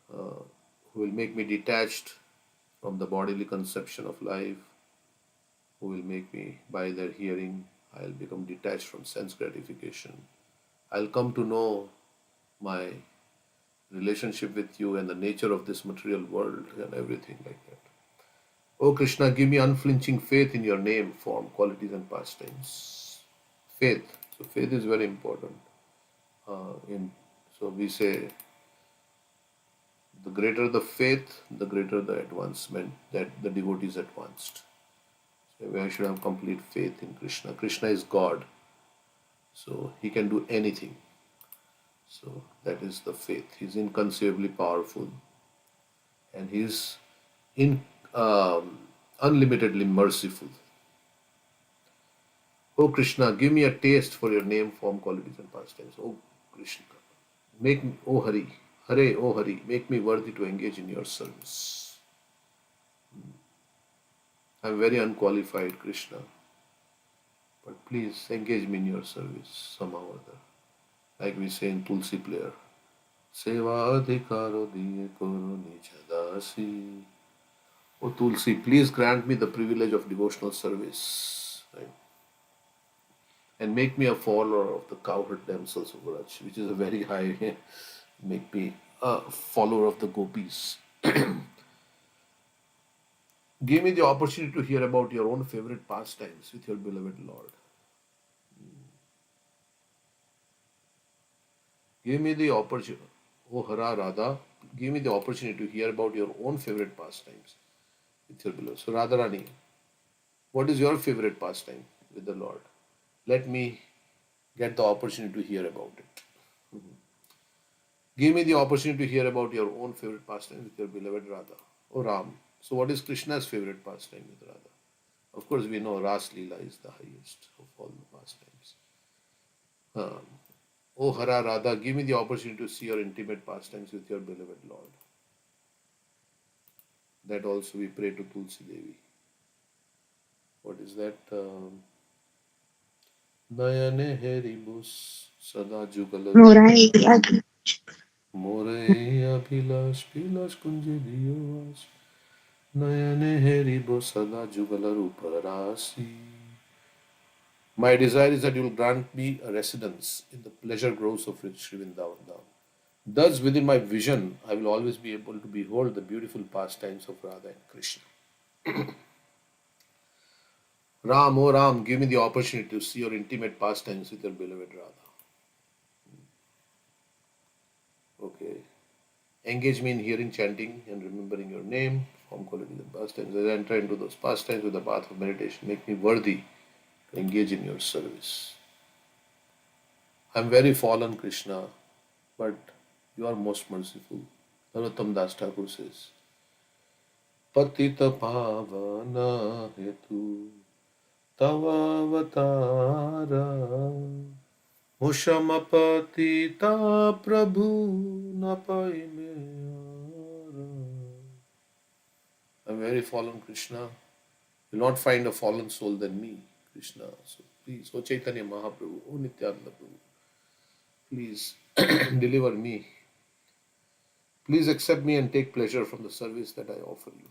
who will make me detached from the bodily conception of life, who will make me, by their hearing, I'll become detached from sense gratification. I'll come to know my relationship with you and the nature of this material world and everything like that. O Krishna, give me unflinching faith in your name, form, qualities, and pastimes. Faith. So faith is very important. So we say, the greater the faith, the greater the advancement that the devotee is advanced. So I should have complete faith in Krishna. Krishna is God, so he can do anything. So that is the faith. He's inconceivably powerful, and he's unlimitedly merciful. Oh Krishna, give me a taste for your name, form, qualities, and pastimes. Oh Krishna, make me, oh Hari, Hare, oh Hari, make me worthy to engage in your service. I'm very unqualified, Krishna, but please engage me in your service somehow or other. Like we say in Tulsi prayer, Seva adhikaro diye koro nichadasi. Oh Tulsi, please grant me the privilege of devotional service, right? And make me a follower of the cowherd damsels of Vraj, which is a very high. Make me a follower of the gopis. Give me the opportunity to hear about your own favorite pastimes with your beloved Lord. Give me the opportunity, oh Hara Radha, give me the opportunity to hear about your own favorite pastimes with your beloved. So Radharani, what is your favorite pastime with the Lord? Let me get the opportunity to hear about it. Give me the opportunity to hear about your own favorite pastime with your beloved Radha. Oh Ram. So what is Krishna's favorite pastime with Radha? Of course, we know Ras Leela is the highest of all the pastimes. Oh Hara Radha, give me the opportunity to see your intimate pastimes with your beloved Lord. That also we pray to Tulsi Devi. What is that? Nayane Heribus Sada Jugalaru Moreya Pilash Pilash Kunji Diyos Nayane Heribus Sada Jugalaru Pararasi. My desire is that you will grant me a residence in the pleasure groves of rich Sri Vrindavan Dham. Thus, within my vision, I will always be able to behold the beautiful pastimes of Radha and Krishna. Ram, oh Ram, give me the opportunity to see your intimate pastimes with your beloved Radha. Okay. Engage me in hearing, chanting, and remembering your name, form qualities and pastimes. As I enter into those pastimes with the path of meditation, make me worthy to engage in your service. I am very fallen, Krishna, but you are most merciful. Narottam Das Thakur says, Patita Pavana Hetu Tavavatara Mushamapatita Prabhu Napai Mera. I'm very fallen, Krishna. You'll not find a fallen soul than me, Krishna. So please, O Chaitanya Mahaprabhu, O Nityananda Prabhu, please deliver me. Please accept me and take pleasure from the service that I offer you.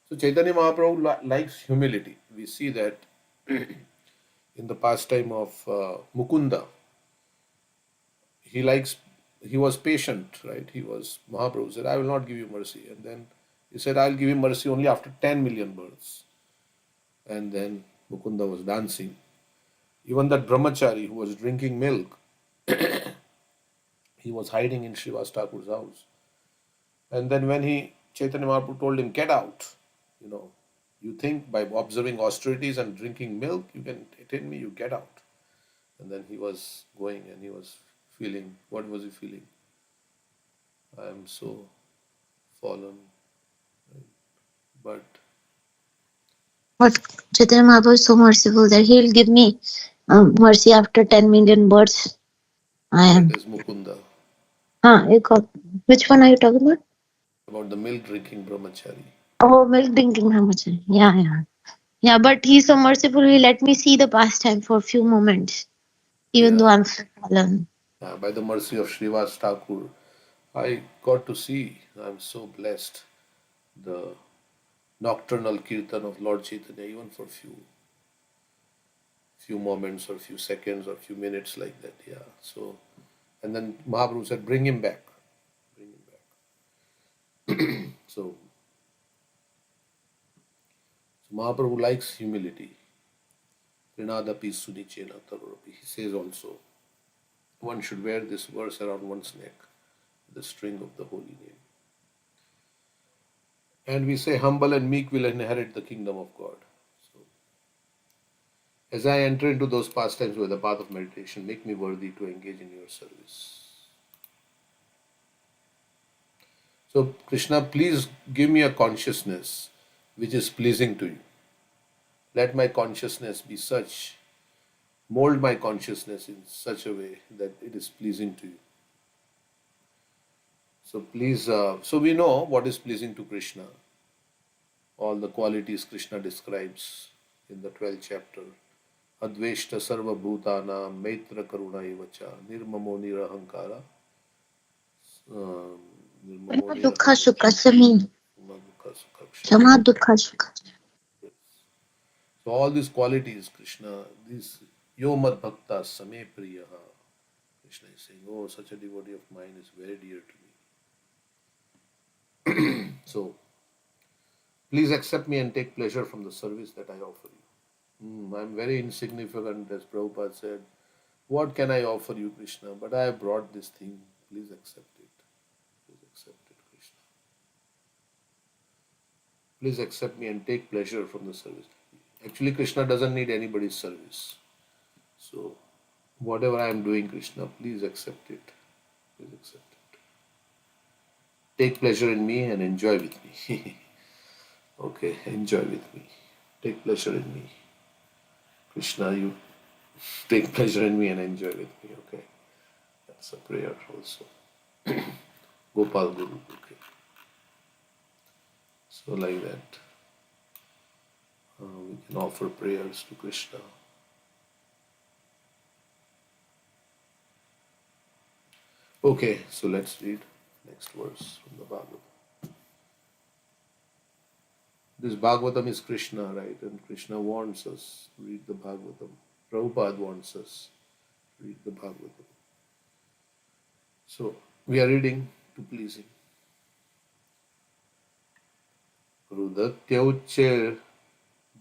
So Chaitanya Mahaprabhu likes humility. We see that in the pastime of Mukunda. He was patient, right? Mahaprabhu said, I will not give you mercy. And then he said, I'll give you mercy only after 10 million births. And then Mukunda was dancing. Even that brahmachari who was drinking milk, he was hiding in Srivas Thakur's house. And then when Chaitanya Mahaprabhu told him, get out, you think by observing austerities and drinking milk, you can attain me, you get out. And then he was going and he was feeling, what was he feeling? I am so fallen. But Chaitanya Mahaprabhu is so merciful that he'll give me mercy after 10 million births. that is Mukunda. Which one are you talking about? About the milk drinking brahmachari. Oh, milk drinking brahmachari. Yeah, but he's so merciful, he let me see the pastime for a few moments, even though I'm fallen. By the mercy of Srivas Thakur, I got to see, I'm so blessed, the nocturnal kirtan of Lord Chaitanya, even for few moments or few seconds or few minutes like that. Yeah. So, and then Mahaprabhu said, bring him back. Bring him back. So Mahaprabhu likes humility. Prinadapi sunichena tarorapi. He says also, one should wear this verse around one's neck, the string of the holy name. And we say, humble and meek will inherit the kingdom of God. So, as I enter into those pastimes with the path of meditation, make me worthy to engage in your service. So, Krishna, please give me a consciousness which is pleasing to you. Let my consciousness be such, mold my consciousness in such a way that it is pleasing to you. So please, so we know what is pleasing to Krishna. All the qualities Krishna describes in the 12th chapter. Adveshta sarva bhutana maitra karuna ivacha nirmamo nirahankara Dukha sukha sami. Shama dukha sukha. So all these qualities, Krishna, these yo mad bhakta same priyaha. Krishna is saying, oh, such a devotee of mine is very dear to me. So please accept me and take pleasure from the service that I offer you. I'm very insignificant, as Prabhupada said. What can I offer you, Krishna? But I have brought this thing. Please accept it. Please accept it, Krishna. Please accept me and take pleasure from the service. Actually, Krishna doesn't need anybody's service. So, whatever I am doing, Krishna, please accept it. Please accept it. Take pleasure in me and enjoy with me. Okay, enjoy with me. Take pleasure in me. Krishna, you take pleasure in me and enjoy with me. Okay, that's a prayer also. Gopal Guru. Okay, so like that, we can offer prayers to Krishna. Okay, so let's read next verse from the Bhagavatam. This Bhagavatam is Krishna, right? And Krishna wants us to read the Bhagavatam. Prabhupada wants us to read the Bhagavatam. So we are reading to please him. Rudatyaucher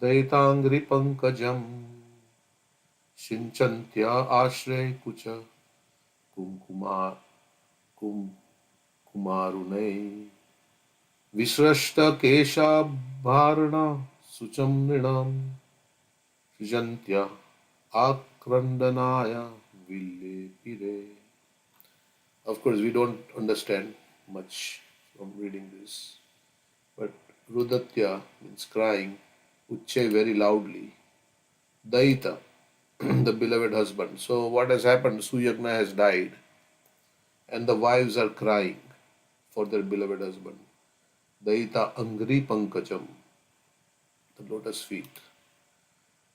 Daitangri pankajam Shinchantya ashray kucha kumkumar kumkumarunai Visrashta kesha bharana sucham nrinam Srijantya akrandanaya ville pire. Of course, we don't understand much from reading this, but Rudatya means crying, Uche very loudly, Daita, the beloved husband. So, what has happened? Suyagna has died, and the wives are crying for their beloved husband. Daita Angri Pankajam, the lotus feet.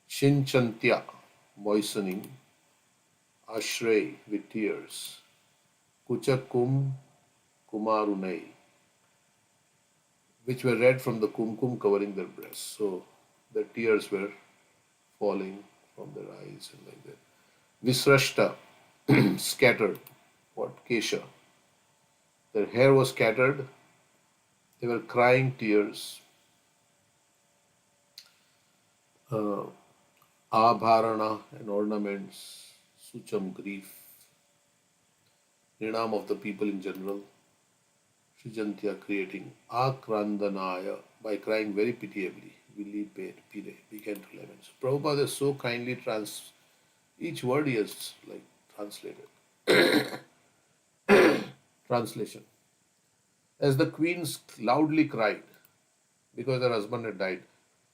Shinchantya, moistening, Ashray, with tears. Kuchakum Kumarunai, which were red from the kumkum covering their breasts. So the tears were falling from their eyes and like that. Visrashta, scattered. What? Kesha. Their hair was scattered. They were crying tears. Abharana and ornaments. Sucham, grief. Nrinam of the people in general. Srijantya, creating. Akrandanaya, by crying very pitiably. Vili pire, began to lament. So Prabhupada is so kindly each word he has like translated. Translation. As the queens loudly cried because their husband had died,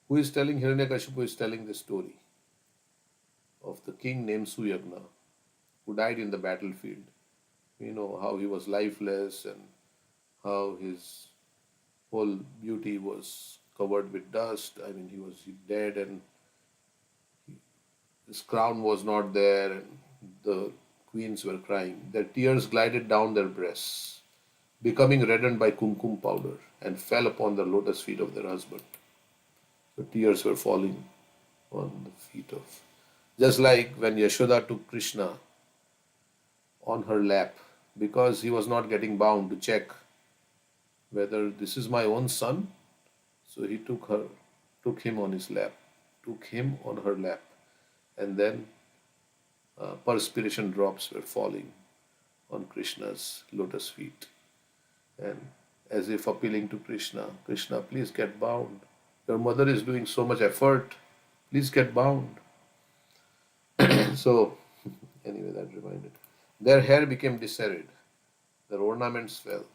who is telling? Hiranyakashipu is telling the story of the king named Suyagna who died in the battlefield. We know how he was lifeless and how his whole beauty was covered with dust. I mean, he was dead and his crown was not there, and the queens were crying. Their tears glided down their breasts, becoming reddened by kumkum powder, and fell upon the lotus feet of their husband. The tears were falling on the feet of. Just like when Yashoda took Krishna on her lap, because he was not getting bound, to check whether this is my own son. So he took him on his lap, took him on her lap, and then perspiration drops were falling on Krishna's lotus feet. And as if appealing to Krishna, Krishna, please get bound. Your mother is doing so much effort. Please get bound. So, anyway, that reminded. Their hair became disarrayed. Their ornaments fell.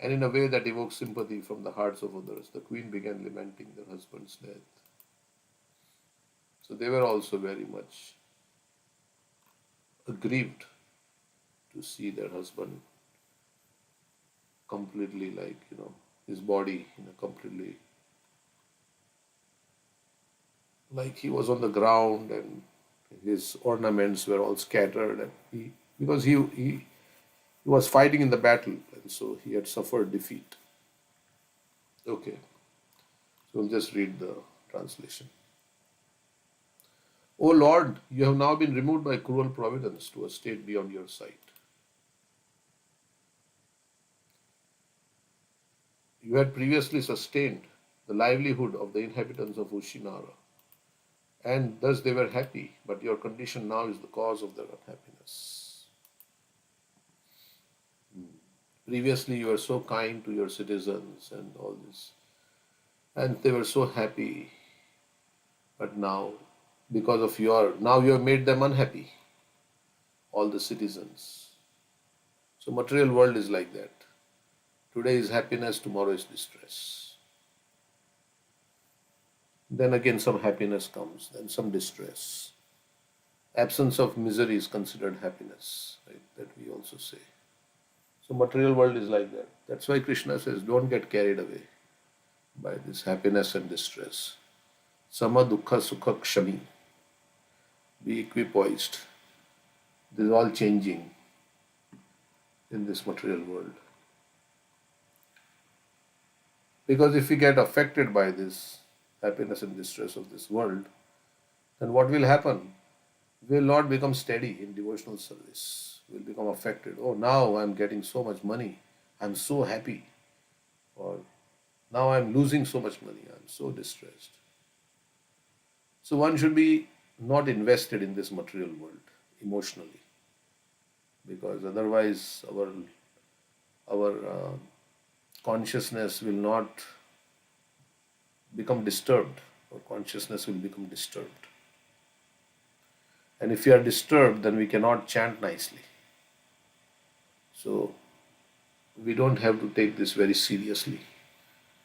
And in a way that evoked sympathy from the hearts of others, the queen began lamenting their husband's death. So they were also very much aggrieved to see their husband completely his body completely like he was on the ground and his ornaments were all scattered, and because he was fighting in the battle, and so he had suffered defeat. Okay, so we'll just read the translation. O Lord, you have now been removed by cruel providence to a state beyond your sight. You had previously sustained the livelihood of the inhabitants of Ushinara, and thus they were happy, but your condition now is the cause of their unhappiness. Previously, you were so kind to your citizens and all this, and they were so happy, but now, because of now you have made them unhappy, all the citizens. So material world is like that. Today is happiness, tomorrow is distress. Then again some happiness comes, then some distress. Absence of misery is considered happiness, right? That we also say. So material world is like that. That's why Krishna says, don't get carried away by this happiness and distress. Sama dukkha sukha kshami. Be equipoised. This is all changing in this material world. Because if we get affected by this happiness and distress of this world, then what will happen? We will not become steady in devotional service. We will become affected. Oh, now I'm getting so much money. I'm so happy. Or Now I'm losing so much money. I'm so distressed. So one should be not invested in this material world emotionally, because otherwise our consciousness will not become disturbed. Our consciousness will become disturbed. And if we are disturbed, then we cannot chant nicely. So we don't have to take this very seriously,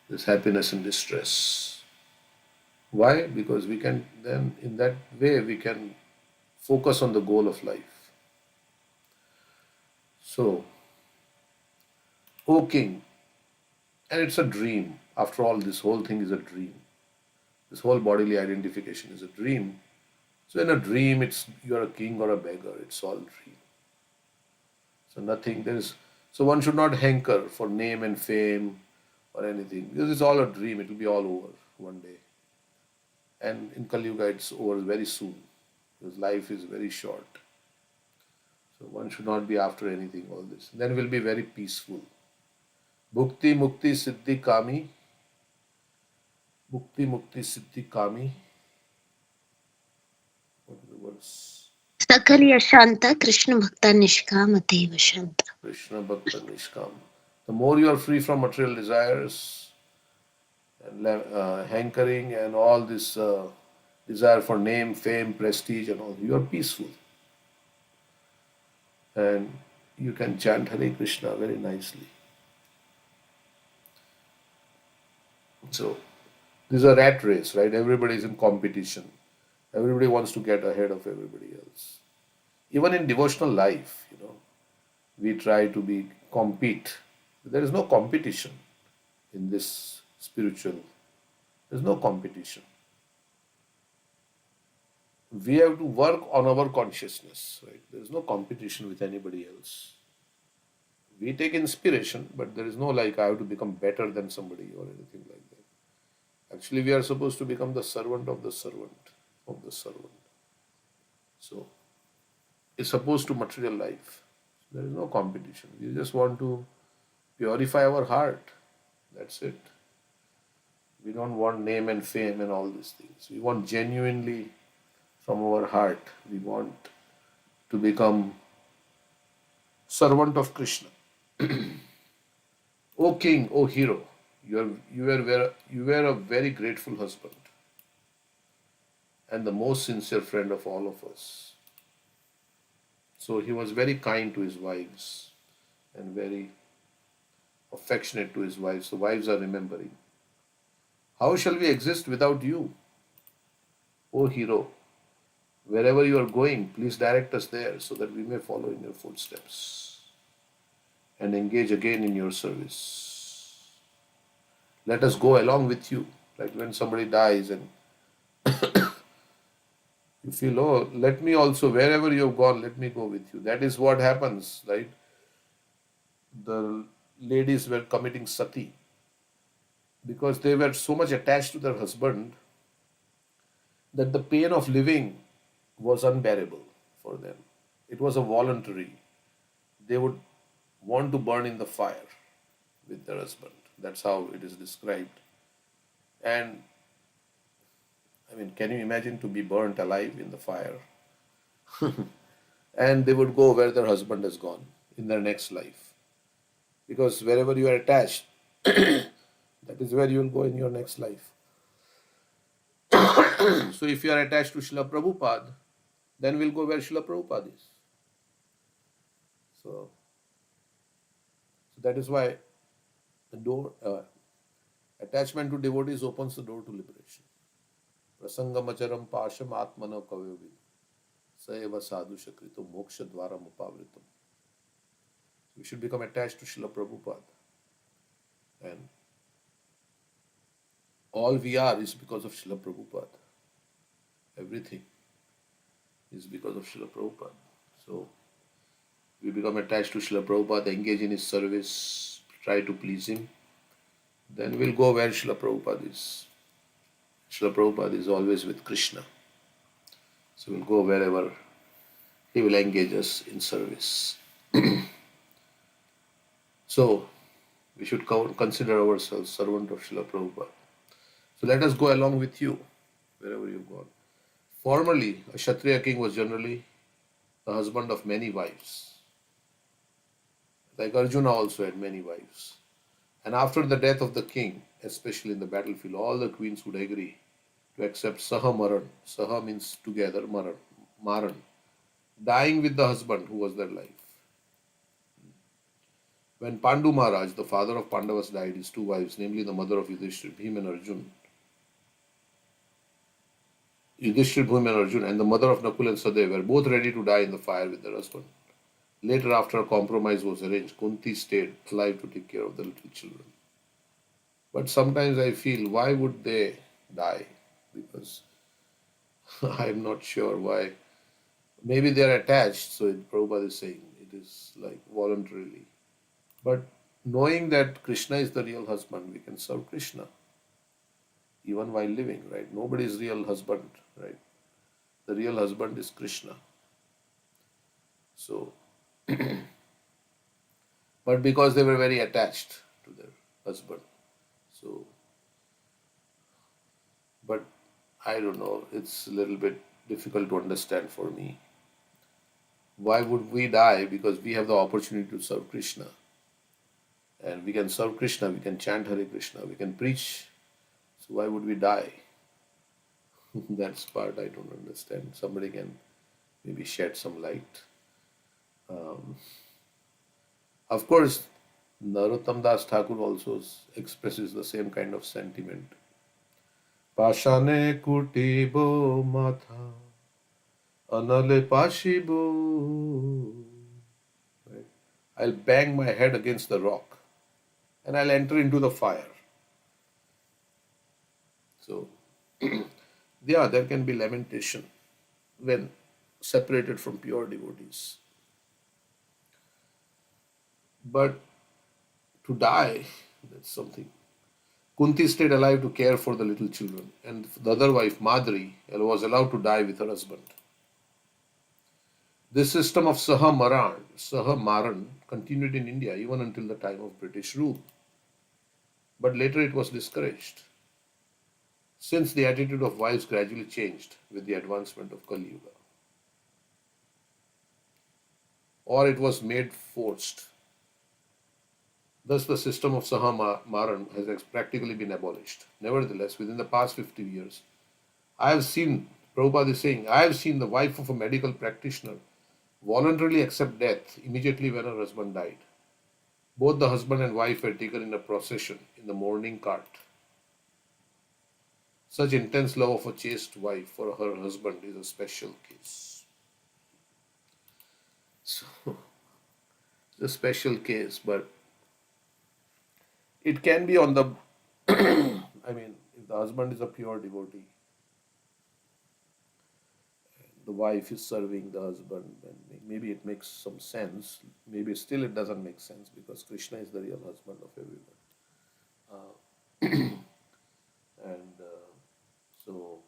this happiness and distress. Why? Because we can then, in that way, we can focus on the goal of life. So, O King, and it's a dream. After all, this whole thing is a dream. This whole bodily identification is a dream. So in a dream, it's you're a king or a beggar. It's all dream. So nothing there is. So one should not hanker for name and fame or anything, because it's all a dream. It will be all over one day. And in Kali Yuga, it's over very soon, because life is very short. So one should not be after anything. All this, then we'll be very peaceful. Bhukti Mukti Siddhi Kami. Bhukti Mukti Siddhi Kami. What are the words? Sakal Shanta Krishna Bhakta Nishkam Ateva Shanta. Krishna Bhakta Nishkam. The more you are free from material desires and hankering and all this desire for name, fame, prestige and all, you are peaceful. And you can chant Hare Krishna very nicely. So, this is a rat race, right? Everybody is in competition. Everybody wants to get ahead of everybody else. Even in devotional life, we try to compete. There is no competition in this spiritual. There is no competition. We have to work on our consciousness, right? There is no competition with anybody else. We take inspiration, but there is no like I have to become better than somebody or anything like that. Actually, we are supposed to become the servant of the servant of the servant. So, it's opposed to material life. There is no competition. We just want to purify our heart. That's it. We don't want name and fame and all these things. We want genuinely from our heart. We want to become servant of Krishna. O King, O hero, you were a very grateful husband and the most sincere friend of all of us. So he was very kind to his wives and very affectionate to his wives. The wives are remembering. How shall we exist without you, O hero? Wherever you are going, please direct us there so that we may follow in your footsteps and engage again in your service. Let us go along with you. Like when somebody dies and you feel, oh, let me also, wherever you have gone, let me go with you. That is what happens, right? The ladies were committing sati because they were so much attached to their husband that the pain of living was unbearable for them. It was a voluntary. They would want to burn in the fire with their husband. That's how it is described. And I mean, can you imagine to be burnt alive in the fire? And they would go where their husband has gone in their next life. Because wherever you are attached, that is where you will go in your next life. So if you are attached to Srila Prabhupada, then we'll go where Srila Prabhupada is. So that is why the door, attachment to devotees opens the door to liberation. Prasangamacharam pasham atmana kavyovid. Saeva sadhu shakrito moksha dvaram upavritam. We should become attached to Srila Prabhupada. And all we are is because of Srila Prabhupada. Everything is because of Srila Prabhupada. So we become attached to Srila Prabhupada, engage in his service, try to please him. Then we'll go where Srila Prabhupada is. Srila Prabhupada is always with Krishna. So we'll go wherever he will engage us in service. So We should consider ourselves servant of Srila Prabhupada. So let us go along with you, wherever you've gone. Formerly, a Kshatriya king was generally the husband of many wives. Like Arjuna also had many wives. And after the death of the king, especially in the battlefield, all the queens would agree to accept Saha Maran. Saha means together, Maran. Dying with the husband who was their life. When Pandu Maharaj, the father of Pandavas, died, his two wives, namely the mother of Yudhishthira, Bhima and Arjun, and the mother of Nakul and Sadev were both ready to die in the fire with their husband. Later, after a compromise was arranged, Kunti stayed alive to take care of the little children. But sometimes I feel, why would they die? Because I'm not sure why. Maybe they are attached, so Prabhupada is saying it is like voluntarily. But knowing that Krishna is the real husband, we can serve Krishna even while living, right? Nobody is real husband, right? The real husband is Krishna. So, but because they were very attached to their husband, so, but I don't know, it's a little bit difficult to understand for me. Why would we die? Because we have the opportunity to serve Krishna. And we can serve Krishna, we can chant Hare Krishna, we can preach. So why would we die? That's part I don't understand. Somebody can maybe shed some light. Of course, Narottam Das Thakur also expresses the same kind of sentiment. Pashane kutibo matha anale pashibo. Right? I'll bang my head against the rock and I'll enter into the fire. So, yeah, there can be lamentation when separated from pure devotees. But to die, that's something. Kunti stayed alive to care for the little children, and the other wife, Madri, was allowed to die with her husband. This system of Saha Maran continued in India even until the time of British rule. But later it was discouraged, since the attitude of wives gradually changed with the advancement of Kali Yuga. Or it was made forced. Thus, the system of Saha Maran has practically been abolished. Nevertheless, within the past 50 years, Prabhupada is saying, I have seen the wife of a medical practitioner voluntarily accept death immediately when her husband died. Both the husband and wife were taken in a procession in the mourning cart. Such intense love of a chaste wife for her husband is a special case. So, it's a special case, but it can be on the, I mean, if the husband is a pure devotee, the wife is serving the husband, then maybe it makes some sense. Maybe still it doesn't make sense because Krishna is the real husband of everyone. So,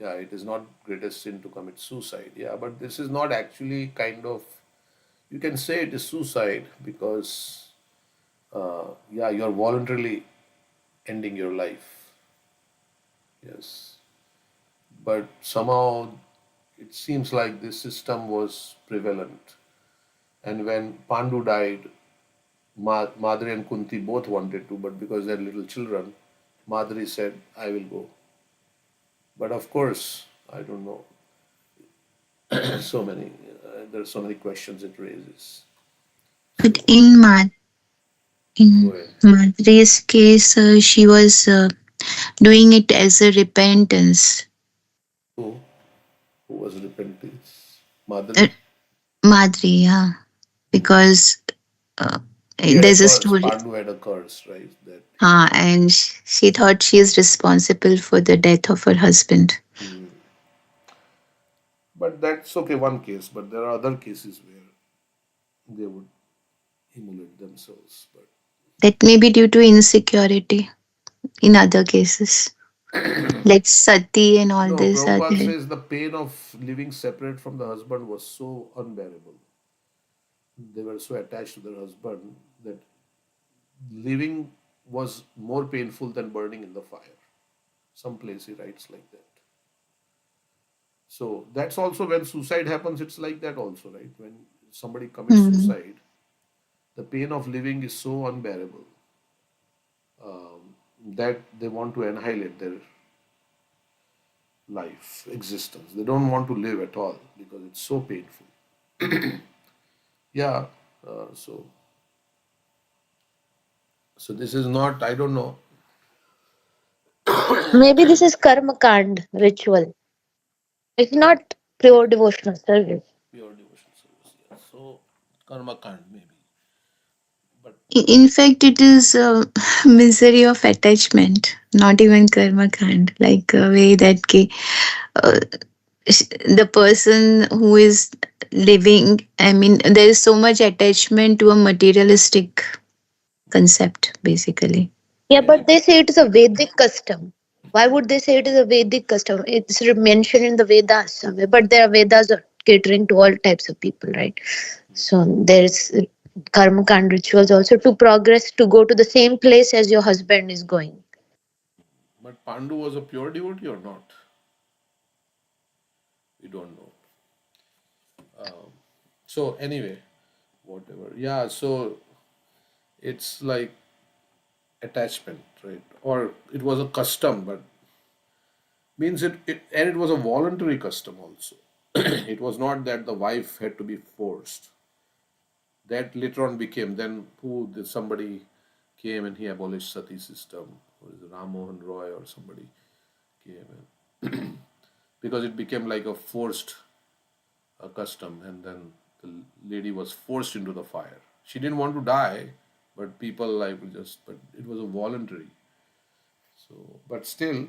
yeah, it is not greatest sin to commit suicide. Yeah, but this is not actually kind of, you can say it is suicide because, yeah, you are voluntarily ending your life. Yes. But somehow it seems like this system was prevalent. And when Pandu died, Madri and Kunti both wanted to, but because they had little children, Madri said, I will go. But of course, I don't know. There are so many questions it raises. But in Madri's case, she was doing it as a repentance. Who was repentance? Madri? Madri, yeah. Because there's a story. Pandu had a curse, right? And she thought she is responsible for the death of her husband. But that's okay, one case. But there are other cases where they would immolate themselves. But that may be due to insecurity in other cases. Like Sati and all this. Prabhupada says the pain of living separate from the husband was so unbearable. they were so attached to their husband that living was more painful than burning in the fire. Some place he writes like that. So that's also when suicide happens, it's like that also, right? When somebody commits Hmm. suicide, the pain of living is so unbearable that they want to annihilate their life, existence. They don't want to live at all because it's so painful. Yeah, so this is not, I don't know. Maybe this is karma kand ritual. It's not pure devotional service. Pure devotion service. Yeah. So karma kand maybe, but In fact, it is misery of attachment, not even karma kind. Like a way that uh, the person who is living, I mean, there is so much attachment to a materialistic concept, basically. Yeah, many but they say it is a Vedic custom. Why would they say it is a Vedic custom? It's mentioned in the Vedas somewhere, but there are Vedas are catering to all types of people, right? So there's karma kand rituals also to progress to go to the same place as your husband is going. but Pandu was a pure devotee or not? We don't know. So anyway, whatever. Yeah. So it's like attachment, right? Or it was a custom, but means and it was a voluntary custom also. It was not that the wife had to be forced. That later on became then somebody came and he abolished sati system, or is it Ram Mohan Roy or somebody came and because it became like a forced custom, and then the lady was forced into the fire. She didn't want to die, but people like just but it was a voluntary. So, but still,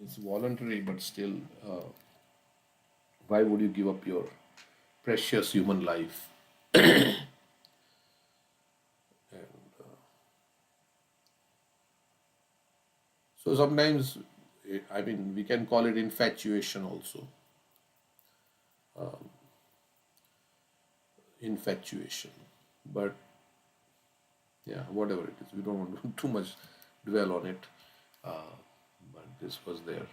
it's voluntary, but still, why would you give up your precious human life? So sometimes, I mean, we can call it infatuation also. Infatuation. But yeah, whatever it is, we don't want to too much dwell on it. Uh, but this was there.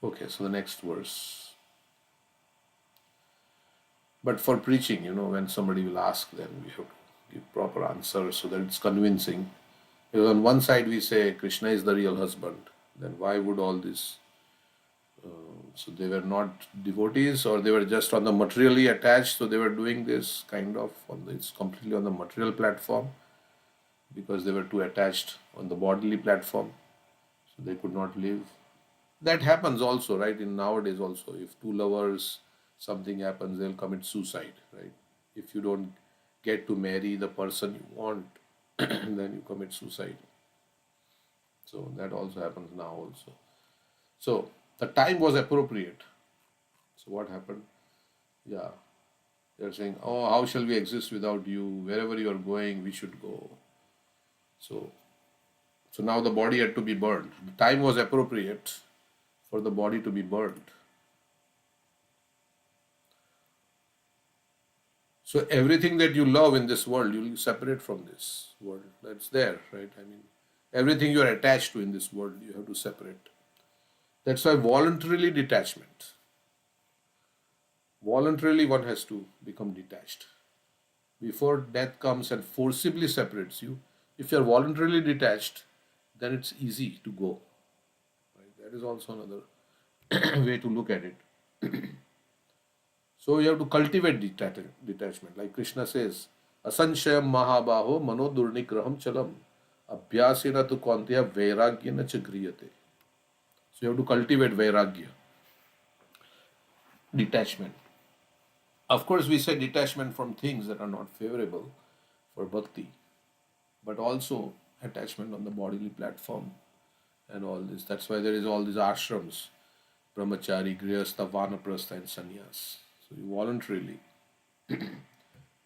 Okay, so the next verse. But for preaching, when somebody will ask, then we have to give proper answers so that it's convincing. Because on one side we say Krishna is the real husband, then why would all this? So they were not devotees, or they were just on the materially attached. So they were doing this kind of it's completely on the material platform because they were too attached on the bodily platform, so they could not live. That happens also, right? In nowadays also, if two lovers, something happens, they'll commit suicide, right? If you don't get to marry the person you want, then you commit suicide. So that also happens now also. So the time was appropriate. So what happened? Yeah, they're saying, "Oh, how shall we exist without you? Wherever you are going, we should go." So, so now the body had to be burned. The time was appropriate for the body to be burned. So everything that you love in this world, you'll separate from this world. That's there, right? I mean, everything you are attached to in this world, you have to separate. That's why voluntarily detachment. Voluntarily, one has to become detached. Before death comes and forcibly separates you, if you are voluntarily detached, then it's easy to go. Right? That is also another way to look at it. So you have to cultivate detachment. Like Krishna says, Asanshayam Mahabaho Manodurnikraham Chalam Abhyasena tu Kantya Vairagyana Chagriyate. So you have to cultivate Vairagya, detachment. Of course, we say detachment from things that are not favorable for bhakti, but also attachment on the bodily platform and all this. That's why there is all these ashrams, brahmachari, grihastha, vanaprastha, and sannyas. So you voluntarily.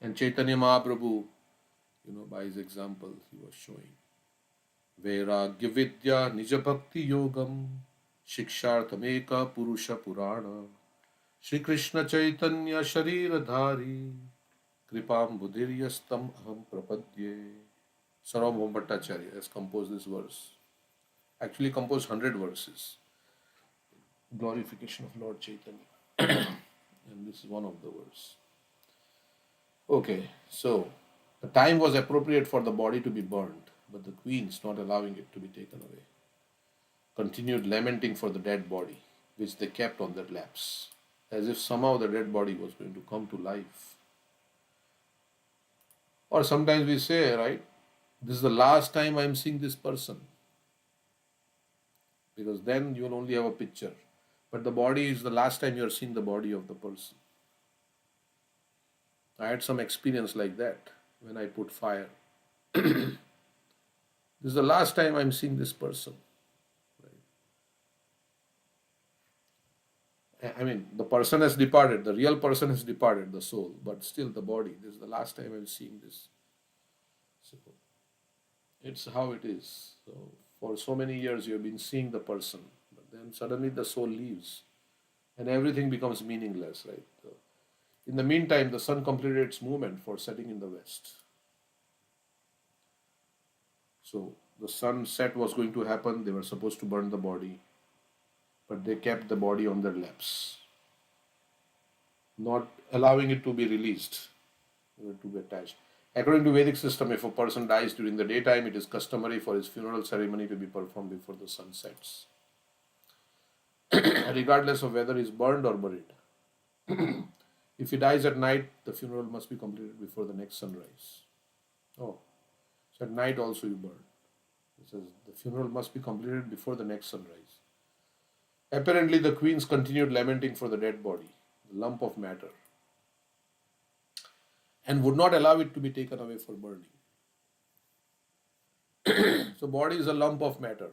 And Chaitanya Mahaprabhu, by his example, he was showing Vairagya Vidya Nija Bhakti Yogam Shikshartameka Purusha Purana Shri Krishna Chaitanya Sharira Dhari Kripam Budhiryastam Aham Prapadye. Sarvabhauma Bhattacharya has composed this verse. Actually composed 100 verses. Glorification of Lord Chaitanya. And this is one of the verses. Okay, so the time was appropriate for the body to be burned, but the queens, not allowing it to be taken away, continued lamenting for the dead body, which they kept on their laps, as if somehow the dead body was going to come to life. Or sometimes we say, right, this is the last time I am seeing this person, because then you will only have a picture. But the body is the last time you are seeing the body of the person. I had some experience like that when I put fire. This is the last time I'm seeing this person. Right? I mean, the person has departed, the real person has departed, the soul, but still the body. This is the last time I'm seeing this. So it's how it is. So for so many years you have been seeing the person, but then suddenly the soul leaves and everything becomes meaningless, right? In the meantime, the sun completed its movement for setting in the west. So the sunset was going to happen. They were supposed to burn the body, but they kept the body on their laps, not allowing it to be released, to be attached. According to Vedic system, if a person dies during the daytime, it is customary for his funeral ceremony to be performed before the sun sets, regardless of whether he is burned or buried. If he dies at night, the funeral must be completed before the next sunrise. Oh, so at night also you burn. It says the funeral must be completed before the next sunrise. Apparently, the queens continued lamenting for the dead body, the lump of matter, and would not allow it to be taken away for burning. So body is a lump of matter,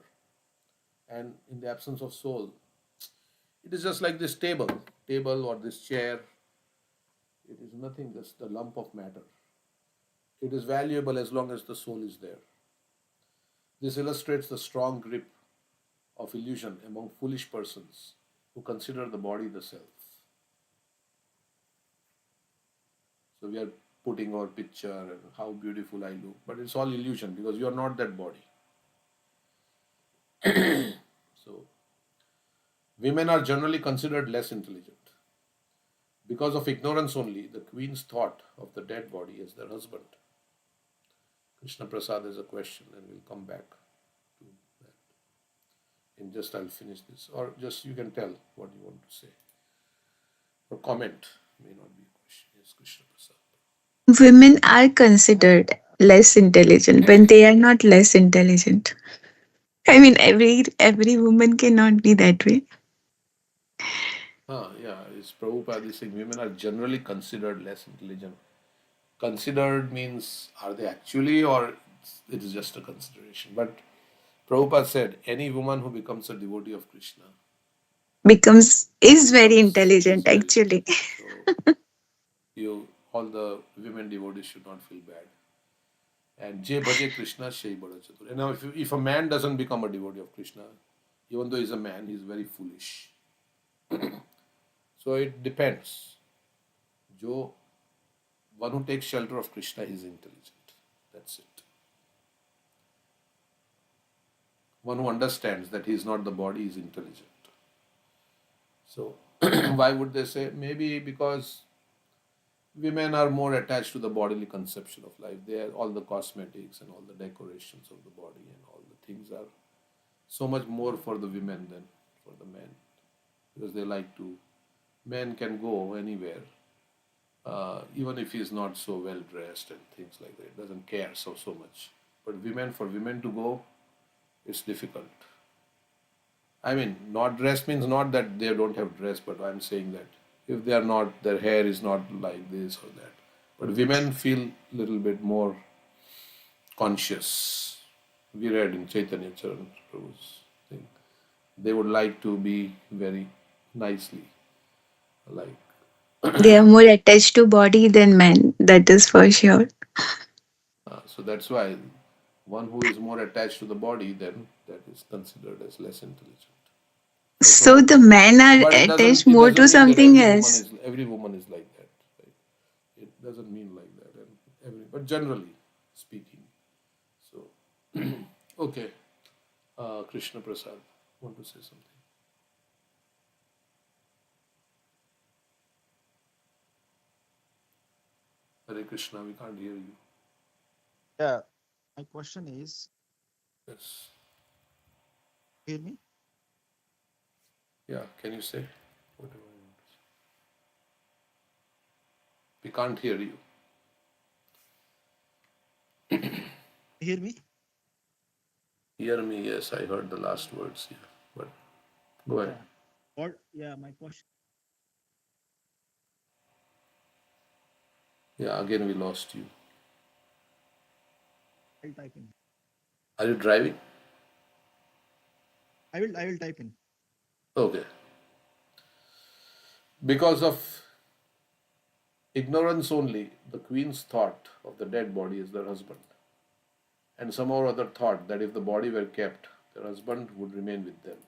and in the absence of soul, it is just like this table or this chair. It is nothing, just the lump of matter. It is valuable as long as the soul is there. This illustrates the strong grip of illusion among foolish persons who consider the body the self. So we are putting our picture and how beautiful I look, but it's all illusion because you are not that body. So women are generally considered less intelligent. Because of ignorance only, the queens thought of the dead body as their husband. Krishna Prasad has a question and we'll come back to that. In just I'll finish this. Or just you can tell what you want to say. Or comment. May not be a question. Yes, Krishna Prasad. Women are considered less intelligent when they are not less intelligent. I mean, every woman cannot be that way. Yeah, it's Prabhupada is saying women are generally considered less intelligent. Considered means are they actually, or it is just a consideration. But Prabhupada said any woman who becomes a devotee of Krishna is very intelligent actually. So all the women devotees should not feel bad. And Je Bhaje Krishna Shei Bada Chatur. And now if a man doesn't become a devotee of Krishna, even though he's a man, he's very foolish. So it depends. One who takes shelter of Krishna is intelligent. That's it. One who understands that he is not the body is intelligent. So why would they say? Maybe because women are more attached to the bodily conception of life. They are all the cosmetics and all the decorations of the body and all the things are so much more for the women than for the men. Because they like to, men can go anywhere, even if he's not so well dressed and things like that. It doesn't care so much. But for women to go, it's difficult. I mean, not dressed means not that they don't have dress, but I'm saying that if they are not, their hair is not like this or that. But women feel a little bit more conscious. We read in Chaitanya Charan Prabhu's thing. They would like to be very nicely, like. They are more attached to body than men, that is for sure. So that's why one who is more attached to the body, then that is considered as less intelligent. So the men are attached more to something else. Every woman is like that. Right? doesn't mean like that, but generally speaking. So, okay, Krishna Prasad, want to say something? Hare Krishna, we can't hear you. Yeah, my question is, Yes. hear me? Yeah, can you say whatever you want to say? We can't hear you. Hear me? Hear me, yes, I heard the last words here. But go ahead. Yeah. Or yeah, my question. Yeah, again we lost you. I'll type in. Are you driving? I will type in. Okay. Because of ignorance only, the queen's thought of the dead body is their husband. And some or other thought that if the body were kept, their husband would remain with them.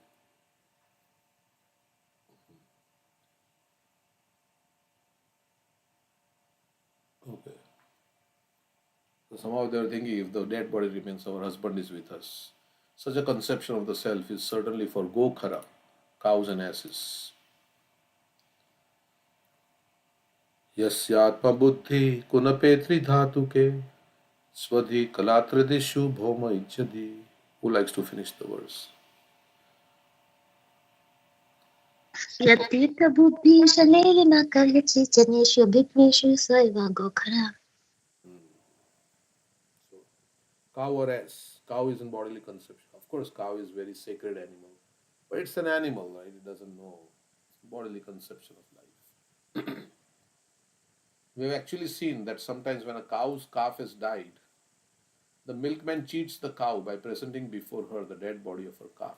Okay. So somehow they are thinking if the dead body remains, our husband is with us. Such a conception of the self is certainly for Gokhara, cows and asses. Yasyatma buddhi kunapetri dhatuke swadhi kalatradishu bhoma ijjadi. Who likes to finish the verse? यतीत बुद्धि शनेर न कल्यचि जनेषु विघ्नेषु स्वैवा गोखरा. So, cow or ass? Cow is in bodily conception. Of course, cow is very sacred animal, but it's an animal, right? It doesn't know. It's bodily conception of life. We have actually seen that sometimes when a cow's calf has died, the milkman cheats the cow by presenting before her the dead body of her calf.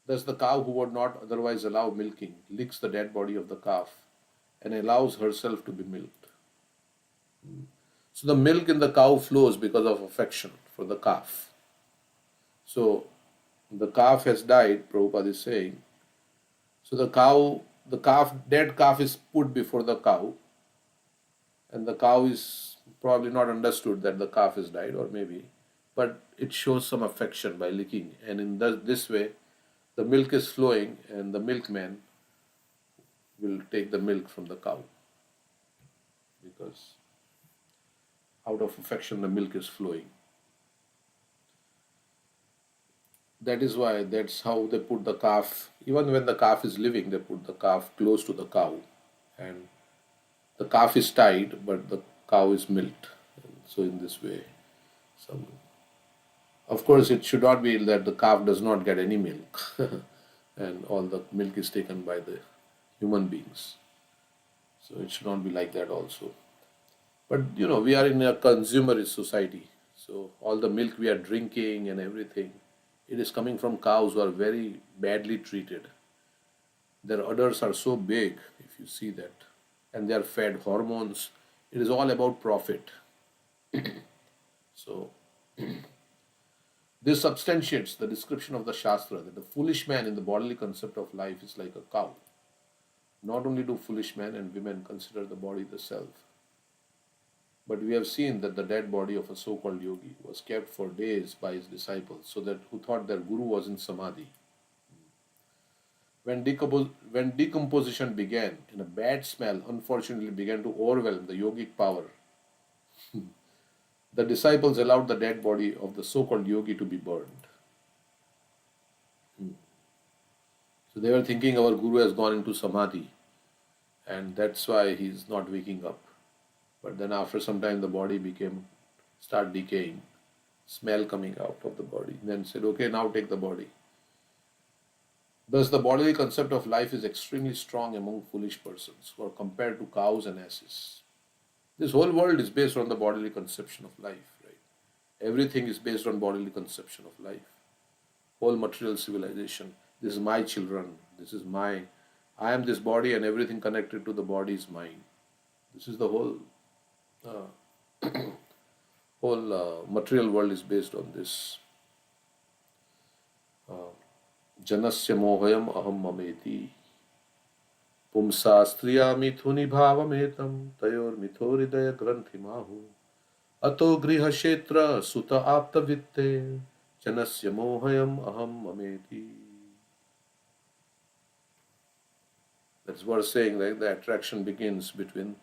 Thus, the cow who would not otherwise allow milking licks the dead body of the calf and allows herself to be milked. So, the milk in the cow flows because of affection for the calf. So, the calf has died, Prabhupada is saying. So, dead calf is put before the cow, and the cow is probably not understood that the calf has died, or maybe, but it shows some affection by licking, and in this way, the milk is flowing, and the milkman will take the milk from the cow because out of affection the milk is flowing. That is why that's how they put the calf. Even when the calf is living, they put the calf close to the cow, and the calf is tied, but the cow is milked. And so in this way, some. Of course, it should not be that the calf does not get any milk, and all the milk is taken by the human beings. So it should not be like that also. But we are in a consumerist society. So all the milk we are drinking and everything, it is coming from cows who are very badly treated. Their udders are so big, if you see that, and they are fed hormones. It is all about profit. So this substantiates the description of the Shastra that the foolish man in the bodily concept of life is like a cow. Not only do foolish men and women consider the body the self, but we have seen that the dead body of a so-called yogi was kept for days by his disciples, so that who thought their guru was in samadhi. When decomposition began, and a bad smell unfortunately began to overwhelm the yogic power, the disciples allowed the dead body of the so-called yogi to be burned. So they were thinking our guru has gone into samadhi, and that's why he's not waking up. But then after some time the body start decaying, smell coming out of the body. Then said, okay, now take the body. Thus the bodily concept of life is extremely strong among foolish persons who are compared to cows and asses. This whole world is based on the bodily conception of life, right? Everything is based on bodily conception of life. Whole material civilization. This is my children. I am this body, and everything connected to the body is mine. This is the whole material world is based on this. Janasya mohayam aham mameti. Pumsa striya mithuni bhavametam tayor mithoridaya granthi mahu ato griha kshetra suta apta vitte chanasya mohayam aham mameti. That's what it's saying, like the attraction begins between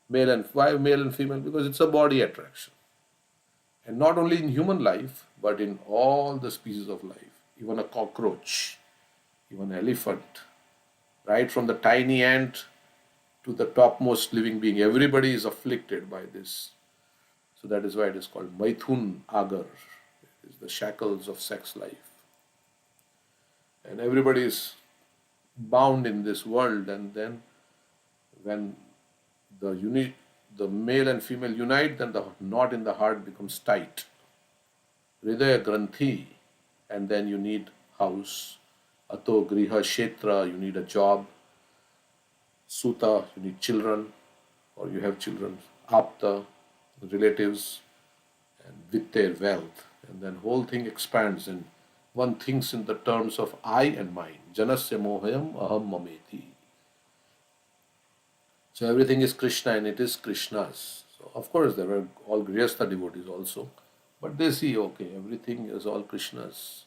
male and why male and female, because it's a body attraction. And not only in human life, but in all the species of life. Even a cockroach, even an elephant, right from the tiny ant to the topmost living being, everybody is afflicted by this. So that is why it is called Maithun Agar. It is the shackles of sex life. And everybody is bound in this world, and then when the male and female unite, then the knot in the heart becomes tight. Hridaya Granthi, and then you need house. Ato Griha Kshetra, you need a job. Suta, you need children, or you have children. Apta, relatives, and Vitte, wealth. And then whole thing expands, and one thinks in the terms of I and mine. Janasya mohayam aham mameti. So everything is Krishna and it is Krishna's. So of course there were all Grihastha devotees also, but they see, okay, everything is all Krishna's.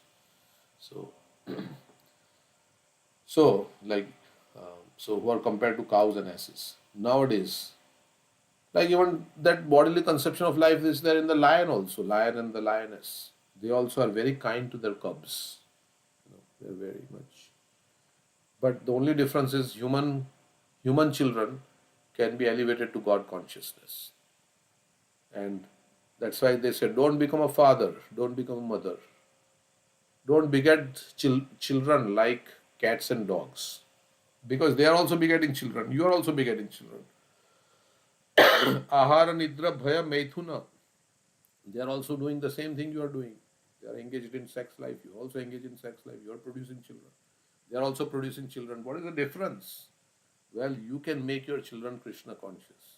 So, so who are compared to cows and asses. Nowadays, like even that bodily conception of life is there in the lion also, lion and the lioness. They also are very kind to their cubs. They're very much. But the only difference is human children can be elevated to God consciousness. And that's why they say, don't become a father, don't become a mother. Don't beget children like cats and dogs. Because they are also begetting children. You are also begetting children. Ahara nidra bhaya maithuna. They are also doing the same thing you are doing. They are engaged in sex life. You also engage in sex life. You are producing children. They are also producing children. What is the difference? Well, you can make your children Krishna conscious.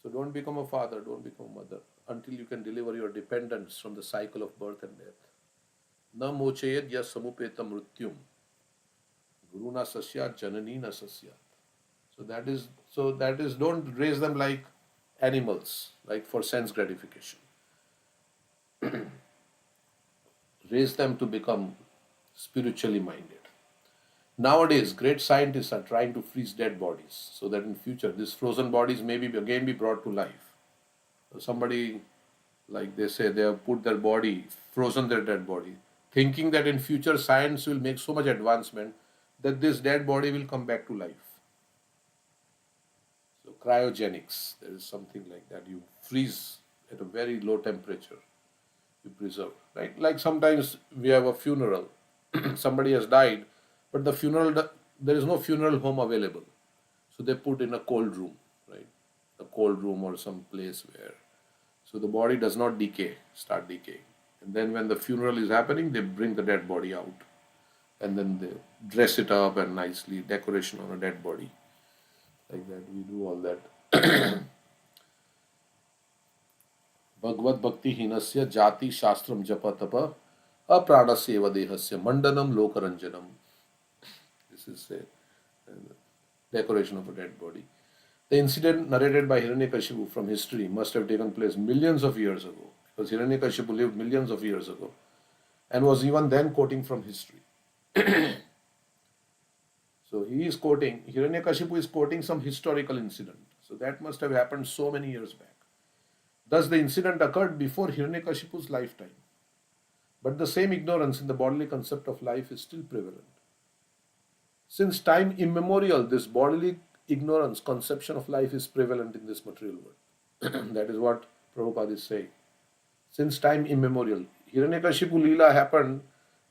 So don't become a father, don't become a mother, until you can deliver your dependents from the cycle of birth and death. Na mochayed ya samupeta mrutyum. Guru na sasyat, janani na sasyat. So that is don't raise them like animals, like for sense gratification. Raise them to become spiritually minded. Nowadays, great scientists are trying to freeze dead bodies so that in future these frozen bodies may again be brought to life. So somebody, like they say, they have put their body, frozen their dead body, thinking that in future science will make so much advancement that this dead body will come back to life. So cryogenics, there is something like that. You freeze at a very low temperature, you preserve. Right? Like sometimes we have a funeral, somebody has died, but the funeral, there is no funeral home available. So they put in a cold room, right? A cold room or some place where, so the body does not start decaying. And then when the funeral is happening, they bring the dead body out. And then they dress it up and nicely, decoration on a dead body. Like that, we do all that. Bhagavad Bhakti Hinasya Jati Shastram Japa Tapa Apranasya Eva Dehasya Mandanam Lokaranjanam. This is a decoration of a dead body. The incident narrated by Hiranyakashipu from history must have taken place millions of years ago, because Hiranyakashipu lived millions of years ago and was even then quoting from history. So Hiranyakashipu is quoting some historical incident. So that must have happened so many years back. Thus the incident occurred before Hiranyakashipu's lifetime. But the same ignorance in the bodily concept of life is still prevalent. Since time immemorial, this bodily ignorance, conception of life is prevalent in this material world. That is what Prabhupada is saying. Since time immemorial. Hiranyakashipu Leela happened,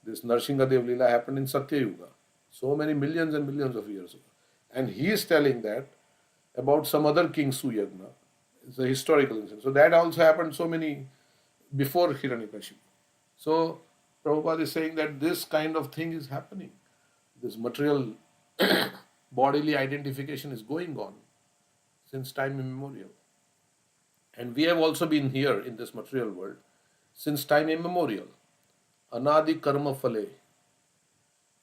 this Narsinghadev Leela happened in Satya Yuga. So many millions and millions of years ago. And he is telling that about some other king, Suyagna. It's a historical incident. So that also happened so many before Hiranyakashipu. So Prabhupada is saying that this kind of thing is happening. This material bodily identification is going on since time immemorial. And we have also been here in this material world since time immemorial. Anadi karma phale.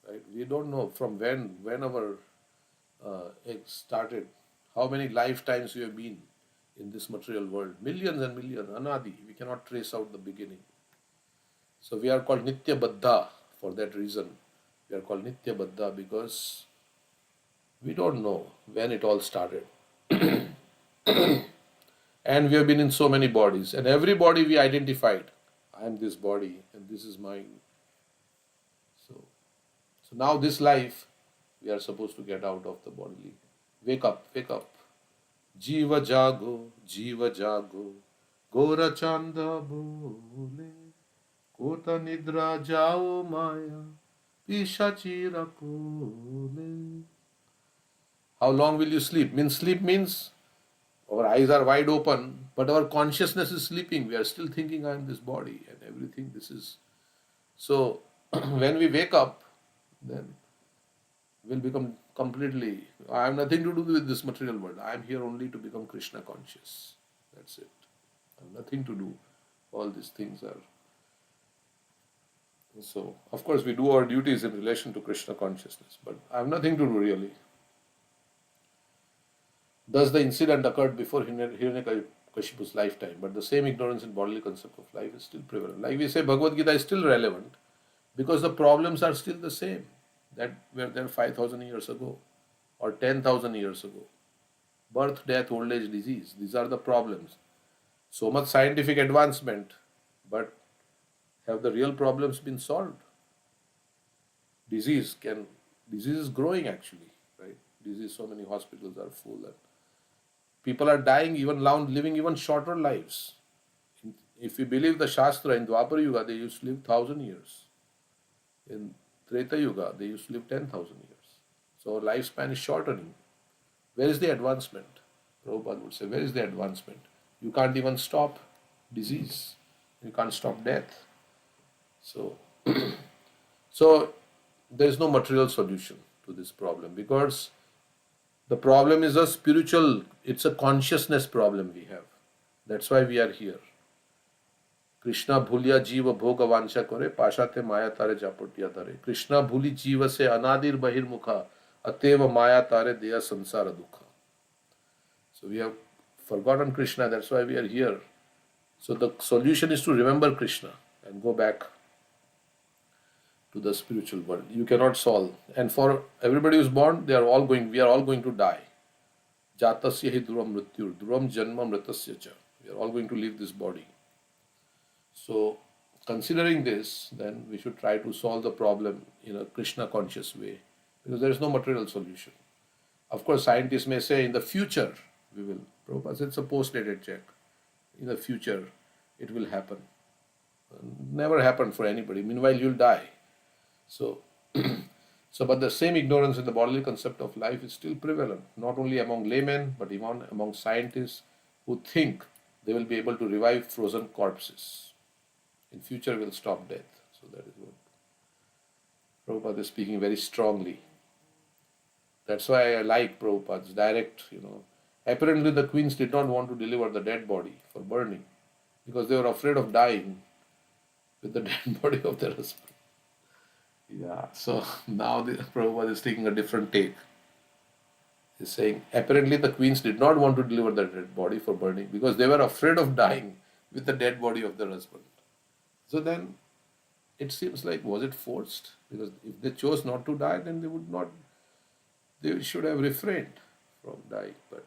Right? We don't know from when our started, how many lifetimes we have been in this material world. Millions and millions, anadi. We cannot trace out the beginning. So we are called Nitya Baddha for that reason. We are called Nitya Baddha because we don't know when it all started. And we have been in so many bodies. And every body we identified. I am this body and this is mine. So now this life, we are supposed to get out of the bodily. Wake up, wake up. Jiva jago, gora chanda bole, kota nidra jao maya, pishachira kole. How long will you sleep? Sleep means our eyes are wide open, but our consciousness is sleeping. We are still thinking I am this body and everything this is. So when we wake up, then we'll become completely, I have nothing to do with this material world. I am here only to become Krishna conscious. That's it. I have nothing to do. All these things are. So, of course, we do our duties in relation to Krishna consciousness, but I have nothing to do really. Thus, the incident occurred before Hiranyakashipu's lifetime, but the same ignorance and bodily concept of life is still prevalent. Like we say, Bhagavad Gita is still relevant because the problems are still the same that were there 5,000 years ago or 10,000 years ago. Birth, death, old age, disease. These are the problems. So much scientific advancement, but have the real problems been solved? Disease is growing actually, right? Disease, so many hospitals are full and people are dying even now, living even shorter lives. If we believe the Shastra, in Dwapara Yuga, they used to live 1,000 years. In Treta Yuga, they used to live 10,000 years. So our lifespan is shortening. Where is the advancement? Prabhupada would say, where is the advancement? You can't even stop disease. You can't stop death. So, so there is no material solution to this problem because the problem is a spiritual, it's a consciousness problem we have. That's why we are here. Krishna भूलिया जीव भोग वांछा करे पाशाते माया तारे जापटिया तारे कृष्णा भूली जीव से अनादिर बहिर्मुखा अतएव माया तारे देया संसार दुखा. So we have forgotten Krishna, that's why we are here. So the solution is to remember Krishna and go back to the spiritual world. You cannot solve. And for everybody who is born, we are all going to die. Jatasya hi duram mrityur, duram janma mritasya cha. We are all going to leave this body. So, considering this, then we should try to solve the problem in a Krishna conscious way because there is no material solution. Of course, scientists may say in the future we will. Prabhupada said it's a post-dated check. In the future, it will happen. Never happened for anybody. Meanwhile, you'll die. So, but the same ignorance in the bodily concept of life is still prevalent, not only among laymen, but even among scientists who think they will be able to revive frozen corpses. In future will stop death. So that is what Prabhupada is speaking very strongly. That's why I like Prabhupada's direct, Apparently the queens did not want to deliver the dead body for burning because they were afraid of dying with the dead body of their husband. Yeah, so now Prabhupada is taking a different take. He's saying apparently the queens did not want to deliver the dead body for burning because they were afraid of dying with the dead body of their husband. So then it seems like, was it forced? Because if they chose not to die, then they should have refrained from dying. But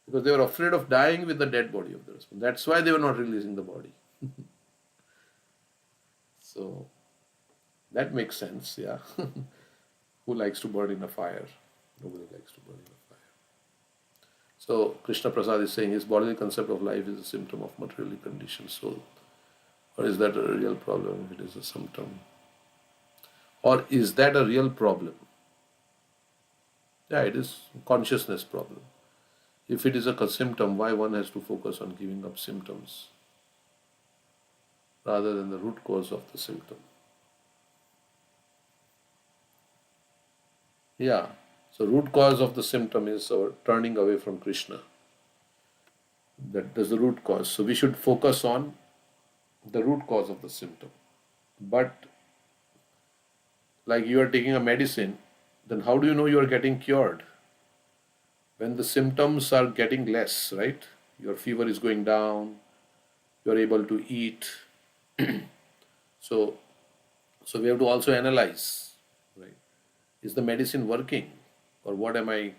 because they were afraid of dying with the dead body of their husband. That's why they were not releasing the body. So that makes sense, yeah. Who likes to burn in a fire? Nobody likes to burn in a fire. So Krishna Prasad is saying his bodily concept of life is a symptom of materially conditioned soul. Or is that a real problem if it is a symptom? Or is that a real problem? Yeah, it is a consciousness problem. If it is a symptom, why one has to focus on giving up symptoms rather than the root cause of the symptom? Yeah, so root cause of the symptom is our turning away from Krishna. That is the root cause. So we should focus on the root cause of the symptom. But like you are taking a medicine, then how do you know you are getting cured? when the symptoms are getting less, right? Your fever is going down, you're able to eat. So, we have to also analyze, right? Is the medicine working, or what am I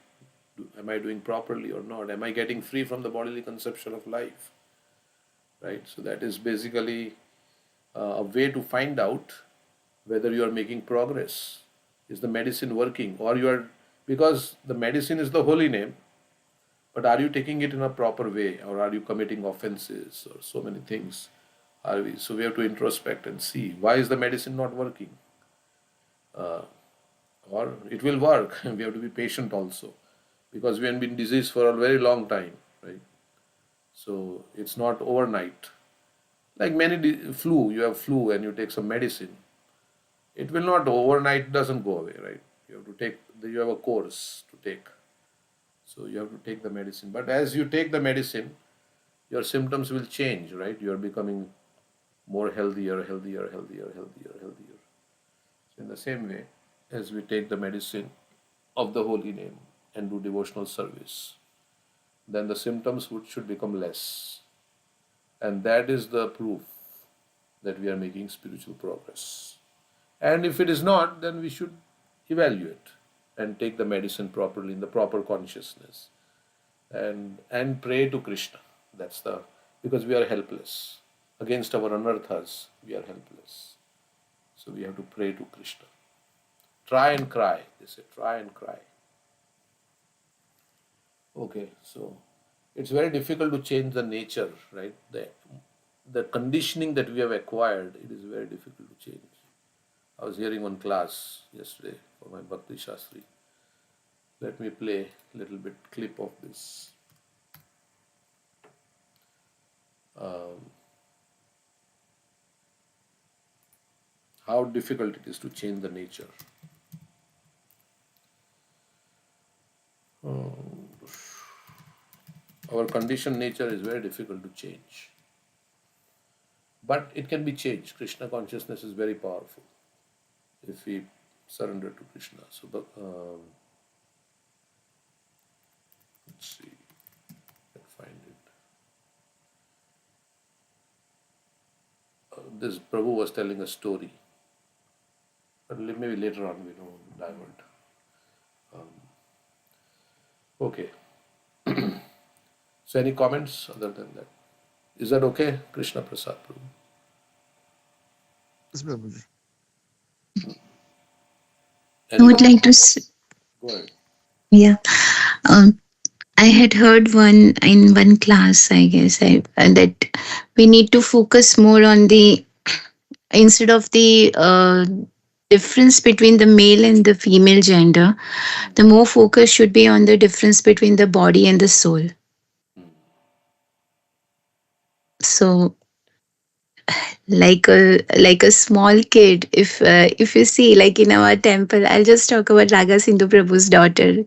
doing properly or not? Am I getting free from the bodily conception of life, right? So that is basically a way to find out whether you are making progress. Is the medicine working, or you are, because the medicine is the holy name, but are you taking it in a proper way, or are you committing offenses, or so many things? Are we? So we have to introspect and see why is the medicine not working, or it will work. We have to be patient also, because we have been diseased for a very long time, right? So it's not overnight. Like many flu, you have flu and you take some medicine. It will not overnight, doesn't go away, right? You have to take, you have a course to take. So you have to take the medicine. But as you take the medicine, your symptoms will change, right? You are becoming more healthier. So in the same way, as we take the medicine of the holy name and do devotional service, then the symptoms should become less. And that is the proof that we are making spiritual progress. And if it is not, then we should evaluate and take the medicine properly in the proper consciousness, and pray to Krishna. Because we are helpless. Against our anarthas, we are helpless. So we have to pray to Krishna. Try and cry. They say, try and cry. Okay, so it's very difficult to change the nature, right? The conditioning that we have acquired, it is very difficult to change. I was hearing one class yesterday for my Bhakti Shastri. Let me play a little bit clip of this. How difficult it is to change the nature. Our conditioned nature is very difficult to change. But it can be changed. Krishna consciousness is very powerful if we surrender to Krishna. So, let's see. I can find it. This Prabhu was telling a story. But maybe later on we don't divert. Okay. So any comments other than that? Is that okay, Krishna Prasad Prabhu? Yes, Prabhuji. I would like to Go ahead. yeah. I had heard one in one class, I guess, that we need to focus more on the, instead of the difference between the male and the female gender, the more focus should be on the difference between the body and the soul. So like a small kid, if you see, like in our temple, I'll just talk about Raga Sindhu Prabhu's daughter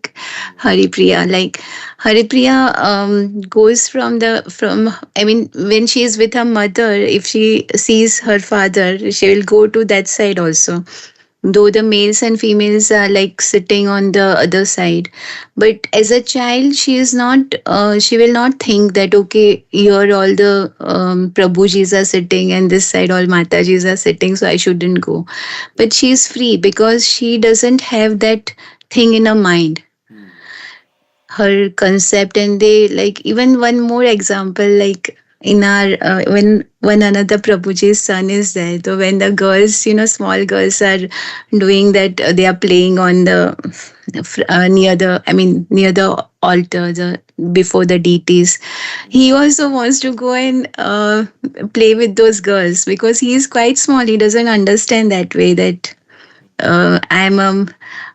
Haripriya. Like Haripriya goes from when she is with her mother, if she sees her father, she will go to that side also, though the males and females are like sitting on the other side. But as a child, she is not she will not think that, okay, here all the prabhujis are sitting and this side all matajis are sitting, so I shouldn't go. But she is free because she doesn't have that thing in her mind, her concept. And they, like, even one more example, like in our when another Prabhuji's son is there, so when the girls, small girls are doing that, they are playing on the near the altar, before the deities, he also wants to go and play with those girls, because he is quite small, he doesn't understand that way, that I'm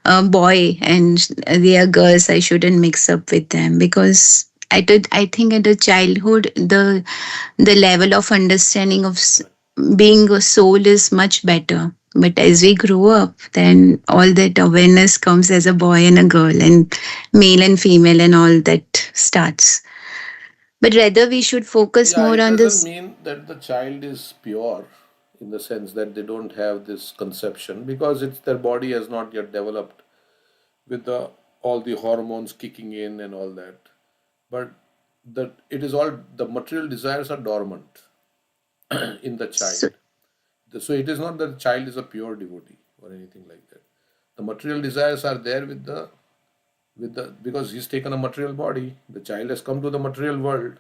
a boy and they are girls, I shouldn't mix up with them. Because I think at the childhood, the level of understanding of being a soul is much better. But as we grow up, then all that awareness comes as a boy and a girl, and male and female, and all that starts. But rather, we should focus more on this. It doesn't mean that the child is pure in the sense that they don't have this conception, because their body has not yet developed with the all the hormones kicking in and all that. But it is all, the material desires are dormant in the So, child. So it is not that the child is a pure devotee or anything like that. The material desires are there because he's taken a material body. The child has come to the material world.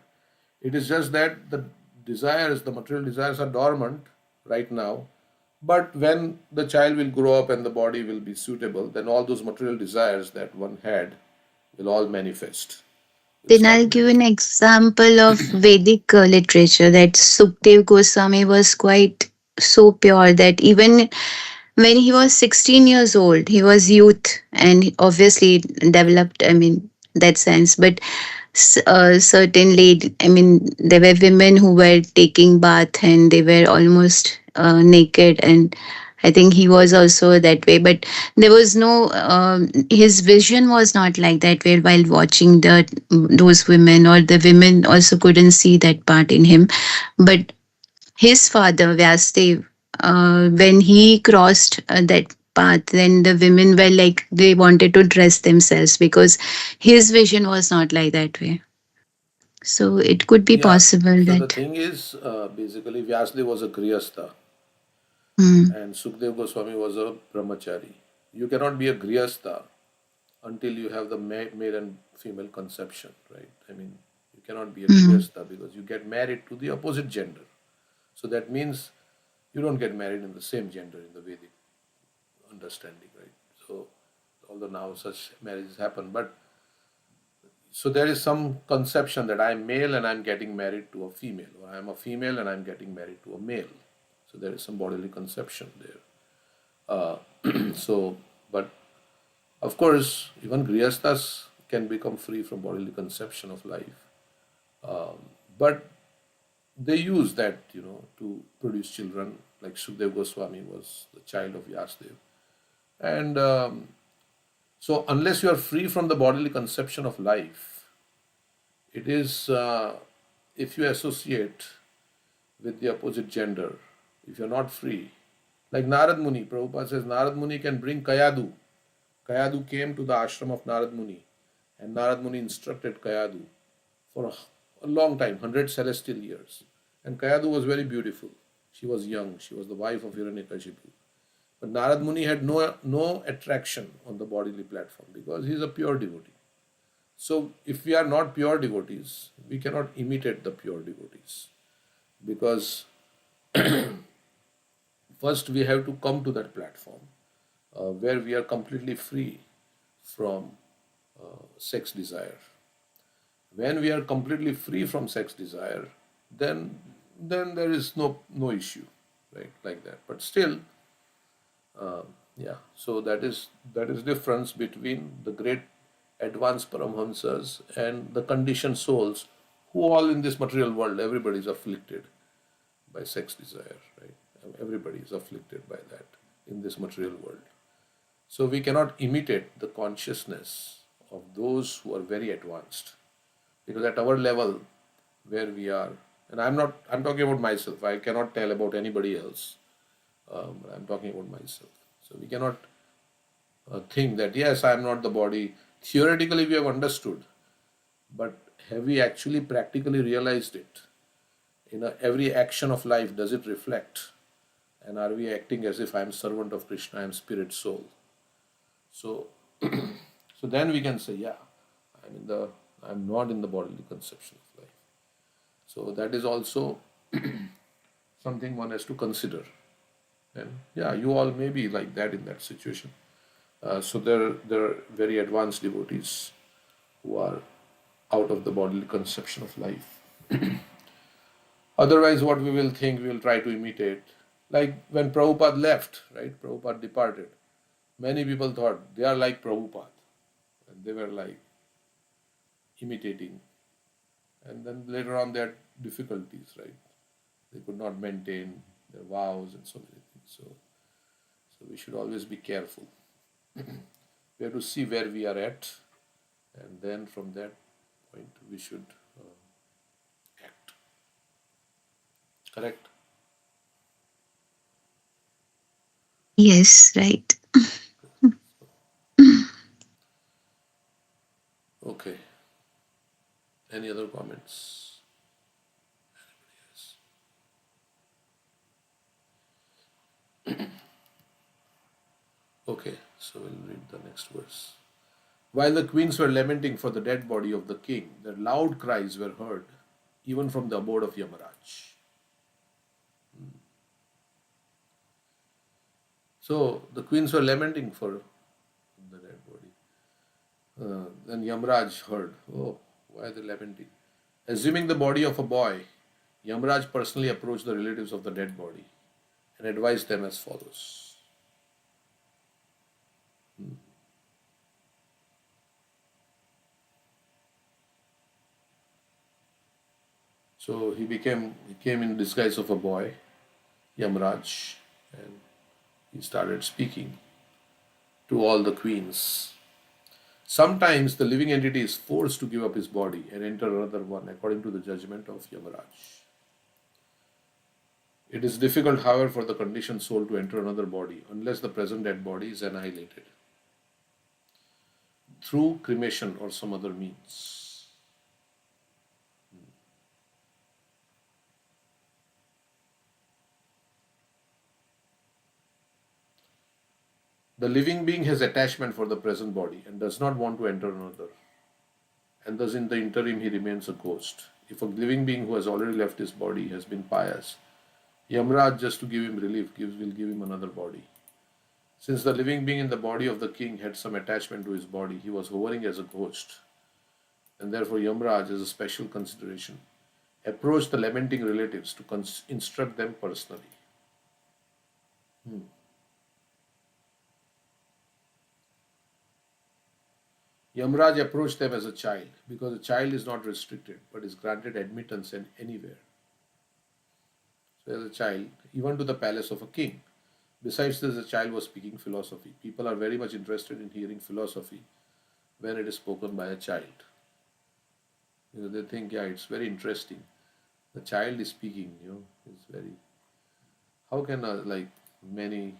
It is just that the material desires are dormant right now. But when the child will grow up and the body will be suitable, then all those material desires that one had will all manifest. then I'll give an example of Vedic literature that Sukdev Goswami was quite so pure that even when he was 16 years old, he was youth and obviously developed, I mean, that sense. But certain lady, I mean, there were women who were taking bath and they were almost naked, and I think he was also that way. But there was no, his vision was not like that. Where while watching those women, or the women also couldn't see that part in him. But his father Vyasdev, when he crossed that path, then the women were like they wanted to dress themselves because his vision was not like that way. So it could be Yeah. possible So the that. thing is, basically, Vyasdev was a Grihastha Hmm. and Sukdev Goswami was a Brahmachari. You cannot be a Grihastha until you have the male and female conception, right? I mean, you cannot be a Hmm. Grihastha because you get married to the opposite gender. So that means you don't get married in the same gender in the Vedic understanding, right? So, although now such marriages happen, but so there is some conception that I'm male and I'm getting married to a female, or I'm a female and I'm getting married to a male. So there is some bodily conception there. So, but of course, even grihasthas can become free from bodily conception of life. But they use that, to produce children. Like Sukdev Goswami was the child of Yasdev. And so, unless you are free from the bodily conception of life, it is, if you associate with the opposite gender, if you're not free, like Narad Muni, Prabhupada says Narad Muni can bring Kayadu. Kayadu came to the ashram of Narad Muni, and Narad Muni instructed Kayadu for a long time, 100 celestial years. And Kayadu was very beautiful. She was young. She was the wife of Hiranyakashipu. But Narad Muni had no attraction on the bodily platform because he is a pure devotee. So if we are not pure devotees, we cannot imitate the pure devotees because first we have to come to that platform where we are completely free from sex desire. When we are completely free from sex desire, then there is no issue, right? Like that. But still, yeah. So that is difference between the great advanced Paramhamsas and the conditioned souls, who all in this material world, everybody is afflicted by sex desire, right? Everybody is afflicted by that in this material world. So we cannot imitate the consciousness of those who are very advanced, because at our level where we are, and I'm talking about myself. I cannot tell about anybody else. I'm talking about myself. So we cannot think that yes, I am not the body. Theoretically, we have understood, but have we actually practically realized it? Every action of life, does it reflect? And are we acting as if I am servant of Krishna, I am spirit soul? So, so then we can say, yeah, I'm not in the bodily conception of life. So that is also something one has to consider. And yeah, you all may be like that in that situation. So there are very advanced devotees who are out of the bodily conception of life. Otherwise, what we will think, we will try to imitate. Like when Prabhupada left, right? Prabhupada departed. Many people thought they are like Prabhupada. And they were like imitating. And then later on, they had difficulties, right? They could not maintain their vows and so many things. So we should always be careful. We have to see where we are at, and then from that point we should act. Correct? Yes, right. Any other comments? Okay, so we'll read the next verse. While the queens were lamenting for the dead body of the king, their loud cries were heard, even from the abode of Yamaraj. So the queens were lamenting for the dead body. Then Yamaraj heard, oh, why are they lamenting? Assuming the body of a boy, Yamaraj personally approached the relatives of the dead body and advised them as follows. So he came in disguise of a boy, Yamaraj, and he started speaking to all the queens. Sometimes the living entity is forced to give up his body and enter another one according to the judgment of Yamaraj. It is difficult, however, for the conditioned soul to enter another body unless the present dead body is annihilated through cremation or some other means. The living being has attachment for the present body and does not want to enter another, and thus in the interim he remains a ghost. If a living being who has already left his body has been pious, Yamraj, just to give him relief, will give him another body. Since the living being in the body of the king had some attachment to his body, he was hovering as a ghost, and therefore Yamraj, as a special consideration, approached the lamenting relatives to instruct them personally. Yamraj approached them as a child because a child is not restricted but is granted admittance anywhere. So, as a child, even to the palace of a king. Besides this, the child was speaking philosophy. People are very much interested in hearing philosophy when it is spoken by a child. They think, yeah, it's very interesting. The child is speaking, it's very. How can many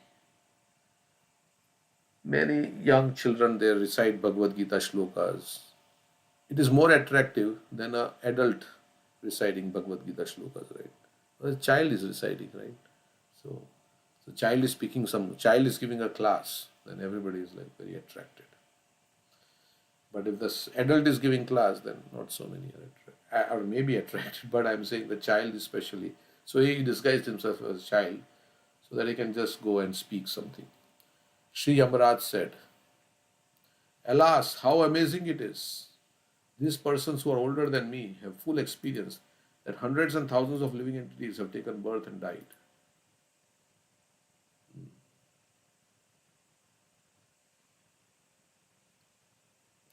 young children there recite Bhagavad Gita shlokas? It is more attractive than an adult reciting Bhagavad Gita shlokas, right? Well, a child is reciting, right? So the child is speaking, some child is giving a class, then everybody is very attracted. But if the adult is giving class, then not so many are or maybe attracted. But I'm saying the child especially. So he disguised himself as a child so that he can just go and speak something. Sri Yamaraj said, "Alas, how amazing it is! These persons who are older than me have full experience that hundreds and thousands of living entities have taken birth and died.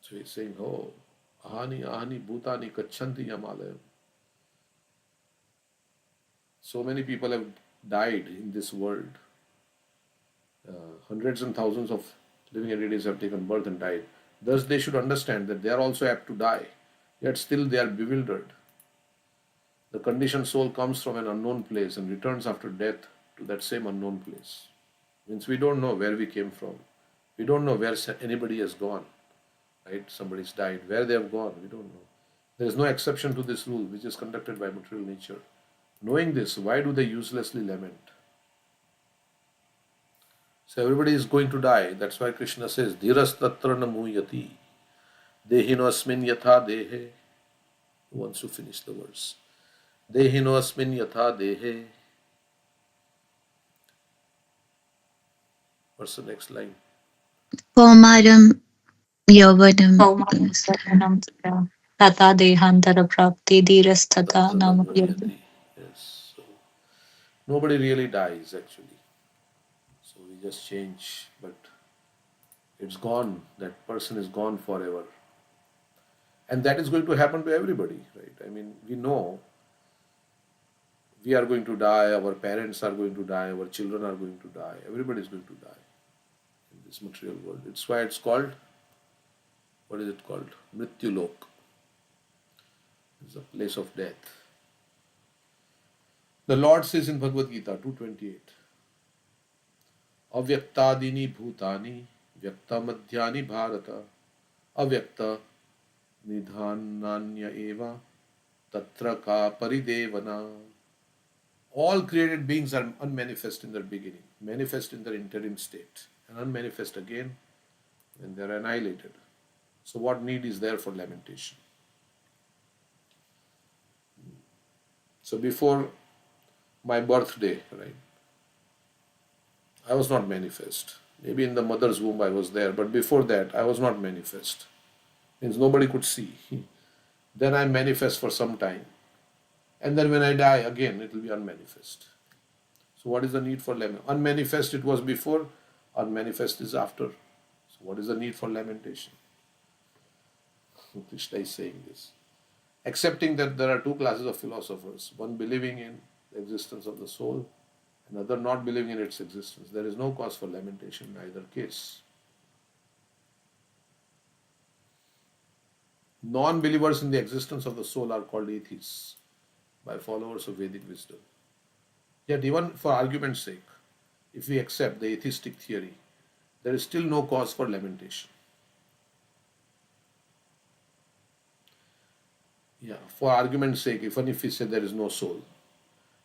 So he's saying, oh, ahani ahani bhutani kachanti yamalayam. So many people have died in this world. Hundreds and thousands of living entities have taken birth and died. Thus they should understand that they are also apt to die, yet still they are bewildered. The conditioned soul comes from an unknown place and returns after death to that same unknown place. Means we don't know where we came from. We don't know where anybody has gone. Right? Somebody's died. Where they have gone, we don't know. There is no exception to this rule which is conducted by material nature. Knowing this, why do they uselessly lament? So everybody is going to die. That's why Krishna says, Dhiras tatra na muyati. Dehino asmin yatha dehe. Who wants to finish the verse? Dehino asmin yatha dehe. What's the next line? Komaram Yovanam. Tata dehantara prapti dhirastata nama. Yes. So nobody really dies actually. So we just change, but it's gone. That person is gone forever. And that is going to happen to everybody, right? I mean, we know we are going to die, our parents are going to die, our children are going to die, everybody is going to die in this material world. It's why it's called, what is it called? Mrityulok. It's a place of death. The Lord says in Bhagavad Gita 2:28, Avyaktadini bhutani vyakta madhyani bharata avyakta nidhananya eva tatra ka paridevana. All created beings are unmanifest in their beginning, manifest in their interim state, and unmanifest again when they are annihilated. So, what need is there for lamentation? So, before my birthday, right, I was not manifest. Maybe in the mother's womb I was there, but before that I was not manifest. Means nobody could see. Then I manifest for some time, and then when I die again, it will be unmanifest. So, what is the need for lamentation? Unmanifest it was before, unmanifest is after. So, what is the need for lamentation? Krishna is saying this. Accepting that there are two classes of philosophers, one believing in the existence of the soul, another not believing in its existence. There is no cause for lamentation in either case. Non-believers in the existence of the soul are called atheists by followers of Vedic wisdom. Yet even for argument's sake, if we accept the atheistic theory, there is still no cause for lamentation. Yeah, for argument's sake, even if we say there is no soul,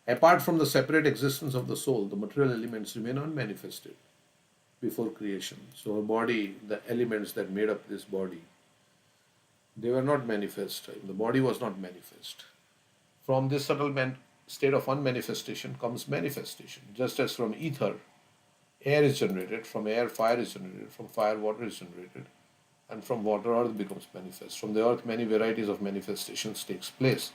apart from the separate existence of the soul, the material elements remain unmanifested before creation. So our body, the elements that made up this body, they were not manifest. The body was not manifest. From this subtle state of unmanifestation comes manifestation. Just as from ether, air is generated, from air, fire is generated, from fire, water is generated, and from water, earth becomes manifest. From the earth, many varieties of manifestations takes place.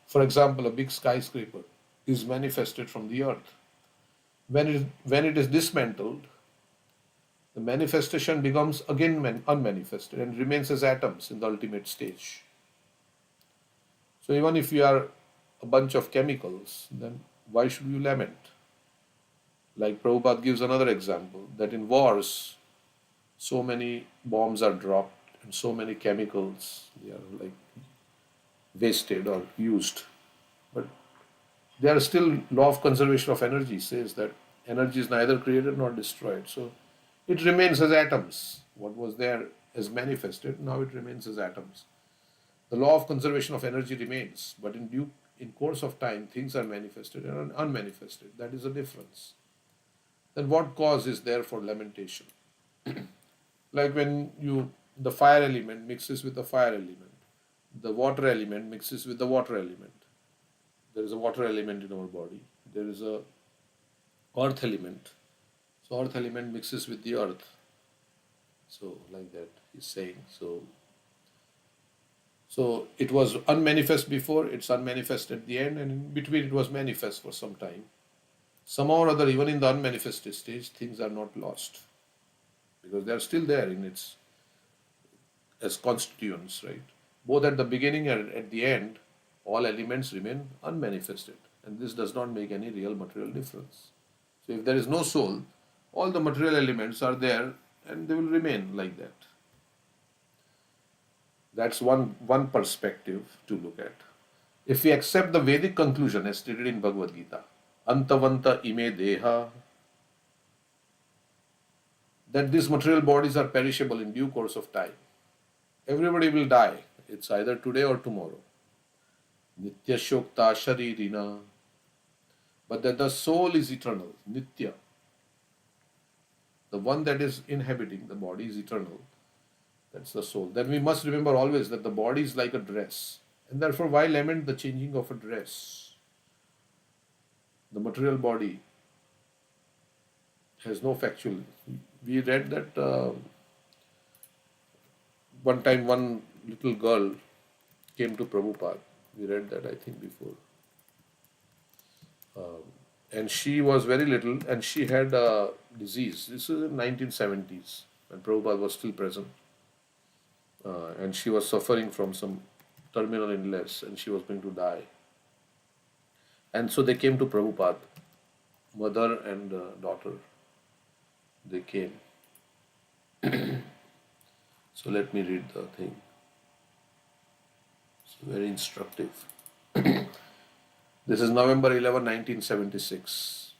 For example, a big skyscraper is manifested from the earth. When it is dismantled, the manifestation becomes again unmanifested and remains as atoms in the ultimate stage. So even if you are a bunch of chemicals, then why should you lament? Like Prabhupada gives another example, that in wars, so many bombs are dropped and so many chemicals, they are like wasted or used. But there are still law of conservation of energy says that energy is neither created nor destroyed. So it remains as atoms. What was there is manifested, now it remains as atoms. The law of conservation of energy remains, but in course of time, things are manifested and unmanifested. That is the difference. Then what cause is there for lamentation? Like when the fire element mixes with the fire element, the water element mixes with the water element. There is a water element in our body. There is a earth element. So earth element mixes with the earth. So like that he's saying. So it was unmanifest before, it's unmanifest at the end, and in between it was manifest for some time. Somehow or other, even in the unmanifested stage, things are not lost because they are still there in its as constituents, right? Both at the beginning and at the end, all elements remain unmanifested, and this does not make any real material difference. So if there is no soul, all the material elements are there and they will remain like that. That's one perspective to look at. If we accept the Vedic conclusion as stated in Bhagavad Gita, Antavanta ime deha, that these material bodies are perishable in due course of time. Everybody will die. It's either today or tomorrow. Nitya shokta sharirina. But that the soul is eternal, Nitya. The one that is inhabiting the body is eternal. That's the soul. Then we must remember always that the body is like a dress. And therefore, why lament the changing of a dress? The material body has no factual. We read that one time one little girl came to Prabhupada. We read that I think before. And she was very little and she had a disease. This is in 1970s when Prabhupada was still present. And she was suffering from some terminal illness and she was going to die. And so they came to Prabhupada, mother and daughter. They came. So let me read the thing. It's very instructive. This is November 11, 1976.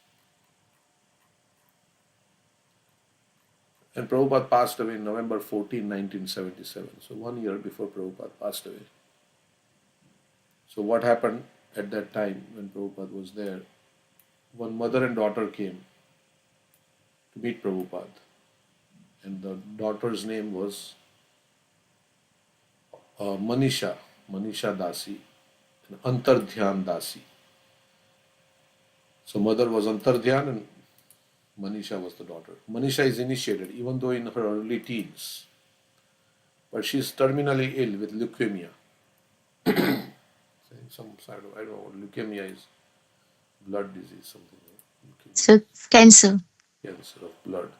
And Prabhupada passed away in November 14, 1977. So 1 year before Prabhupada passed away. So what happened at that time when Prabhupada was there? One mother and daughter came to meet Prabhupada. And the daughter's name was Manisha Dasi, and Antardhyan Dasi. So mother was Antardhyan and Manisha was the daughter. Manisha is initiated even though in her early teens, but she is terminally ill with leukemia. Some sort of, I don't know what leukemia is, blood disease, something like leukemia. So cancer. Cancer of blood.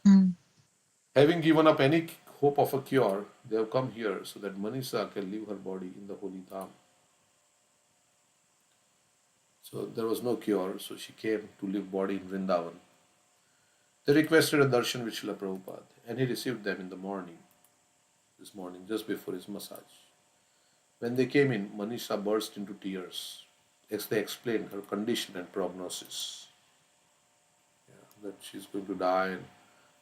Mm. Having given up any hope of a cure, they have come here so that Manisha can leave her body in the holy Dham. So there was no cure, so she came to live body in Vrindavan. They requested a darshan with Srila Prabhupada, and he received them in the morning, this morning, just before his massage. When they came in, Manisha burst into tears as they explained her condition and prognosis. That she's going to die.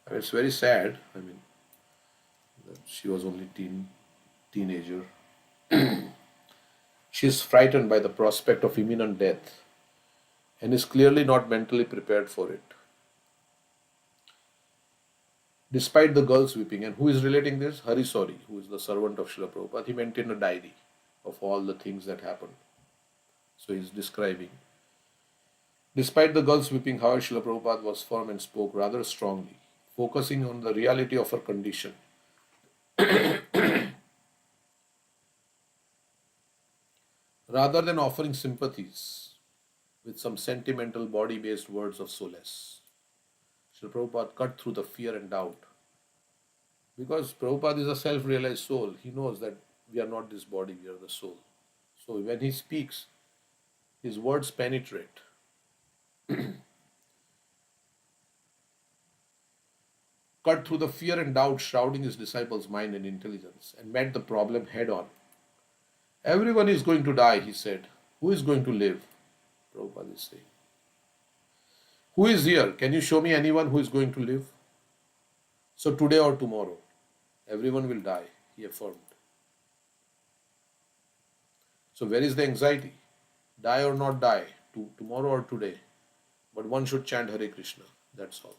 And it's very sad. I mean, that she was only teenager. She is frightened by the prospect of imminent death and is clearly not mentally prepared for it. Despite the girls weeping, and who is relating this? Hari Sori, who is the servant of Srila Prabhupada, he maintained a diary of all the things that happened. So he is describing. Despite the girls weeping, however, Srila Prabhupada was firm and spoke rather strongly, focusing on the reality of her condition. Rather than offering sympathies with some sentimental body-based words of solace. Srila Prabhupada cut through the fear and doubt. Because Prabhupada is a self-realized soul, he knows that we are not this body, we are the soul. So when he speaks, his words penetrate. Cut through the fear and doubt shrouding his disciples' mind and intelligence and met the problem head on. Everyone is going to die, he said. Who is going to live? Prabhupada is saying. Who is here? Can you show me anyone who is going to live? So today or tomorrow, everyone will die, he affirmed. So where is the anxiety? Die or not die, tomorrow or today. But one should chant Hare Krishna, that's all.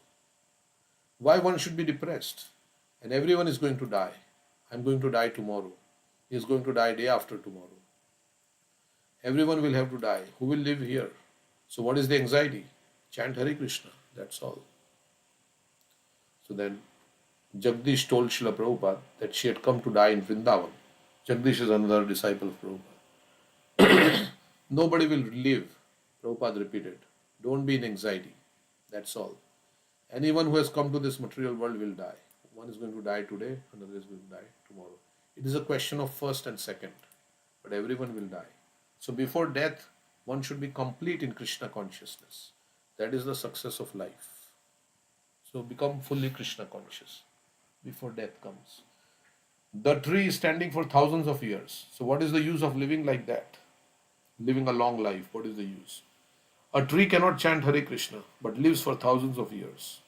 Why one should be depressed? And everyone is going to die. I'm going to die tomorrow. He is going to die day after tomorrow. Everyone will have to die. Who will live here? So what is the anxiety? Chant Hare Krishna, that's all. So then Jagdish told Srila Prabhupada that she had come to die in Vrindavan. Jagdish is another disciple of Prabhupada. Nobody will live, Prabhupada repeated. Don't be in anxiety, that's all. Anyone who has come to this material world will die. One is going to die today, another is going to die tomorrow. It is a question of first and second, but everyone will die. So before death, one should be complete in Krishna consciousness. That is the success of life. So become fully Krishna conscious before death comes. The tree is standing for thousands of years. So what is the use of living like that? Living a long life, what is the use? A tree cannot chant Hare Krishna, but lives for thousands of years.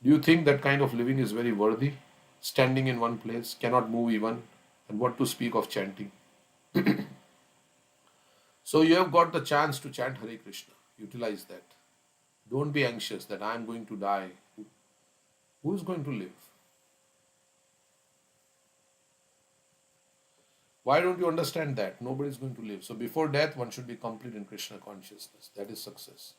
Do you think that kind of living is very worthy? Standing in one place, cannot move even, and what to speak of chanting? So you have got the chance to chant Hare Krishna. Utilize that. Don't be anxious that I am going to die. Who is going to live? Why don't you understand that? Nobody is going to live. So before death, one should be complete in Krishna consciousness. That is success.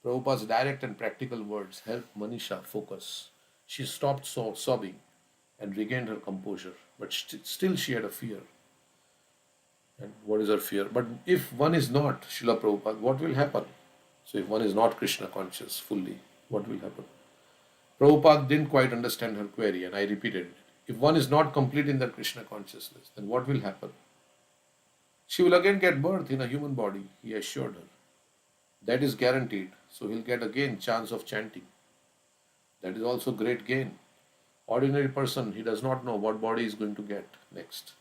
Prabhupada's direct and practical words helped Manisha focus. She stopped sobbing and regained her composure. But still she had a fear. And what is her fear? But if one is not Srila Prabhupada, what will happen? So if one is not Krishna conscious fully, what will happen? Prabhupada didn't quite understand her query, and I repeated it. If one is not complete in that Krishna consciousness, then what will happen? She will again get birth in a human body, he assured her. That is guaranteed, so he'll get again chance of chanting. That is also great gain. Ordinary person, he does not know what body he is going to get next.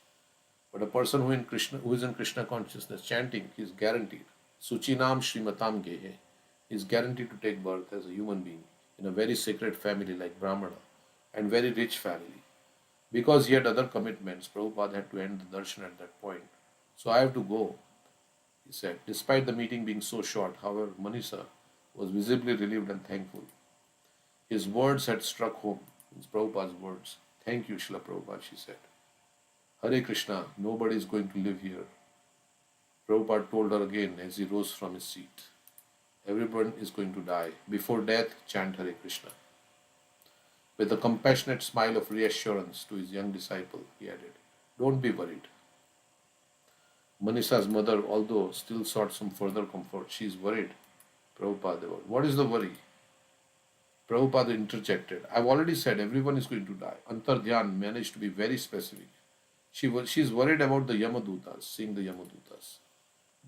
But a person who is in Krishna consciousness chanting, he is guaranteed. Suchinam Srimatam Gehe is guaranteed to take birth as a human being in a very sacred family like Brahmana and very rich family. Because he had other commitments, Prabhupada had to end the darshan at that point. So I have to go, he said. Despite the meeting being so short, however, Manisha was visibly relieved and thankful. His words had struck home. It's Prabhupada's words. Thank you, Srila Prabhupada, she said. Hare Krishna, nobody is going to live here. Prabhupada told her again as he rose from his seat. Everyone is going to die. Before death, chant Hare Krishna. With a compassionate smile of reassurance to his young disciple, he added, don't be worried. Manisha's mother, although still sought some further comfort, she is worried. Prabhupada, what is the worry? Prabhupada interjected, I've already said everyone is going to die. Antardhyan managed to be very specific. She is worried about the Yamadutas, seeing the Yamadutas.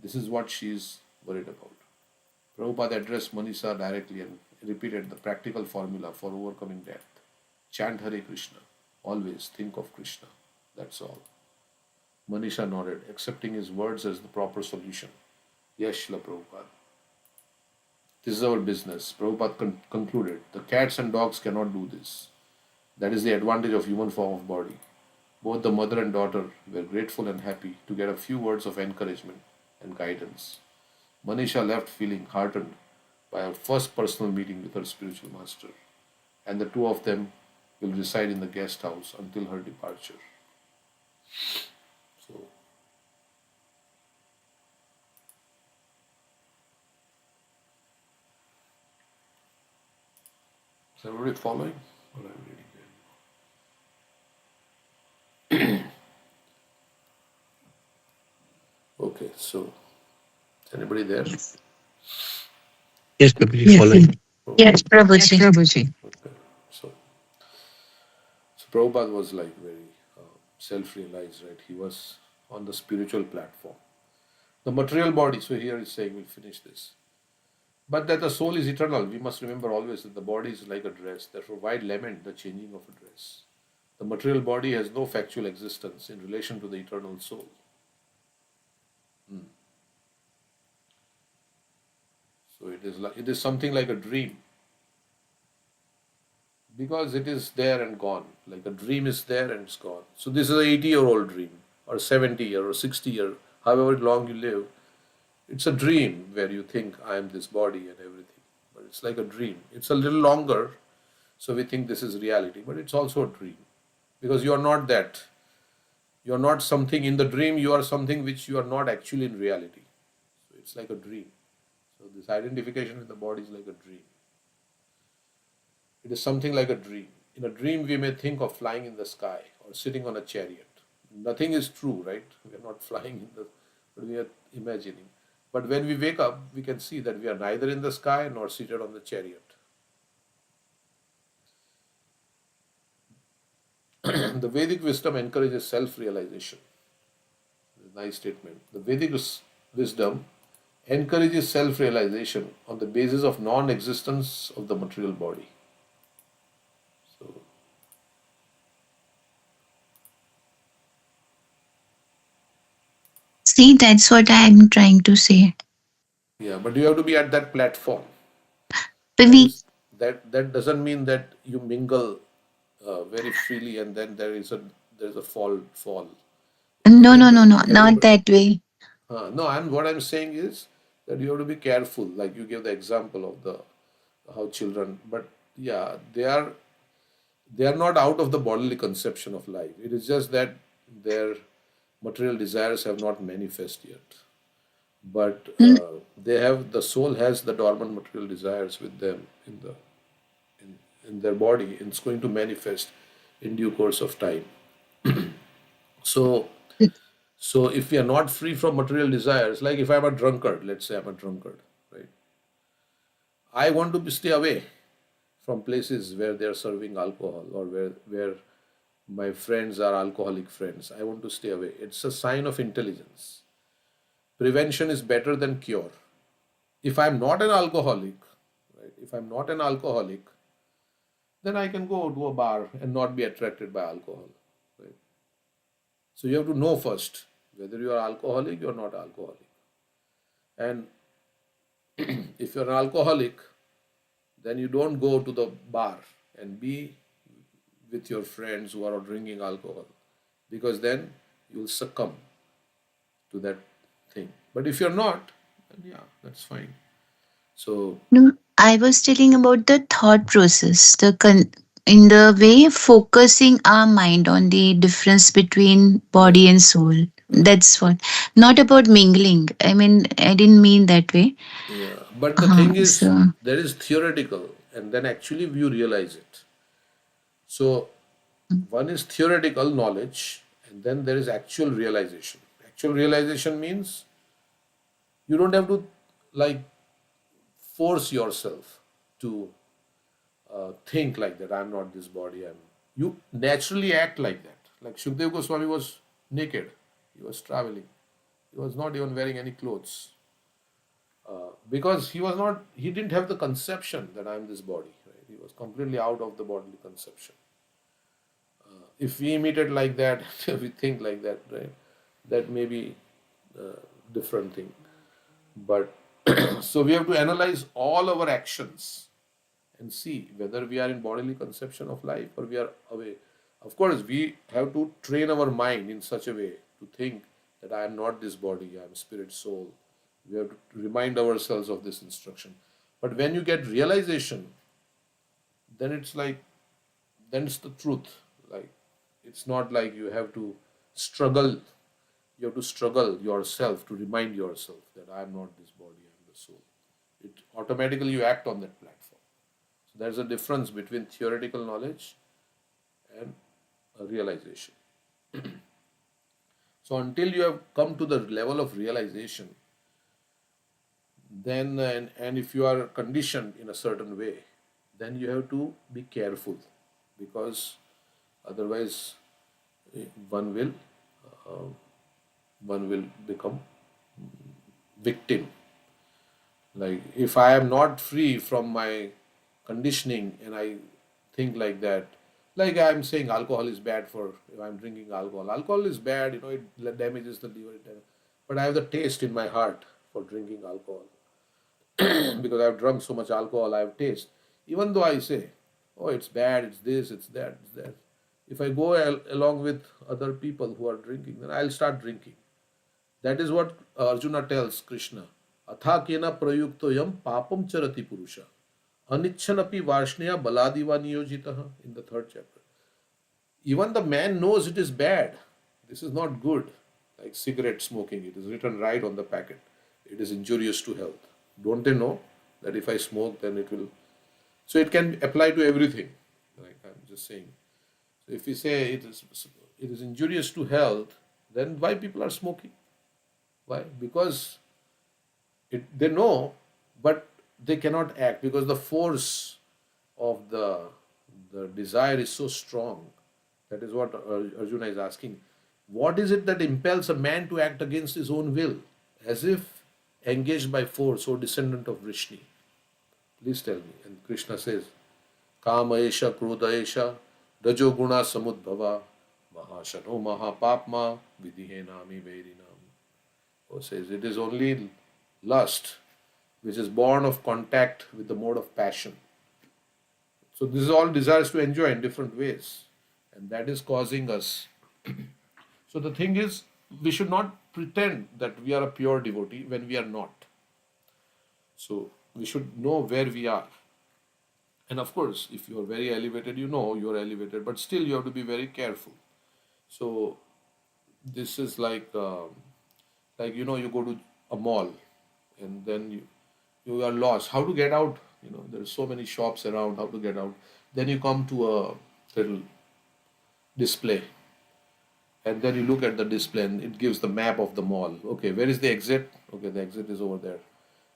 This is what she is worried about. Prabhupada addressed Manisha directly and repeated the practical formula for overcoming death. Chant Hare Krishna. Always think of Krishna. That's all. Manisha nodded, accepting his words as the proper solution. Yes, Srila Prabhupada. This is our business. Prabhupada concluded, the cats and dogs cannot do this. That is the advantage of human form of body. Both the mother and daughter were grateful and happy to get a few words of encouragement and guidance. Manisha left feeling heartened by her first personal meeting with her spiritual master, and the two of them will reside in the guest house until her departure. So, is everybody following? Or I'm reading it? Okay, so is anybody there? Yes, Prabhuji, following. Okay. Yes, Prabhuji. Okay. So Prabhupada was like very self-realized, right? He was on the spiritual platform. The material body, so here he's saying, we'll finish this. But that the soul is eternal, we must remember always that the body is like a dress. Therefore, why lament the changing of a dress? The material body has no factual existence in relation to the eternal soul. So it is something like a dream. Because it is there and gone. Like a dream is there and it's gone. So this is an 80-year-old dream, or 70-year or 60-year, however long you live. It's a dream where you think I am this body and everything. But it's like a dream. It's a little longer, so we think this is reality. But it's also a dream. Because you are not that. You are not something in the dream, you are something which you are not actually in reality. So it's like a dream. So this identification with the body is like a dream. It is something like a dream. In a dream, we may think of flying in the sky or sitting on a chariot. Nothing is true, right? We are not flying in the, but we are imagining. But when we wake up, we can see that we are neither in the sky nor seated on the chariot. The Vedic wisdom encourages self-realization. Nice statement. The Vedic wisdom encourages self-realization on the basis of non-existence of the material body. So, See, that's what I'm trying to say. yeah, but you have to be at that platform. But we, That doesn't mean that you mingle very freely and then there is a fall. no, Everybody- not that way. No, what I'm saying is that you have to be careful. Like you gave the example of the how children, but yeah, they are not out of the bodily conception of life. It is just that their material desires have not manifest yet. But the soul has the dormant material desires with them in their body. It's going to manifest in due course of time. So if we are not free from material desires, like if I'm a drunkard, let's say I'm a drunkard, right? I want to stay away from places where they're serving alcohol or where my friends are alcoholic friends. I want to stay away. It's a sign of intelligence. Prevention is better than cure. If I'm not an alcoholic, right? If I'm not an alcoholic, then I can go to a bar and not be attracted by alcohol, right? So you have to know first whether you are alcoholic or not alcoholic. And if you're an alcoholic, then you don't go to the bar and be with your friends who are drinking alcohol, because then you'll succumb to that thing. But if you're not, then yeah, that's fine. So No, I was telling about the thought process, in the way focusing our mind on the difference between body and soul. That's what. Not about mingling. I mean, I didn't mean that way. yeah, but the thing is, So there is theoretical, and then actually you realize it. So one is theoretical knowledge, and then there is actual realization. Actual realization means you don't have to like force yourself to think like that. I'm not this body. You naturally act like that. Like Shukdev Goswami was naked. He was traveling. He was not even wearing any clothes. Because he didn't have the conception that I'm this body. Right? He was completely out of the bodily conception. If we imitate like that, if we think like that, right, that may be a different thing. But so we have to analyze all our actions and see whether we are in bodily conception of life or we are away. Of course, we have to train our mind in such a way to think that I am not this body, I am spirit, soul. We have to remind ourselves of this instruction. But when you get realization, then it's like, then it's the truth. Like, it's not like you have to struggle. You have to struggle yourself to remind yourself that I am not this body, I am the soul. It automatically you act on that platform. So there's a difference between theoretical knowledge and a realization. So until you have come to the level of realization, then and if you are conditioned in a certain way, then you have to be careful, because otherwise one will uh, one will become victim. Like if I am not free from my conditioning and I think like that, like I'm saying alcohol is bad for, if I'm drinking alcohol. Alcohol is bad, it damages the liver. But I have the taste in my heart for drinking alcohol. Because I've drunk so much alcohol, I have taste. Even though I say, oh, it's bad, it's this, it's that, it's that. If I go along with other people who are drinking, then I'll start drinking. That is what Arjuna tells Krishna. Atha kena prayuktoyam papam charati purusha. Anichanapi varshneya baladiva niyojitaha, in the 3rd chapter. Even the man knows it is bad. This is not good. Like cigarette smoking, it is written right on the packet. It is injurious to health. Don't they know that if I smoke, then it will. So it can apply to everything. Like I'm just saying. So if we say it is injurious to health, then why people are smoking? Why? Because they know, but they cannot act because the force of the desire is so strong. That is what Arjuna is asking. What is it that impels a man to act against his own will, as if engaged by force or descendant of Vrishni? Please tell me. And Krishna says, Kama esha, Krodha esha, Rajo guna samudbhava, Mahashano mahapapma, Vidihe nami verinam. Or says, it is only lust which is born of contact with the mode of passion. So this is all desires to enjoy in different ways. And that is causing us. So the thing is, we should not pretend that we are a pure devotee when we are not. So we should know where we are. And of course, if you are very elevated, you know you are elevated, but still you have to be very careful. So this is like you go to a mall and then you are lost. How to get out? There are so many shops around. How to get out? Then you come to a little display, and then you look at the display, and it gives the map of the mall. Okay, where is the exit? Okay, the exit is over there.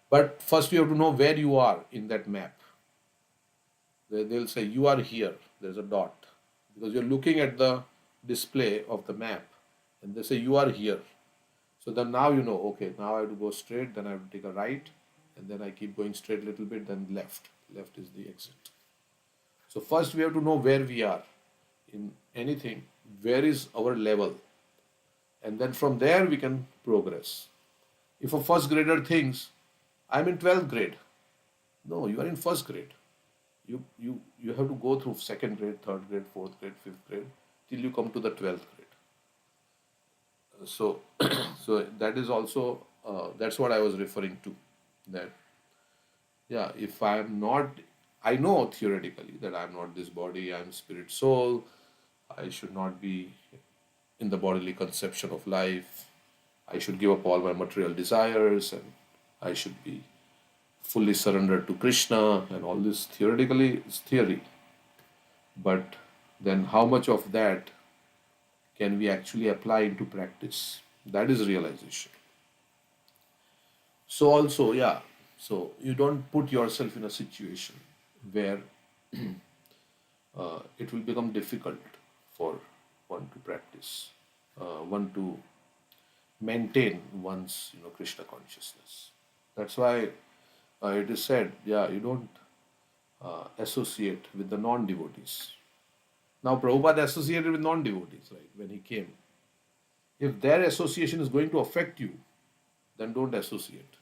But first you have to know where you are in that map. They'll say you are here. There's a dot because you're looking at the display of the map, and they say you are here. So then now you know, okay, now I have to go straight, then I have to take a right, and then I keep going straight a little bit, then left. Left is the exit. So first we have to know where we are in anything, where is our level, and then from there we can progress. If a first grader thinks, I'm in 12th grade. No, you are in first grade. you have to go through second grade, third grade, fourth grade, fifth grade, till you come to the 12th grade. So, so that is also that's what I was referring to. That yeah, if I am not, I know theoretically that I am not this body, I am spirit, soul. I should not be in the bodily conception of life. I should give up all my material desires, and I should be fully surrendered to Krishna, and all this theoretically is theory. But then how much of that can we actually apply into practice? That is realization. So also, yeah, so you don't put yourself in a situation where it will become difficult for one to practice, one to maintain one's Krishna consciousness. That's why it is said, yeah, you don't associate with the non-devotees. Now, Prabhupada associated with non-devotees, right, when he came. If their association is going to affect you, then don't associate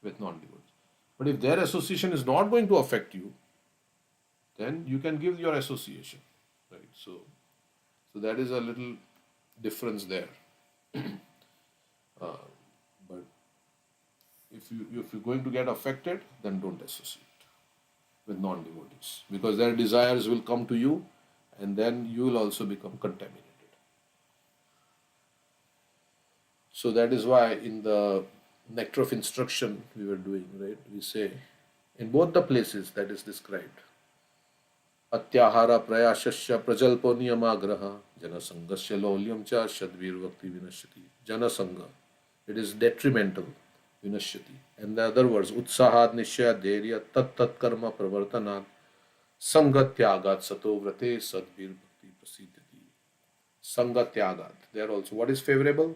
with non-devotees. But if their association is not going to affect you, then you can give your association, right? So that is a little difference there. But if you're going to get affected, then don't associate with non-devotees, because their desires will come to you, and then you will also become contaminated. So that is why in the nectar of instruction we were doing, right, we say in both the places that is described, atyahara prayashasya prajalpo niyamagraha janasangasya laulyam cha shadvir vakti vinashyati. Janasanga, it is detrimental, vinashyati. And the other words, utsahat nishya dherya tat tat karma pravartanat sangatyagat sato vrate sadvir bhakti prasiddhati. Sangatyagat, there also what is favorable?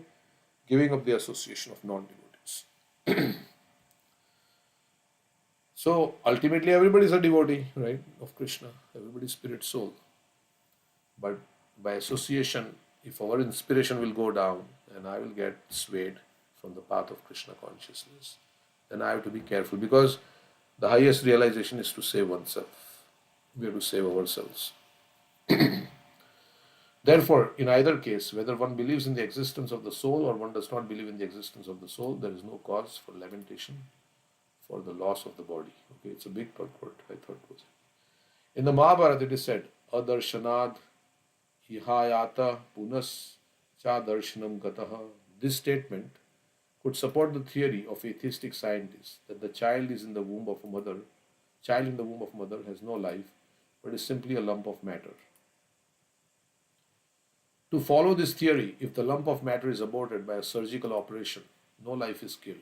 Giving up the association of non-devotees. So ultimately everybody is a devotee, right, of Krishna. Everybody is spirit soul. But by association, if our inspiration will go down and I will get swayed from the path of Krishna consciousness, then I have to be careful, because the highest realization is to save oneself. We have to save ourselves. Therefore, in either case, whether one believes in the existence of the soul or one does not believe in the existence of the soul, there is no cause for lamentation for the loss of the body. Okay, it's a big purport, I thought was. In the Mahabharata, it is said, Adarshanaad ihayata punas cha darshanam gataha. This statement could support the theory of atheistic scientists that the child in the womb of mother has no life, but is simply a lump of matter. To follow this theory, if the lump of matter is aborted by a surgical operation, no life is killed.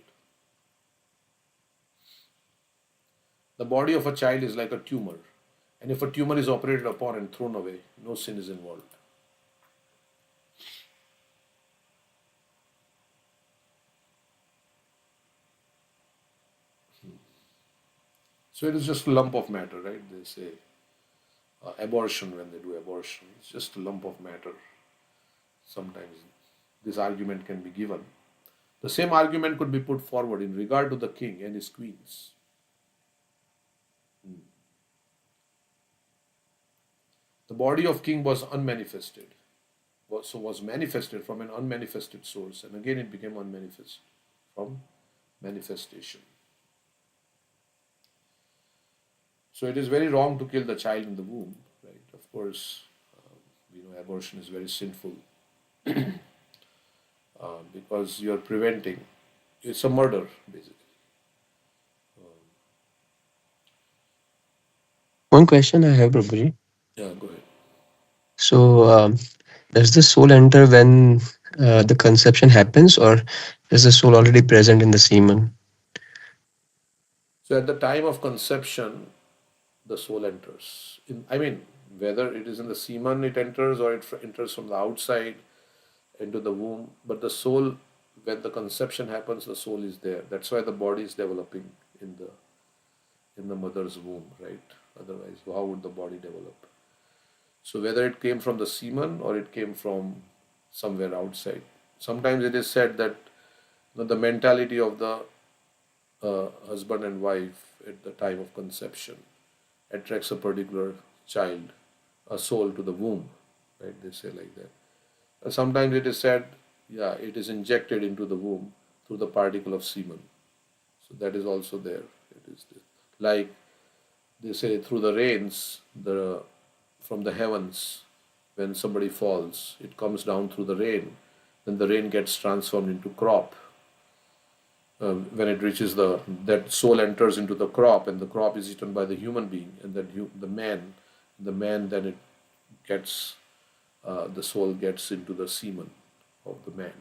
The body of a child is like a tumor, and if a tumor is operated upon and thrown away, no sin is involved. So it is just a lump of matter, right? They say abortion, when they do abortion, it's just a lump of matter. Sometimes this argument can be given. The same argument could be put forward in regard to the king and his queens. The body of king was unmanifested, so was manifested from an unmanifested source, and again it became unmanifest from manifestation. So it is very wrong to kill the child in the womb, right? Of course, we know abortion is very sinful because you are preventing. It's a murder, basically. One question I have, Prabhuji. Yeah, go ahead. So, does the soul enter when the conception happens, or is the soul already present in the semen? So at the time of conception, the soul enters. Whether it is in the semen it enters or it enters from the outside into the womb, but the soul, when the conception happens, the soul is there. That's why the body is developing in the mother's womb, right? Otherwise, how would the body develop? So whether it came from the semen or it came from somewhere outside. Sometimes it is said that the mentality of the husband and wife at the time of conception attracts a particular child, a soul to the womb, right? They say like that. Sometimes it is said, yeah, it is injected into the womb through the particle of semen. So that is also there. It is like they say through the rains, from the heavens, when somebody falls, it comes down through the rain, then the rain gets transformed into crop. When it reaches that soul enters into the crop, and the crop is eaten by the human being, and then the man then it gets, the soul gets into the semen of the man,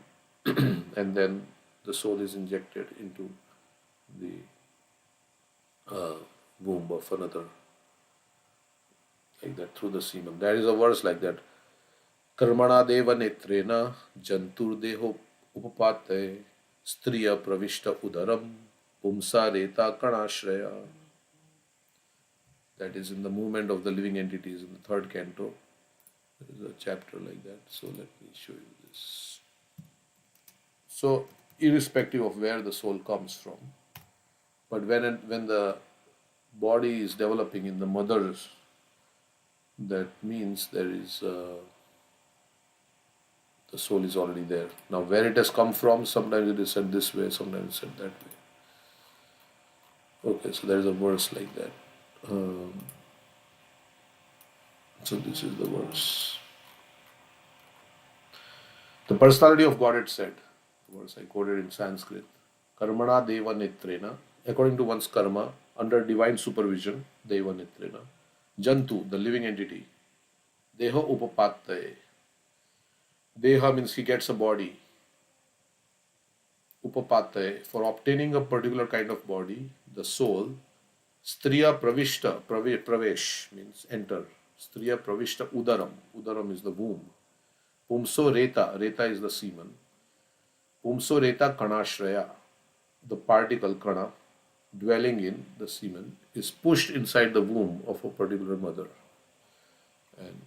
and then the soul is injected into the womb of another, like that, through the semen. There is a verse like that. Karmana deva netrena jantur deho upapate striya pravishta udaram pumsa reta kanashraya. That is in the movement of the living entities in the third canto. There is a chapter like that. So let me show you this. So irrespective of where the soul comes from, but when the body is developing in the mother's, that means there is the soul is already there. Now where it has come from, sometimes it is said this way, sometimes it is said that way. Okay, so there is a verse like that. So this is the verse. The personality of Godhead said, the verse I quoted in Sanskrit, Karmana deva netrena, according to one's karma, under divine supervision, deva netrena, jantu, the living entity, deha upapattaye. Deha means he gets a body. Upapattaye, for obtaining a particular kind of body, the soul, striya pravishta, pravesh means enter. Striya pravishta udaram, udaram is the womb. Pumso reta, reta is the semen. Pumso reta kanashraya, the particle kana, dwelling in the semen, is pushed inside the womb of a particular mother. And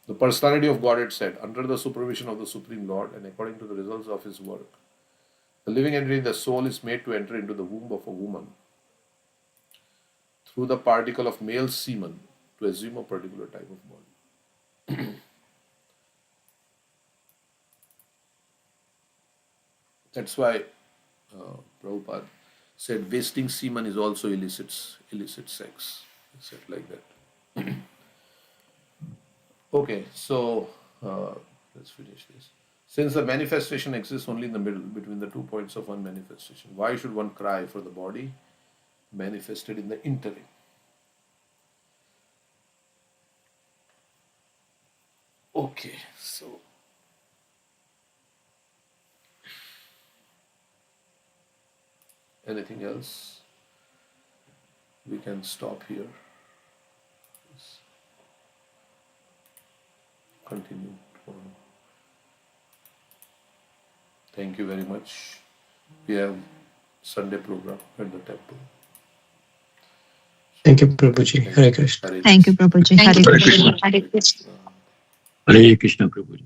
the personality of Godhead said, under the supervision of the Supreme Lord and according to the results of his work, the living entity, the soul, is made to enter into the womb of a woman through the particle of male semen to assume a particular type of body. That's why Prabhupada said wasting semen is also illicit sex. He said like that. Okay, so let's finish this. Since the manifestation exists only in the middle between the 2 points of one manifestation, why should one cry for the body manifested in the interim? Okay, so anything else? We can stop here. Let's continue tomorrow. Thank you very much. We have Sunday program at the temple. Thank you, Prabhuji. Hare Krishna. Thank you, Prabhuji. Hare Krishna. Hare Krishna, Prabhuji.